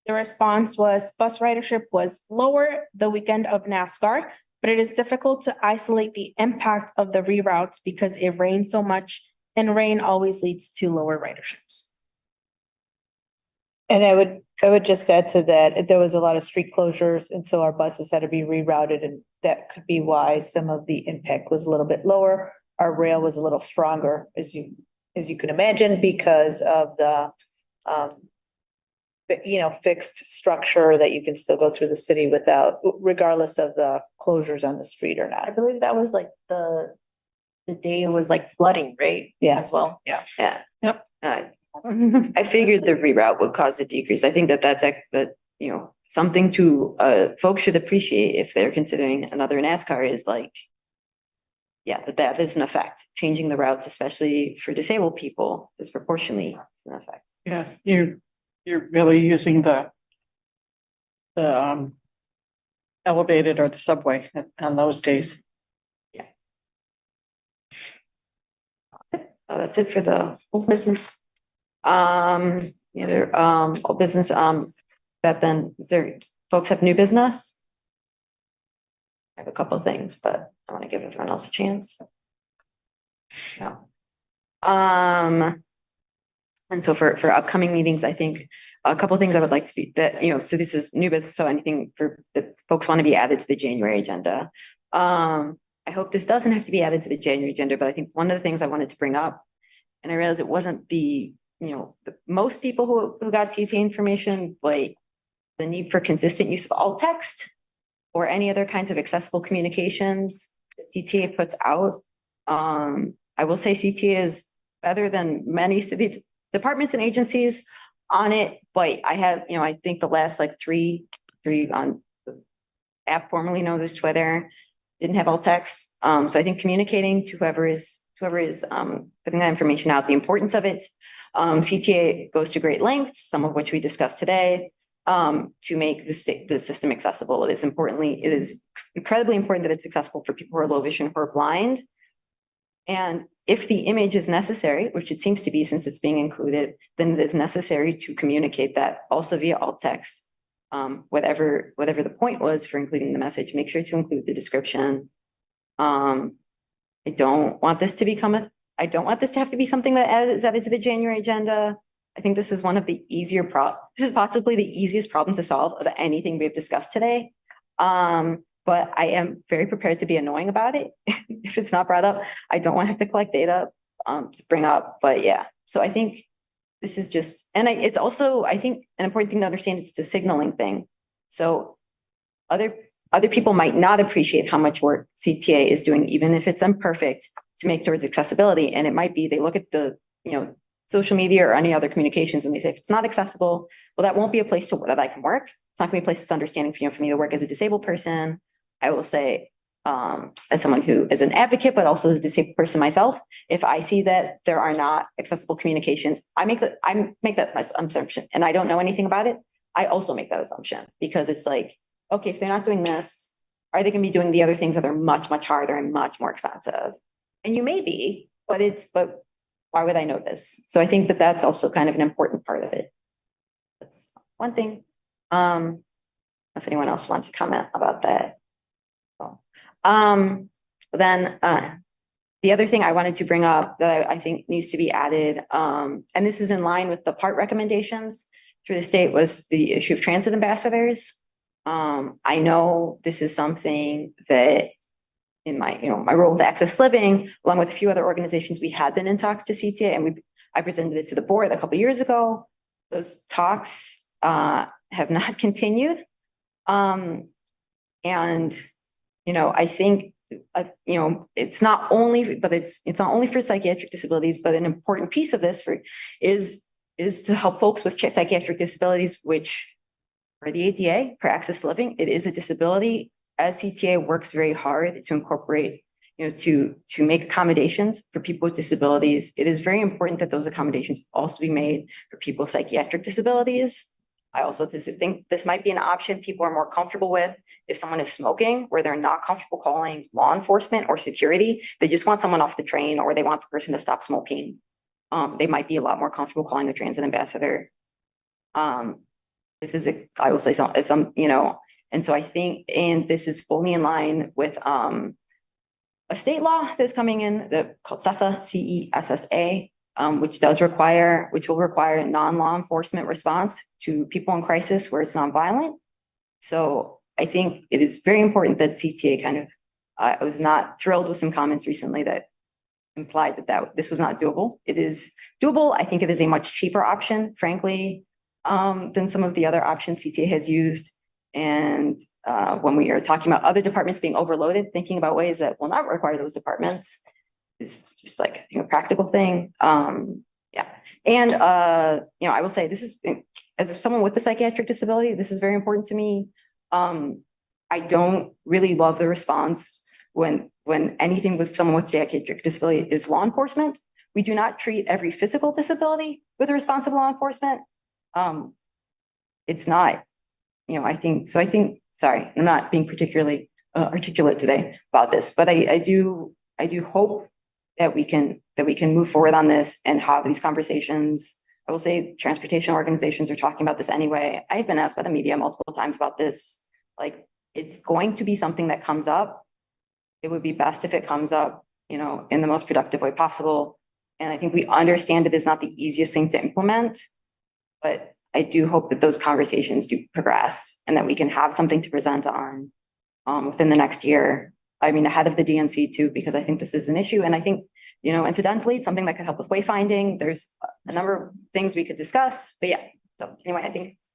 The response was bus ridership was lower the weekend of NASCAR, but it is difficult to isolate the impact of the reroutes because it rained so much and rain always leads to lower riderships. And I would just add to that, there was a lot of street closures, and so our buses had to be rerouted, and that could be why some of the impact was a little bit lower. Our rail was a little stronger, as you can imagine, because of the fixed structure that you can still go through the city without, regardless of the closures on the street or not. I believe that was like the day it was like flooding, right? Yeah. As well. Yeah. Yep. I figured the reroute would cause a decrease. I think that's something to folks should appreciate if they're considering another NASCAR is like, yeah, that is an effect. Changing the routes, especially for disabled people, disproportionately is an effect. Yeah, you're really using the elevated or the subway on those days. Yeah. That's it for the whole business. Old business, that then, is there, folks have new business? I have a couple of things, but I want to give everyone else a chance. Yeah. And so for upcoming meetings, I think a couple of things I would like to be so this is new business, so anything for that folks want to be added to the January agenda. I hope this doesn't have to be added to the January agenda, but I think one of the things I wanted to bring up, and I realized it wasn't the most people who got CTA information, like the need for consistent use of alt text or any other kinds of accessible communications that CTA puts out. I will say CTA is better than many city departments and agencies on it, but I have, I think the last like three on the app formerly known as Twitter didn't have alt text. So I think communicating to whoever is putting that information out, the importance of it. CTA goes to great lengths, some of which we discussed today, to make the system accessible. It is incredibly important that it's accessible for people who are low vision or blind. And if the image is necessary, which it seems to be since it's being included, then it is necessary to communicate that also via alt text. Whatever the point was for including the message, make sure to include the description. I don't want this to have to be something that is added to the January agenda. I think this is one of the easier this is possibly the easiest problem to solve of anything we've discussed today. But I am very prepared to be annoying about it if it's not brought up. I don't want to have to collect data to bring up, but yeah. So I think this is just, and it's also, I think, an important thing to understand. It's a signaling thing. So other people might not appreciate how much work CTA is doing, even if it's imperfect, to make towards accessibility. And it might be they look at the social media or any other communications and they say, if it's not accessible, well, that won't be a place that I can work. It's not gonna be a place that's understanding for me to work as a disabled person. I will say, as someone who is an advocate, but also as a disabled person myself, if I see that there are not accessible communications, I make that my assumption, and I don't know anything about it. I also make that assumption because it's like, okay, if they're not doing this, are they going to be doing the other things that are much, much harder and much more expensive? And you may be, but why would I know this? So I think that that's also kind of an important part of it. That's one thing. If anyone else wants to comment about that. Then the other thing I wanted to bring up that I think needs to be added, and this is in line with the part recommendations through the state, was the issue of transit ambassadors. I know this is something that in my role with Access Living, along with a few other organizations, we had been in talks to CTA, and I presented it to the board a couple of years ago. Those talks have not continued. I think it's not only for psychiatric disabilities, but an important piece of this is to help folks with psychiatric disabilities, which for the ADA, for Access Living, it is a disability. As CTA works very hard to incorporate to make accommodations for people with disabilities. It is very important that those accommodations also be made for people with psychiatric disabilities. I also think this might be an option people are more comfortable with if someone is smoking, where they're not comfortable calling law enforcement or security. They just want someone off the train, or they want the person to stop smoking. They might be a lot more comfortable calling the transit ambassador. This is, I will say some, and so I think, and this is fully in line with a state law that's coming in called CESSA, CESSA, which will require non-law enforcement response to people in crisis where it's nonviolent. So I think it is very important that CTA I was not thrilled with some comments recently that implied that this was not doable. It is doable. I think it is a much cheaper option, frankly, than some of the other options CTA has used. And when we are talking about other departments being overloaded, thinking about ways that will not require those departments is just like a practical thing. Yeah. And, I will say this is, as someone with a psychiatric disability, this is very important to me. I don't really love the response when anything with someone with psychiatric disability is law enforcement. We do not treat every physical disability with a response of law enforcement. It's not, I think, sorry, I'm not being particularly articulate today about this, but I do hope that we can move forward on this and have these conversations. I will say transportation organizations are talking about this anyway. I've been asked by the media multiple times about this. Like, it's going to be something that comes up. It would be best if it comes up, in the most productive way possible. And I think we understand it is not the easiest thing to implement, but I do hope that those conversations do progress and that we can have something to present on within the next year. I mean, ahead of the DNC too, because I think this is an issue. And I think, incidentally, it's something that could help with wayfinding. There's a number of things we could discuss, but yeah. So anyway, I think it's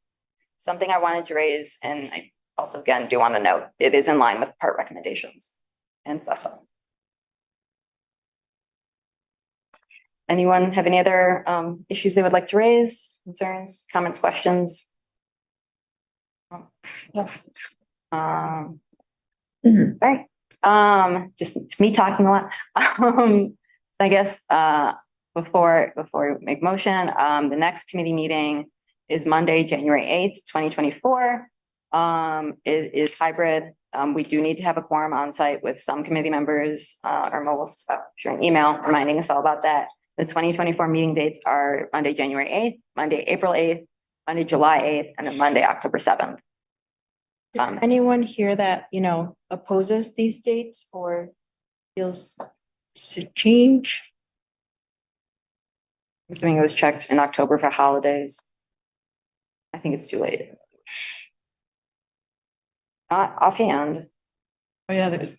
something I wanted to raise. And I also, again, do want to note, it is in line with part recommendations and CESSA. Anyone have any other issues they would like to raise, concerns, comments, questions? All right. Just me talking a lot. I guess before we make motion, the next committee meeting is Monday, January 8th, 2024. It is hybrid. We do need to have a quorum on site with some committee members. Irma will share an email reminding us all about that. The 2024 meeting dates are Monday, January 8th, Monday, April 8th, Monday, July 8th, and then Monday, October 7th. Anyone here that, opposes these dates or feels to change? Assuming it was checked in October for holidays. I think it's too late. Not offhand. Oh, yeah, there's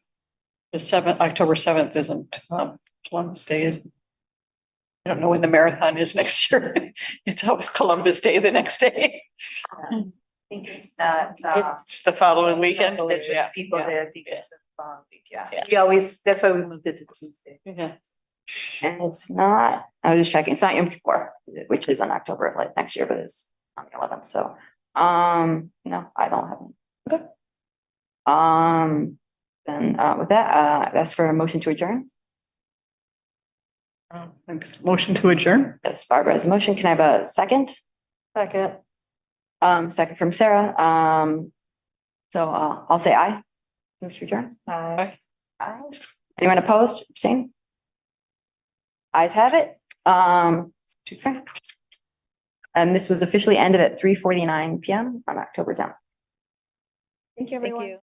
October 7th isn't Columbus Day, is it? I don't know when the marathon is next year. It's always Columbus Day the next day. I think it's not. It's the following weekend. It's people there because of following week. Yeah. Yeah. We always, that's why we moved it to Tuesday. Yeah. And it's not, I was just checking, it's not Yom Kippur, which is on October like next year, but it's on the 11th. So, no, I don't have any. Okay. Then with that, that's for a motion to adjourn. Thanks. Motion to adjourn. That's Barbara's motion. Can I have a second? Second. Second from Sarah. So I'll say aye. Move to adjourn. Aye. Aye. Anyone opposed? Abstain? Ayes have it. Okay. And this was officially ended at 3:49 p.m. on October 10th. Thank you, everyone.